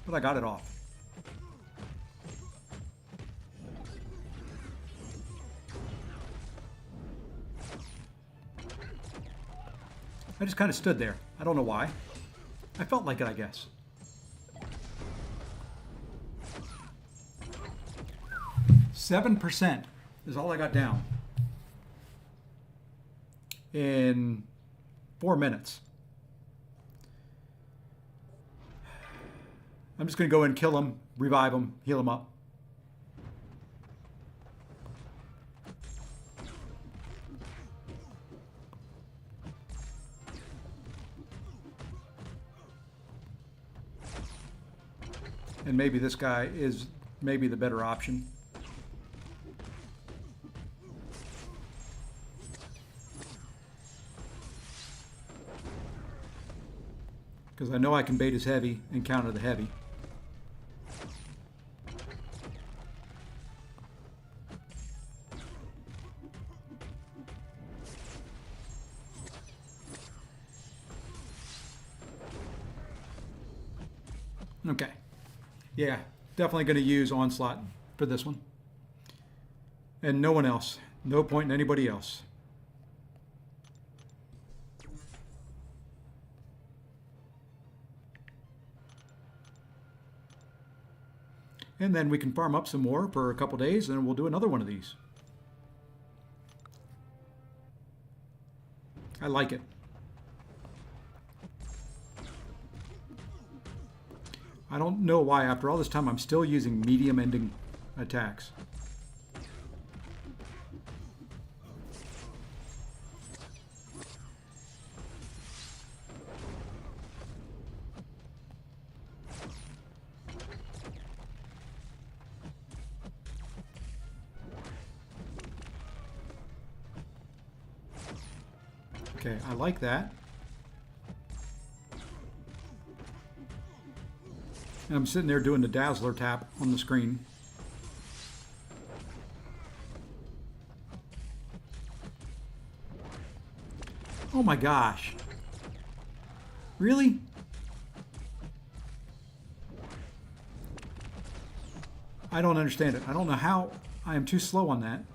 but I got it off. I just kind of stood there. I don't know why. I felt like it, I guess. %7 is all I got down in 4 minutes. I'm just going to go and kill him, revive him, heal him up. And maybe this guy is maybe the better option. Because I know I can bait his heavy and counter the heavy. Okay. Yeah, definitely going to use Onslaught for this one. And no one else. No point in anybody else. And then we can farm up some more for a couple days, and we'll do another one of these. I like it. I don't know why, after all this time, I'm still using medium ending attacks. Okay, I like that. And I'm sitting there doing the dazzler tap on the screen. Oh my gosh. Really? I don't understand it. I don't know how I am too slow on that.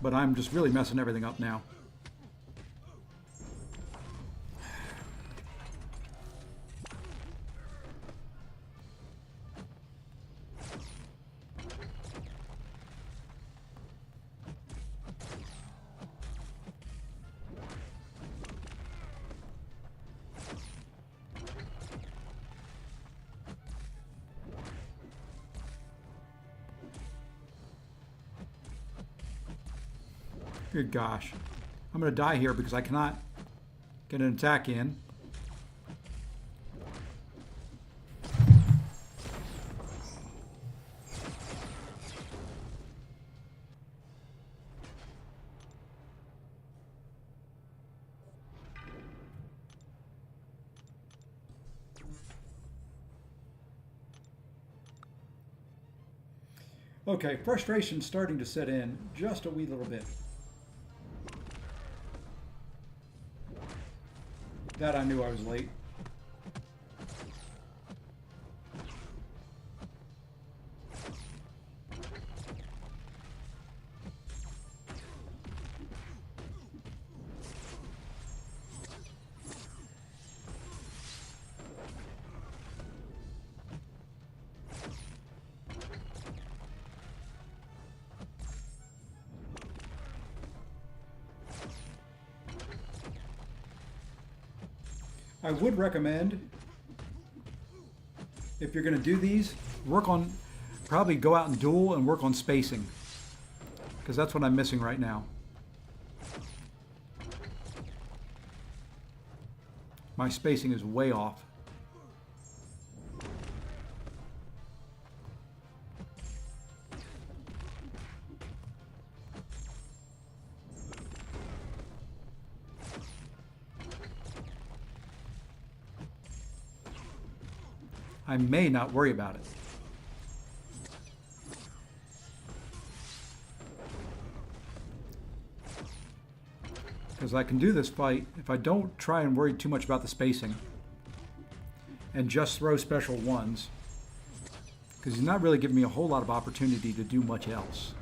But I'm just really messing everything up now. Good gosh. I'm going to die here because I cannot get an attack in. Okay, frustration's starting to set in just a wee little bit. That I knew I was late. I would recommend, if you're going to do these, probably go out and duel and work on spacing. Because that's what I'm missing right now. My spacing is way off. I may not worry about it. Because I can do this fight if I don't try and worry too much about the spacing and just throw special ones. Because he's not really giving me a whole lot of opportunity to do much else.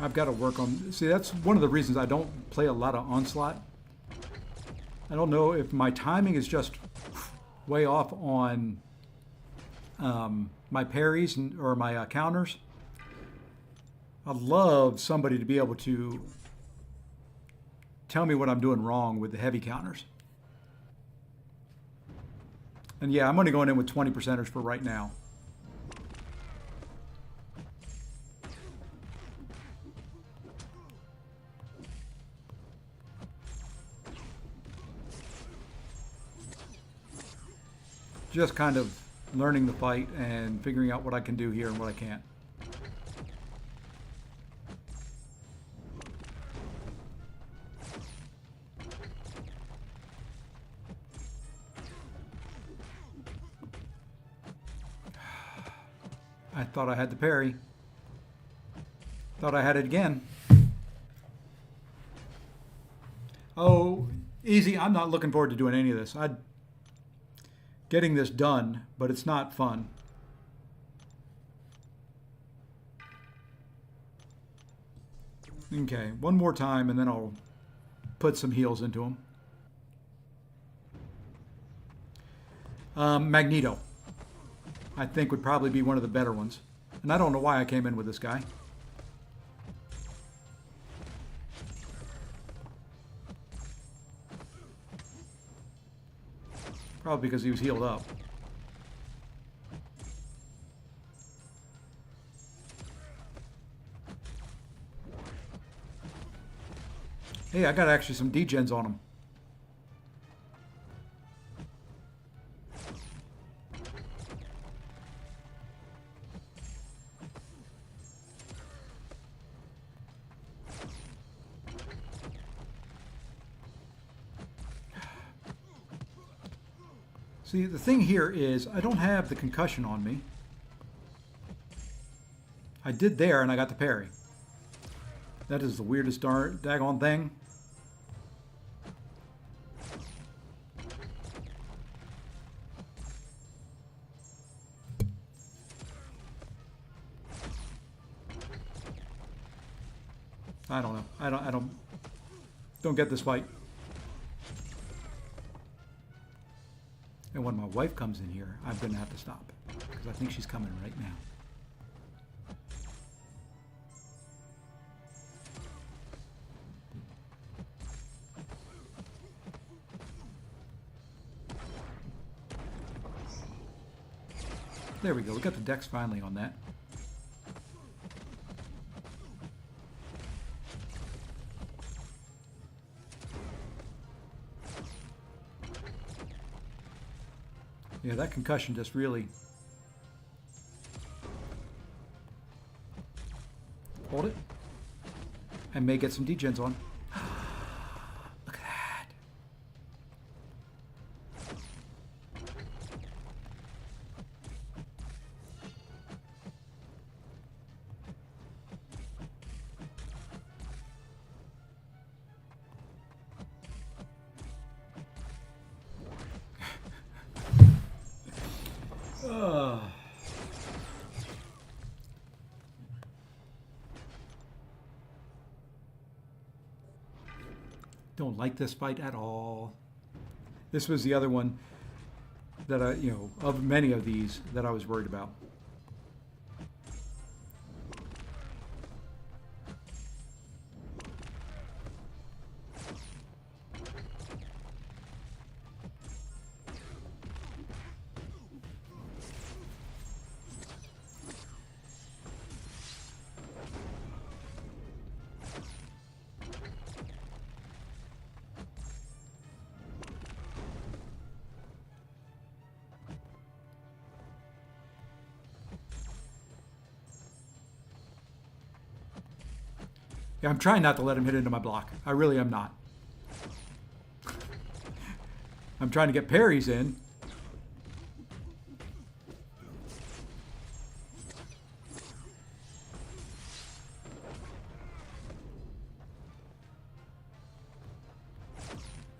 I've got to work on... See, that's one of the reasons I don't play a lot of Onslaught. I don't know if my timing is just way off on my parries or my counters. I'd love somebody to be able to tell me what I'm doing wrong with the heavy counters. And yeah, I'm only going in with 20%ers for right now. Just kind of learning the fight and figuring out what I can do here and what I can't. I thought I had the parry. Thought I had it again. Oh, easy. I'm not looking forward to doing any of this. Getting this done, but it's not fun. Okay, one more time and then I'll put some heals into them. Magneto, I think, would probably be one of the better ones. And I don't know why I came in with this guy. Probably because he was healed up. Hey, I got actually some degens on him. See, the thing here is I don't have the concussion on me. I did there and I got the parry. That is the weirdest daggone thing. I don't know. I don't get this fight. And when my wife comes in here, I'm going to have to stop because I think she's coming right now. There we go. We got the dex finally on that. Yeah, that concussion just really... Hold it. I may get some degens on. Look at that. Don't like this fight at all. This was the other one that I, of many of these that I was worried about. Yeah, I'm trying not to let him hit into my block. I really am not. I'm trying to get parries in.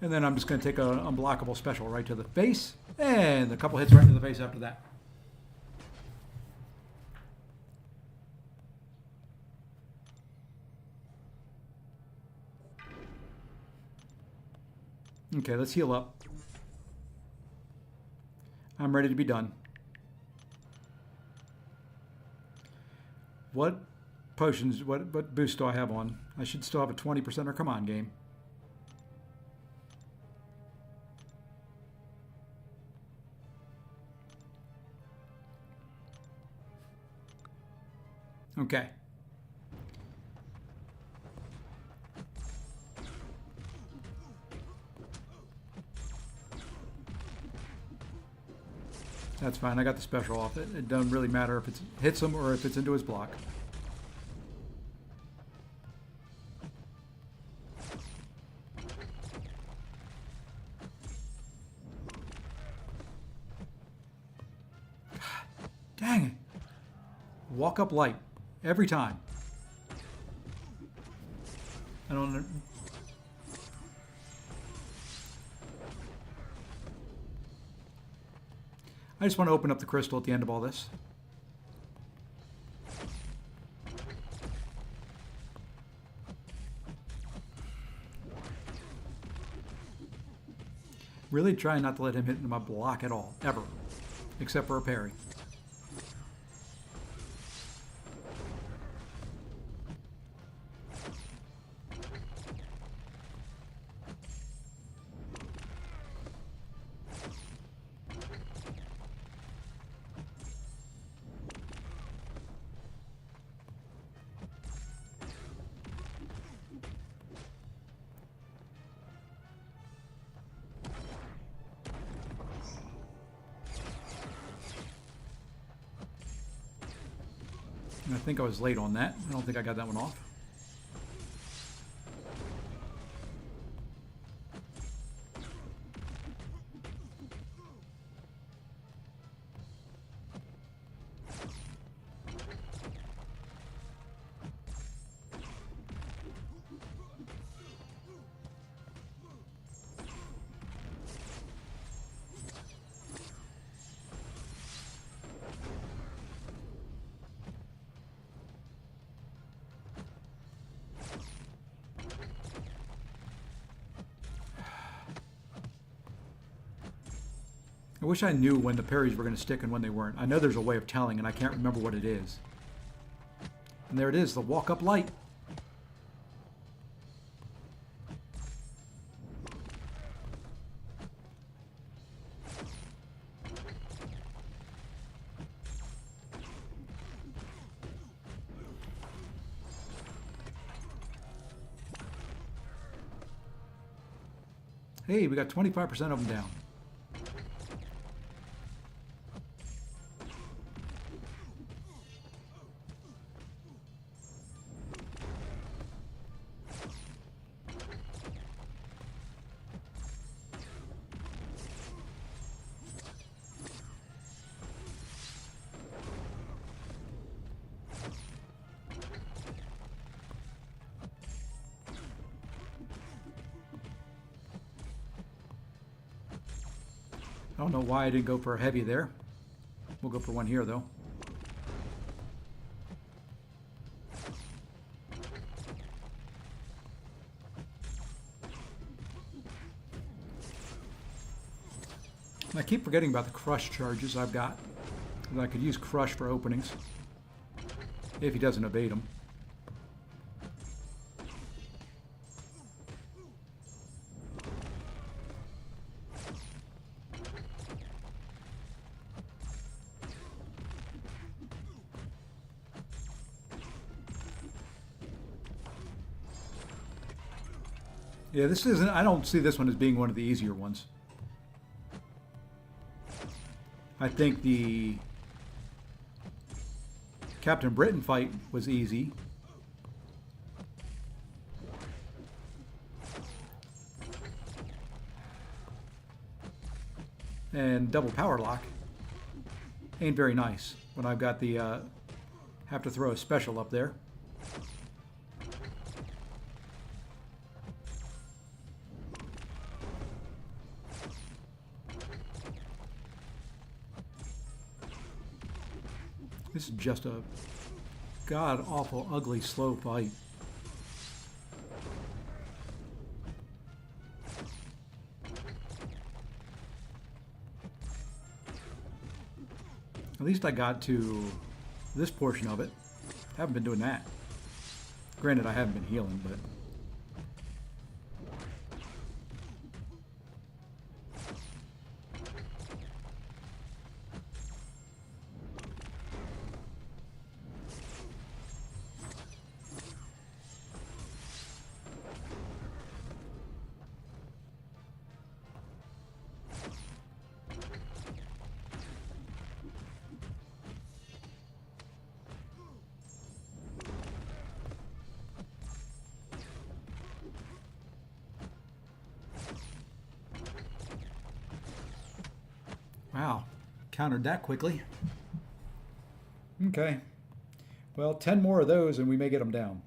And then I'm just going to take an unblockable special right to the face. And a couple hits right to the face after that. Okay, let's heal up. I'm ready to be done. What potions, what boost do I have on? I should still have a 20%er. Come on, game. Okay. That's fine. I got the special off it. It doesn't really matter if it hits him or if it's into his block. God, dang it. Walk up light. Every time. I don't... I just want to open up the crystal at the end of all this. Really trying not to let him hit into my block at all, ever. Except for a parry. I think I was late on that. I don't think I got that one off. I wish I knew when the parries were going to stick and when they weren't. I know there's a way of telling, and I can't remember what it is. And there it is, the walk-up light. Hey, we got 25% of them down. don't know why I didn't go for a heavy there. We'll go for one here, though. And I keep forgetting about the crush charges I've got. I could use crush for openings if he doesn't evade them. Yeah, this isn't, I don't see this one as being one of the easier ones. I think the Captain Britain fight was easy. And double power lock ain't very nice when I've got the, have to throw a special up there. This is just a god-awful, ugly, slow fight. At least I got to this portion of it. Haven't been doing that. Granted, I haven't been healing, but... Wow, countered that quickly. Okay. Well, 10 more of those and we may get them down.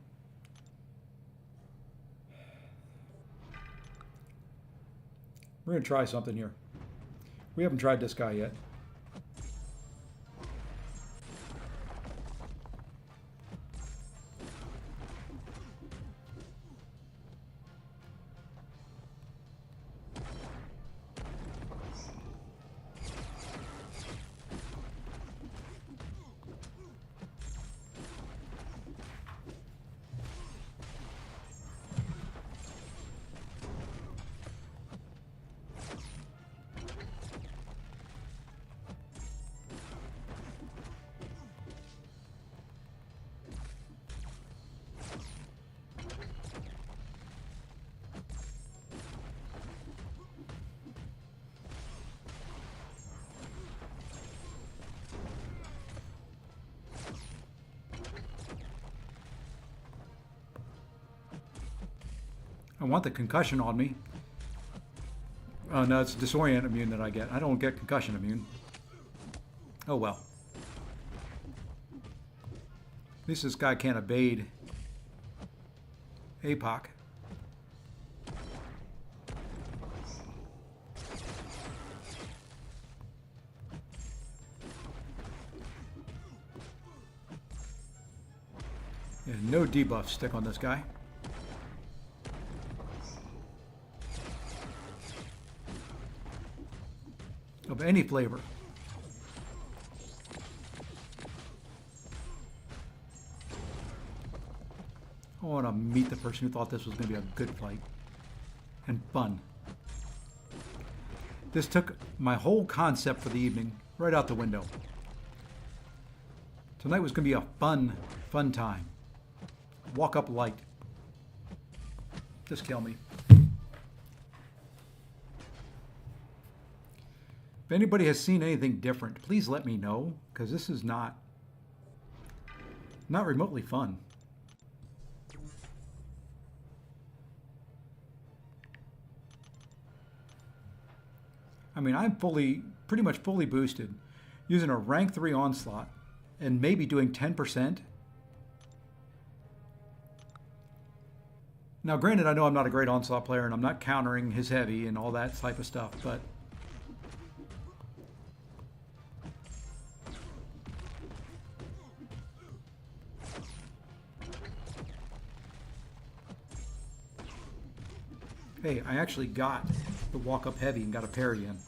We're going to try something here. We haven't tried this guy yet. I want the concussion on me. Oh no, it's disorient immune that I get. I don't get concussion immune. Oh well. At least this guy can't evade APOC. Yeah, no debuff stick on this guy. Of any flavor. I want to meet the person who thought this was going to be a good fight and fun. This took my whole concept for the evening right out the window. Tonight was going to be a fun time. Walk up light. Just kill me. If anybody has seen anything different, please let me know, because this is not remotely fun. I mean, I'm pretty much fully boosted, using a rank 3 onslaught, and maybe doing 10%. Now, granted, I know I'm not a great onslaught player, and I'm not countering his heavy and all that type of stuff, but Hey, I actually got the walk up heavy and got a parry in.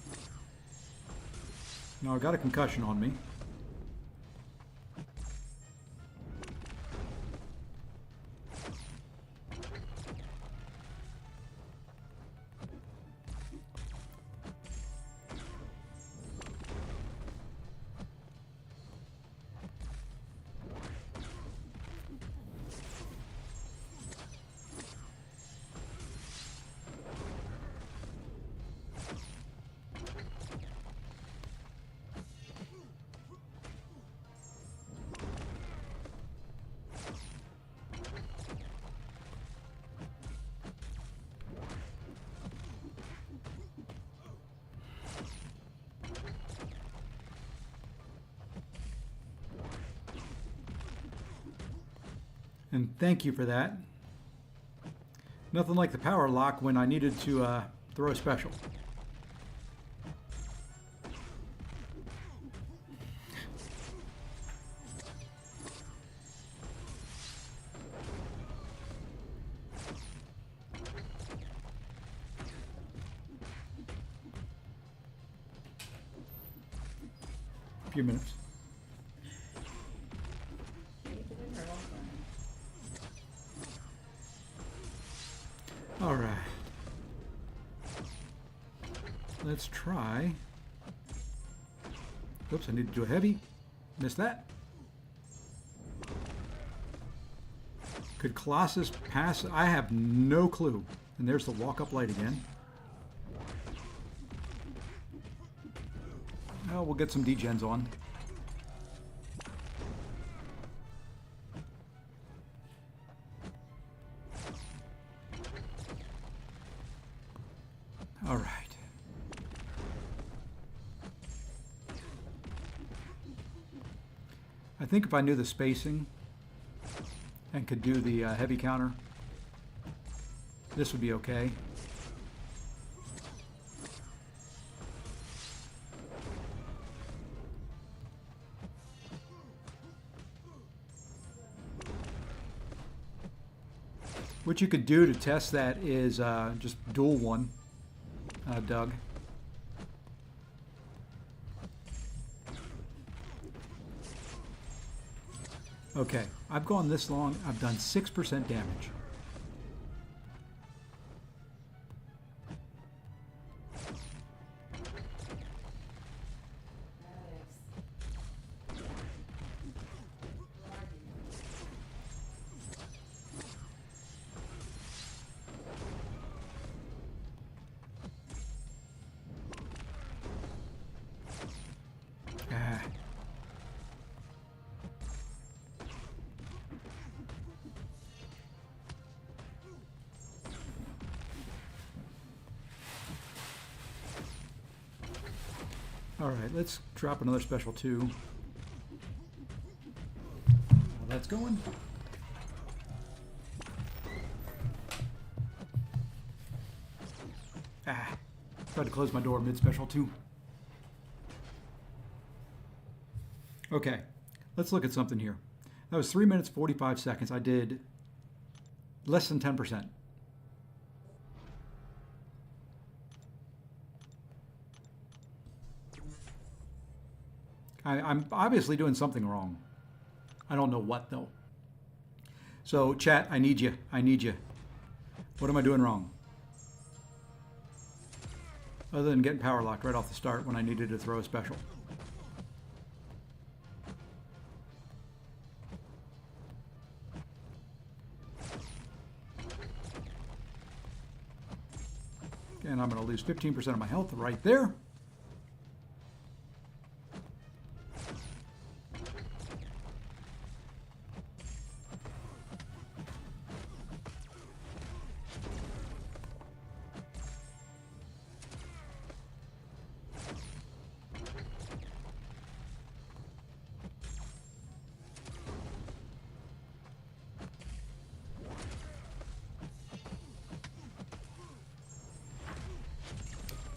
Now I got a concussion on me. And thank you for that. Nothing like the power lock when I needed to throw a special. A few minutes. All right. Let's try. Oops, I need to do a heavy. Missed that. Could Colossus pass? I have no clue. And there's the walk-up light again. Oh, we'll get some degens on. All right. I think if I knew the spacing and could do the heavy counter, this would be okay. What you could do to test that is just dual one, Doug. Okay, I've gone this long. I've done 6% damage. All right, let's drop another special 2. While that's going. Tried to close my door mid-special 2. Okay, let's look at something here. That was 3 minutes, 45 seconds. I did less than 10%. I'm obviously doing something wrong. I don't know what, though. So, chat, I need you. I need you. What am I doing wrong? Other than getting power locked right off the start when I needed to throw a special. And I'm going to lose 15% of my health right there.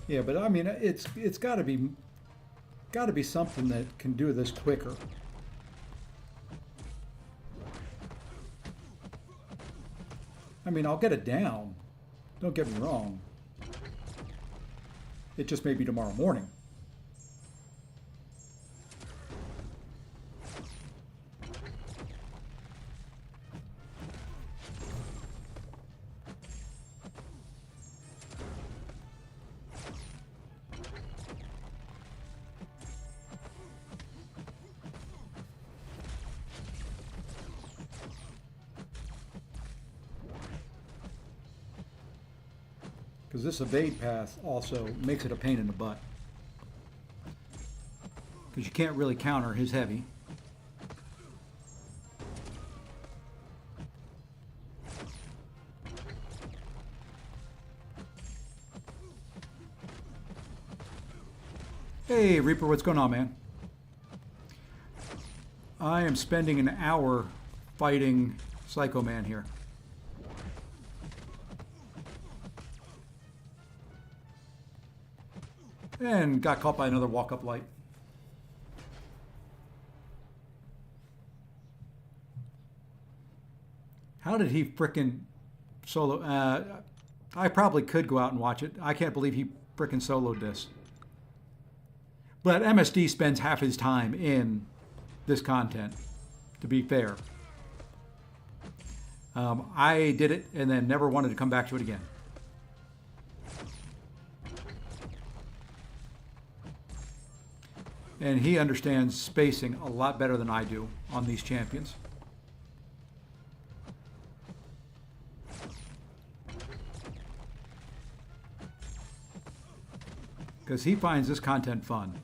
Yeah, but I mean, it's got to be something that can do this quicker. I mean, I'll get it down, Don't get me wrong. It just may be tomorrow morning. Because this evade path also makes it a pain in the butt. Because you can't really counter his heavy. Hey Reaper, what's going on, man? I am spending an hour fighting Psycho Man here. And got caught by another walk-up light. How did he frickin' solo? I probably could go out and watch it. I can't believe he frickin' soloed this. But MSD spends half his time in this content, to be fair. I did it and then never wanted to come back to it again. And he understands spacing a lot better than I do on these champions. Because he finds this content fun.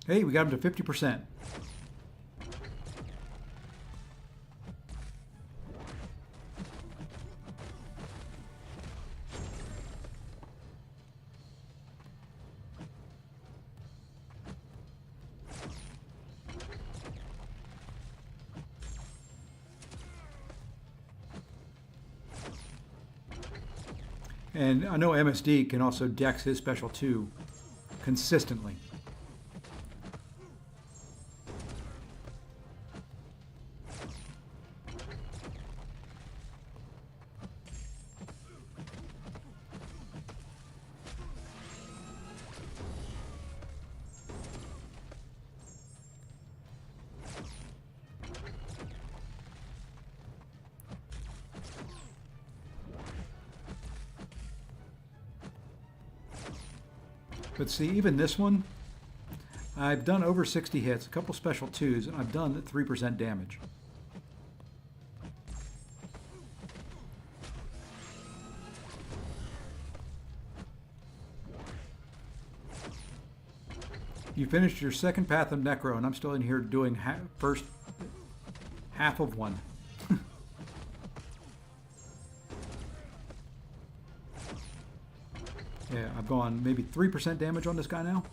Hey, we got him to 50%. And I know MSD can also dex his special too consistently. But see, even this one, I've done over 60 hits, a couple special twos, and I've done 3% damage. You finished your second path of Necro, and I'm still in here doing first half of one. Yeah, I've gone maybe 3% damage on this guy now.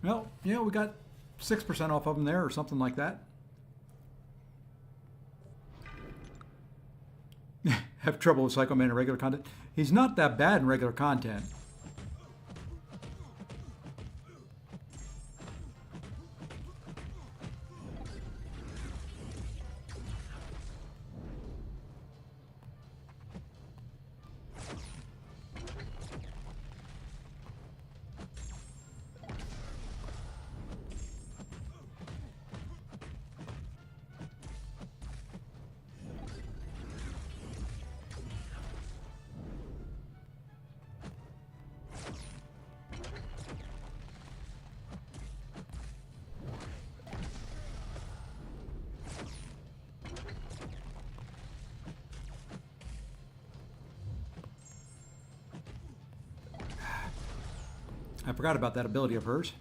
Well, yeah, we got 6% off of them there or something like that. have trouble with Psycho Man in regular content. He's not that bad in regular content. I forgot about that ability of hers.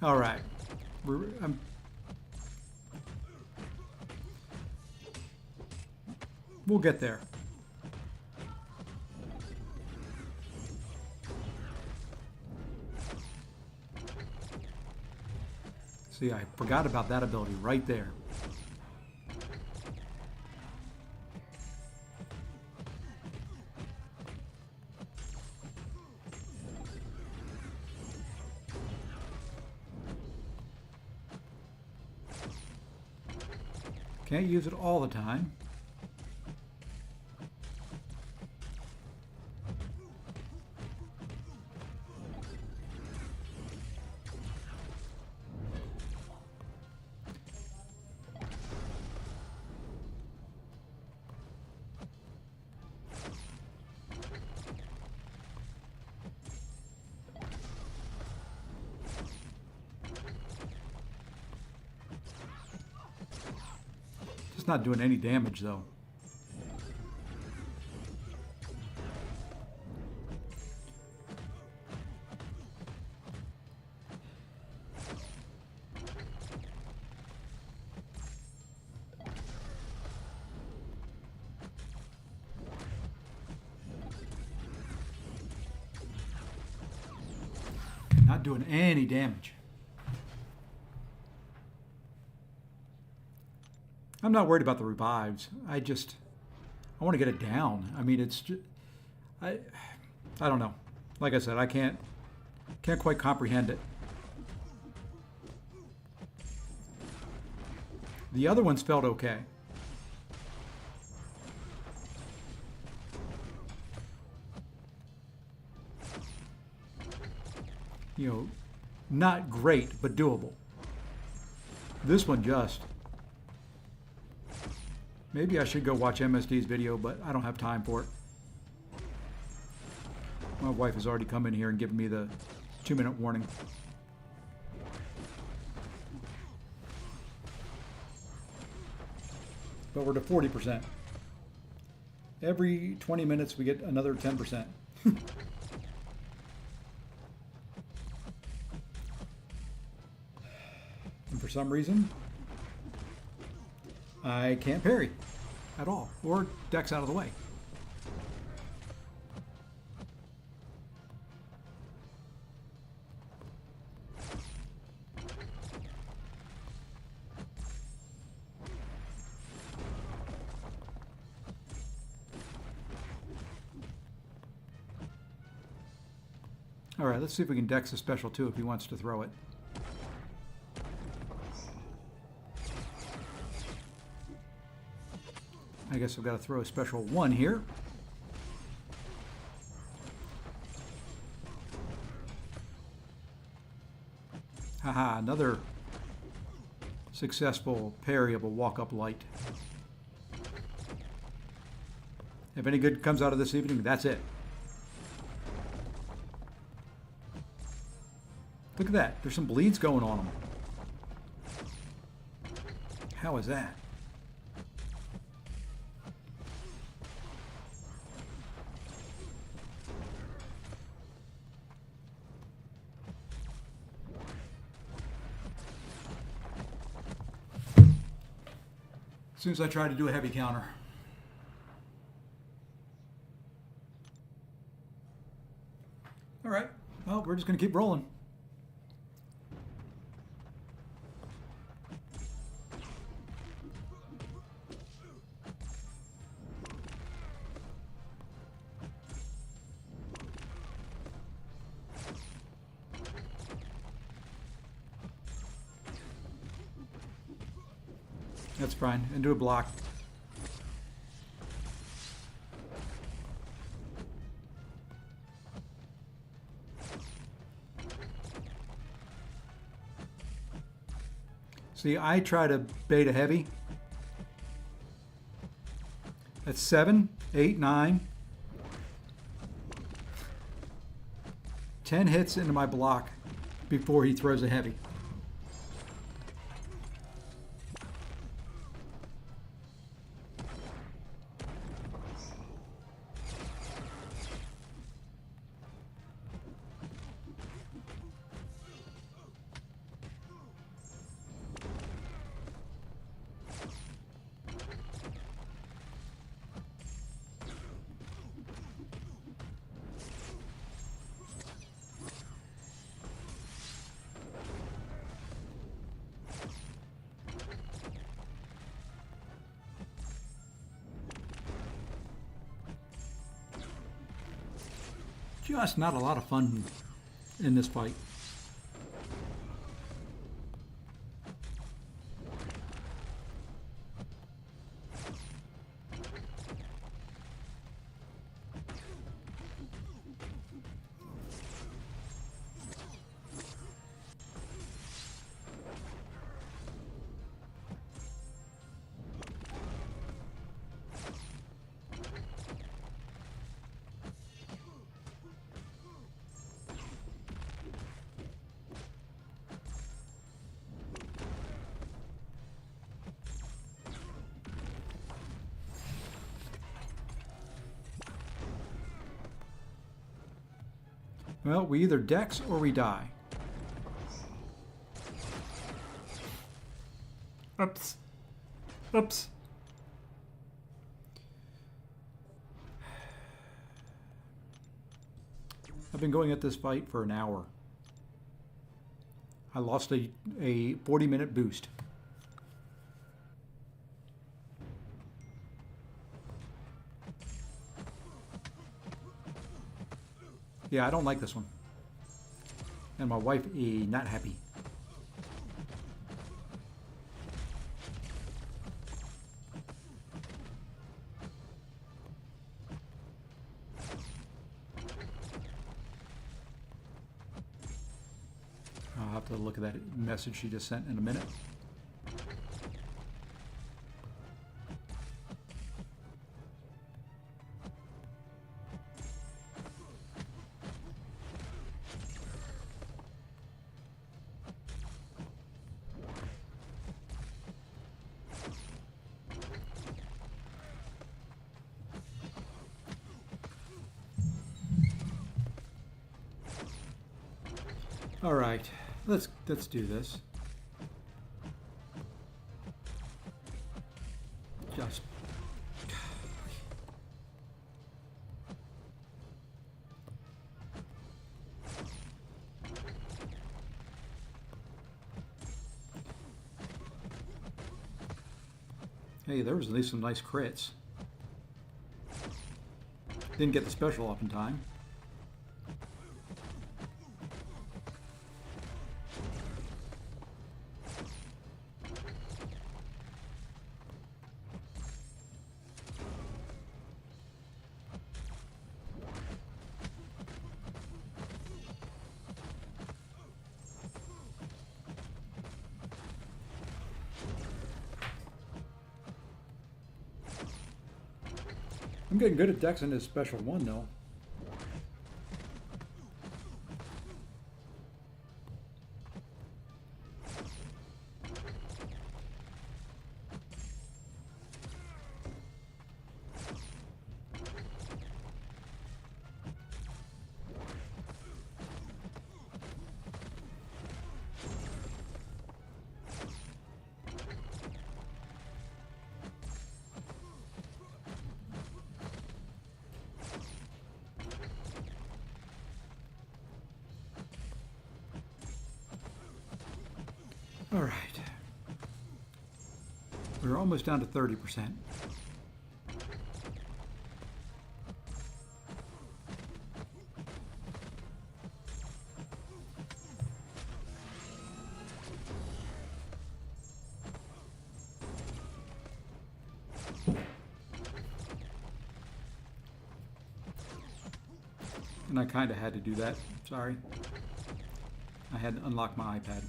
All right. We'll get there. See, I forgot about that ability right there. Can't use it all the time. It's not doing any damage though. Not doing any damage. I'm not worried about the revives. I want to get it down. I mean, it's just, I don't know. Like I said, I can't quite comprehend it. The other ones felt okay. You know, not great, but doable. This one just... Maybe I should go watch MSD's video, but I don't have time for it. My wife has already come in here and given me the 2-minute warning. But we're to 40%. Every 20 minutes we get another 10%. And for some reason, I can't parry at all, or Dex out of the way. All right, let's see if we can Dex a special too if he wants to throw it. I guess I've got to throw a special 1 here. Haha, another successful parry of a walk-up light. If any good comes out of this evening, that's it. Look at that. There's some bleeds going on them. How is that? As soon as I try to do a heavy counter. All right, Well, we're just going to keep rolling. That's fine. Into a block. See, I try to bait a heavy. That's 7, 8, 9. 10 hits into my block before he throws a heavy. Just not a lot of fun in this fight. Well, we either dex or we die. Oops. Oops. I've been going at this fight for an hour. I lost a 40-minute boost. Yeah, I don't like this one. And my wife is not happy. I'll have to look at that message she just sent in a minute. All right, let's do this. Just hey, there was at least some nice crits. Didn't get the special off in time. I'm getting good at dexing this special one, though. All right. We're almost down to 30%. And I kind of had to do that. Sorry. I had to unlock my iPad.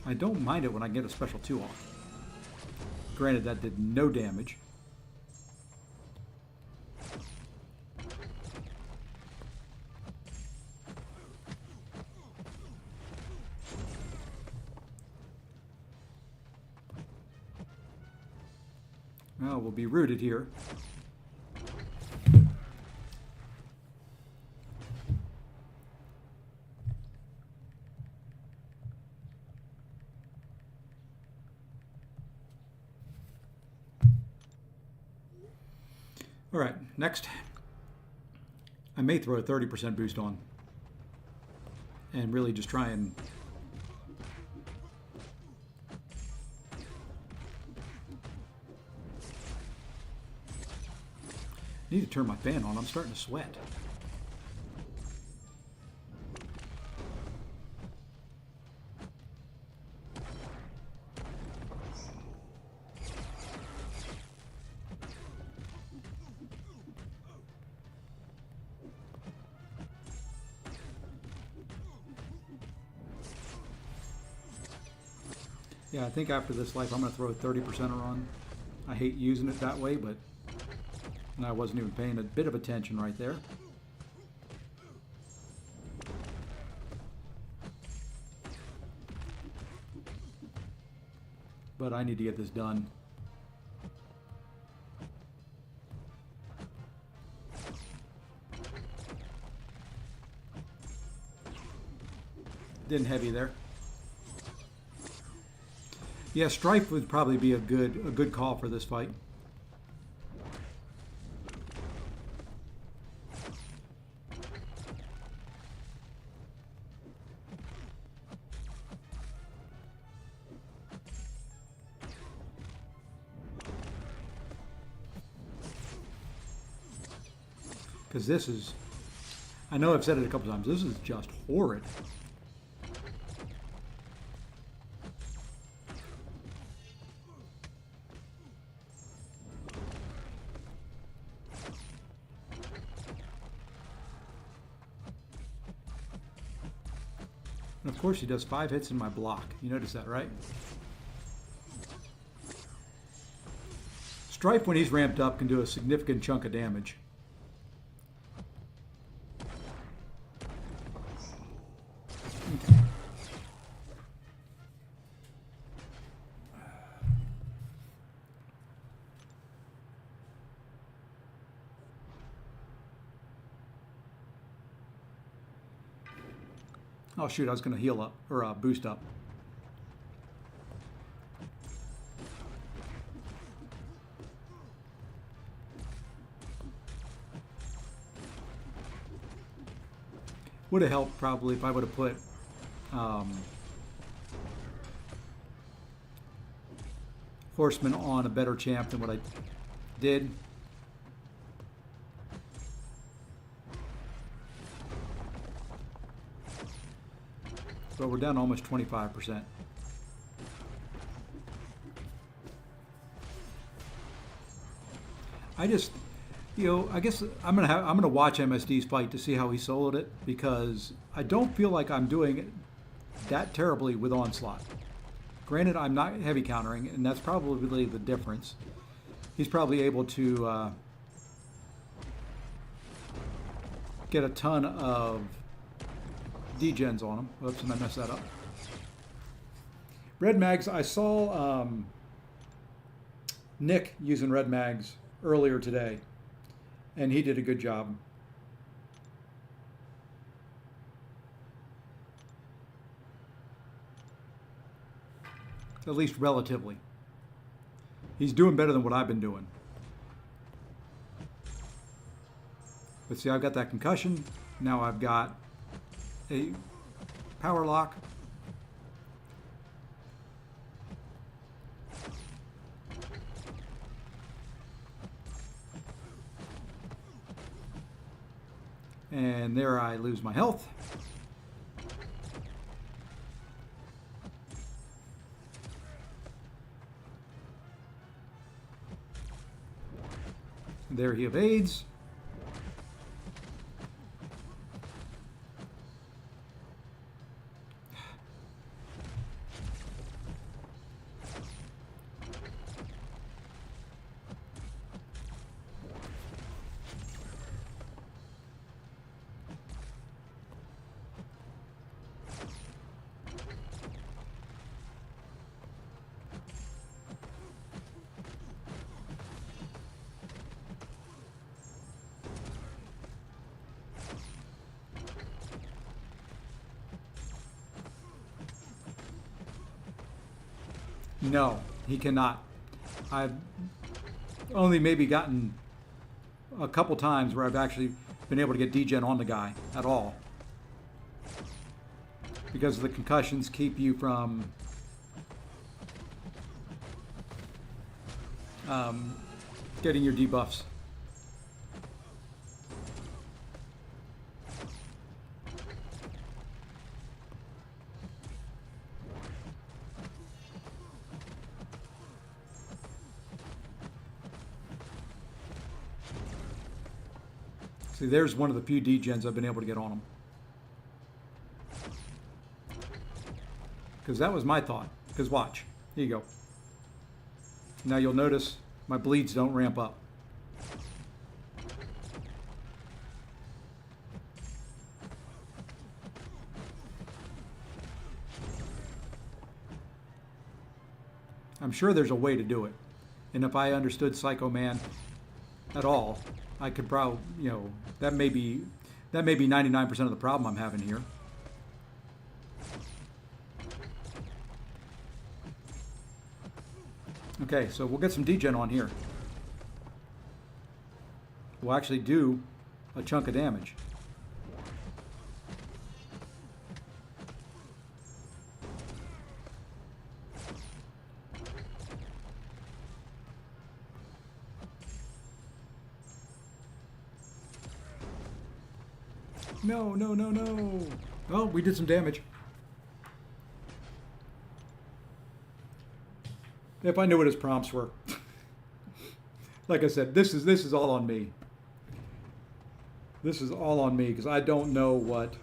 I don't mind it when I get a special 2 off. Granted, that did no damage. Well, we'll be rooted here. All right, next, I may throw a 30% boost on and really just try and need to turn my fan on. I'm starting to sweat. Yeah, I think after this life, I'm going to throw a 30%er on. I hate using it that way, but I wasn't even paying a bit of attention right there. But I need to get this done. Didn't heavy there. Yeah, Strife would probably be a good call for this fight. Because this is, I know I've said it a couple times, this is just horrid. And of course he does 5 hits in my block. You notice that, right? Strife, when he's ramped up, can do a significant chunk of damage. Okay. Oh shoot, I was going to heal up, or boost up. Would have helped probably if I would have put Horseman on a better champ than what I did. But we're down almost 25%. I just, you know, I guess I'm gonna watch MSD's fight to see how he soloed it, because I don't feel like I'm doing it that terribly with Onslaught. Granted, I'm not heavy countering, and that's probably the difference. He's probably able to get a ton of degens on him. Oops, and I messed that up. Red mags. I saw Nick using red mags earlier today, and he did a good job. At least relatively. He's doing better than what I've been doing. But see, I've got that concussion. Now I've got a power lock. And there I lose my health. There he evades. No, he cannot. I've only maybe gotten a couple times where I've actually been able to get degen on the guy at all. Because the concussions keep you from getting your debuffs. See, there's one of the few degens I've been able to get on him. Because that was my thought. Because watch. Here you go. Now you'll notice my bleeds don't ramp up. I'm sure there's a way to do it. And if I understood Psycho Man at all, I could probably, you know, that may be 99% of the problem I'm having here. Okay, so we'll get some degen on here. We'll actually do a chunk of damage. No, no, no, no. Oh, we did some damage. If I knew what his prompts were. Like I said, this is all on me. This is all on me because I don't know what.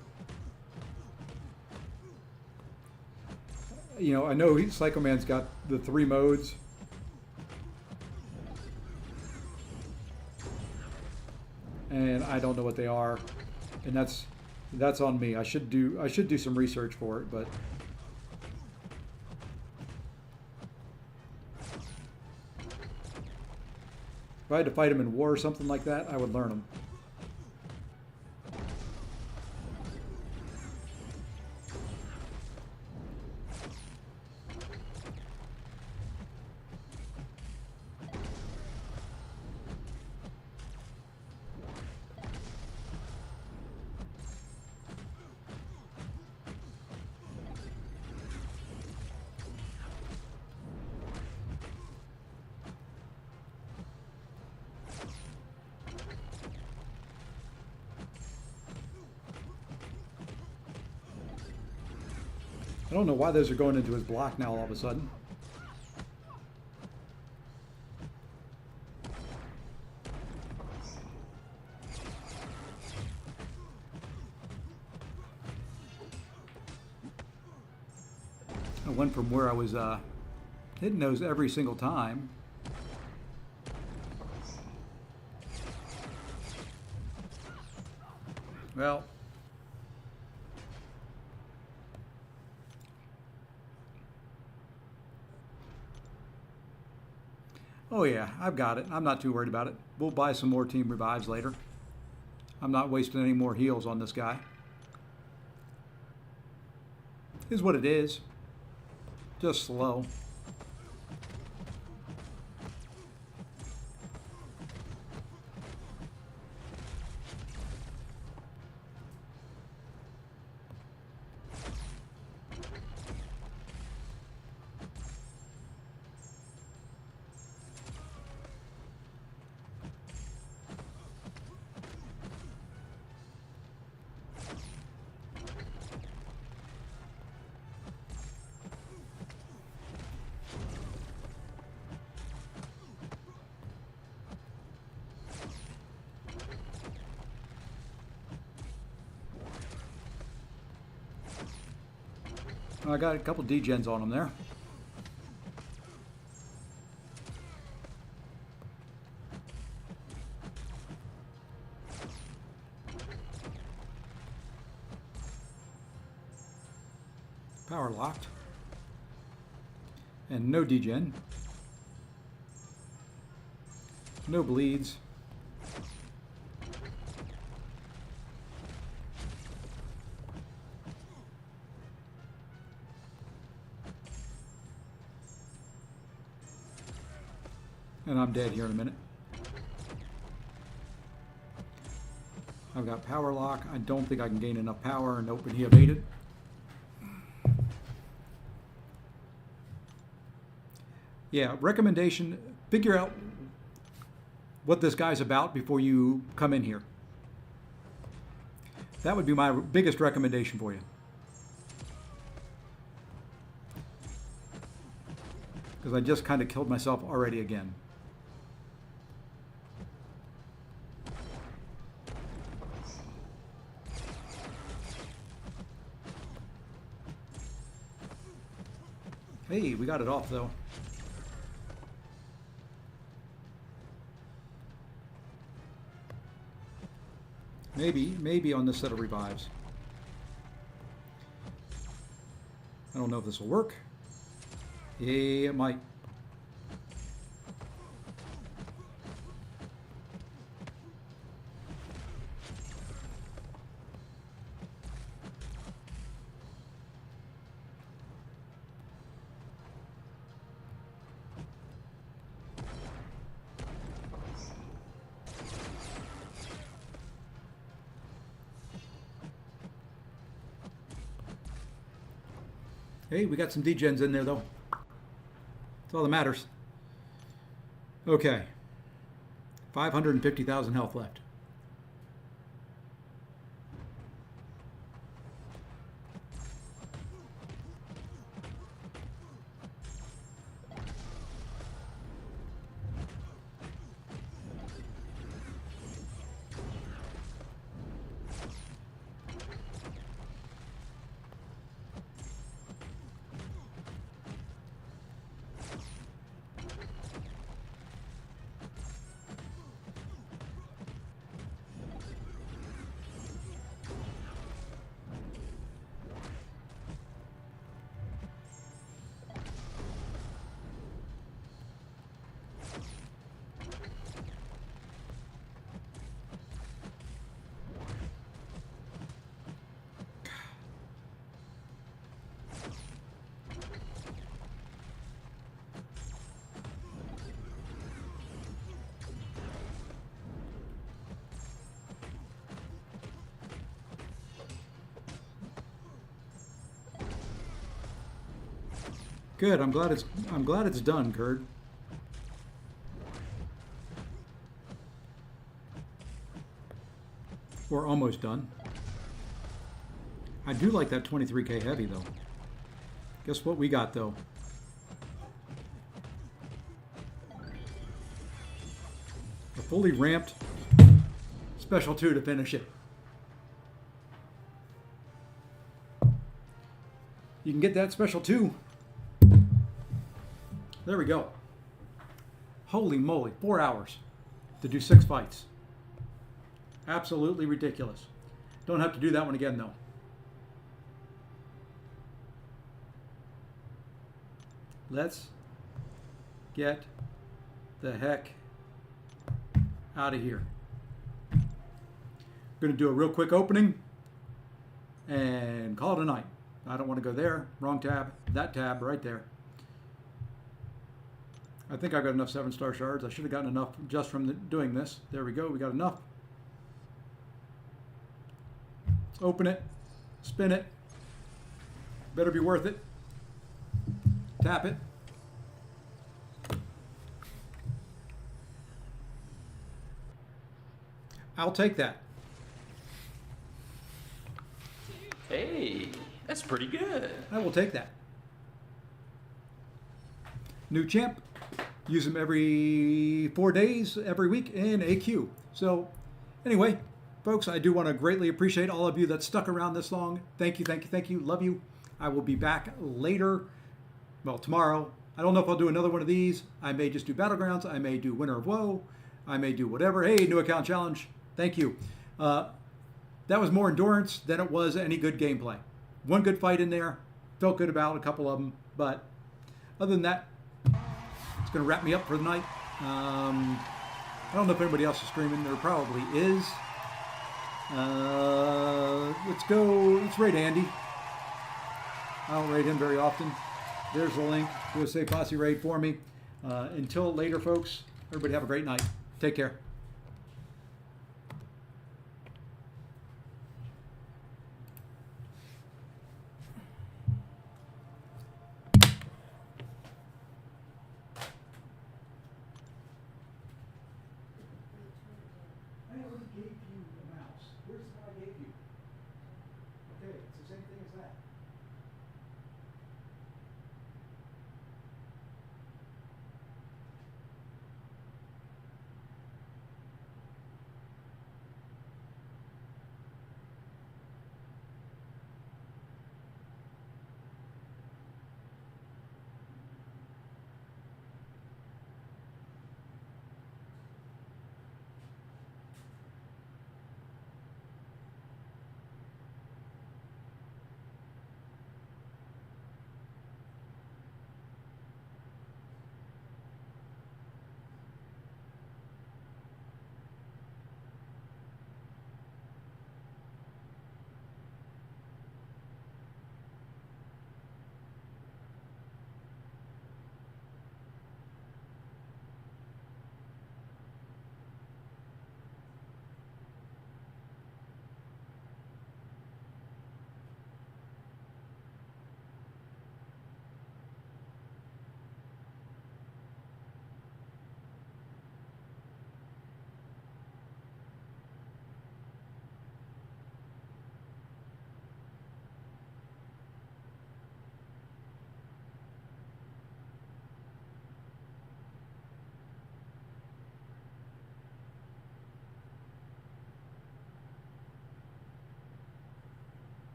You know, I know Psycho Man's got the 3 modes. And I don't know what they are. And that's on me. I should do some research for it, but if I had to fight him in war or something like that, I would learn them. I don't know why those are going into his block now all of a sudden. I went from where I was hitting those every single time. Well, Oh yeah, I've got it. I'm not too worried about it. We'll buy some more team revives later. I'm not wasting any more heals on this guy. Is what it is. Just slow. I got a couple degens on them there. Power locked. And no degen. No bleeds. And I'm dead here in a minute. I've got power lock. I don't think I can gain enough power. Nope, and he evaded. Yeah, recommendation, figure out what this guy's about before you come in here. That would be my biggest recommendation for you. Because I just kind of killed myself already again. Hey, we got it off though. Maybe on this set of revives. I don't know if this will work. Yeah, it might. Hey, we got some degens in there though. That's all that matters. Okay. 550,000 health left. Good. I'm glad it's done, Kurt. We're almost done. I do like that 23k heavy though. Guess what we got though? A fully ramped special 2 to finish it. You can get that special 2. There we go. Holy moly, 4 hours to do 6 fights. Absolutely ridiculous. Don't have to do that one again though. Let's get the heck out of here. Going to do a real quick opening and call it a night. I don't want to go there. Wrong tab. That tab right there. I think I got enough 7-star shards. I should have gotten enough just from doing this. There we go. We got enough. Let's open it. Spin it. Better be worth it. Tap it. I'll take that. Hey, that's pretty good. I will take that. New champ. Use them every 4 days, every week in AQ. So anyway, folks, I do want to greatly appreciate all of you that stuck around this long. Thank you, thank you, thank you. Love you. I will be back later. Well, tomorrow. I don't know if I'll do another one of these. I may just do Battlegrounds. I may do Winter of Woe. I may do whatever. Hey, new account challenge. Thank you. That was more endurance than it was any good gameplay. One good fight in there. Felt good about a couple of them. But other than that, it's going to wrap me up for the night. I don't know if anybody else is streaming. There probably is. Let's go. Let's raid Andy. I don't raid him very often. There's the link. Do a Save Posse raid for me. Until later, folks, everybody have a great night. Take care. I already gave you the mouse. Where's the one I gave you? Okay, it's the same thing as that.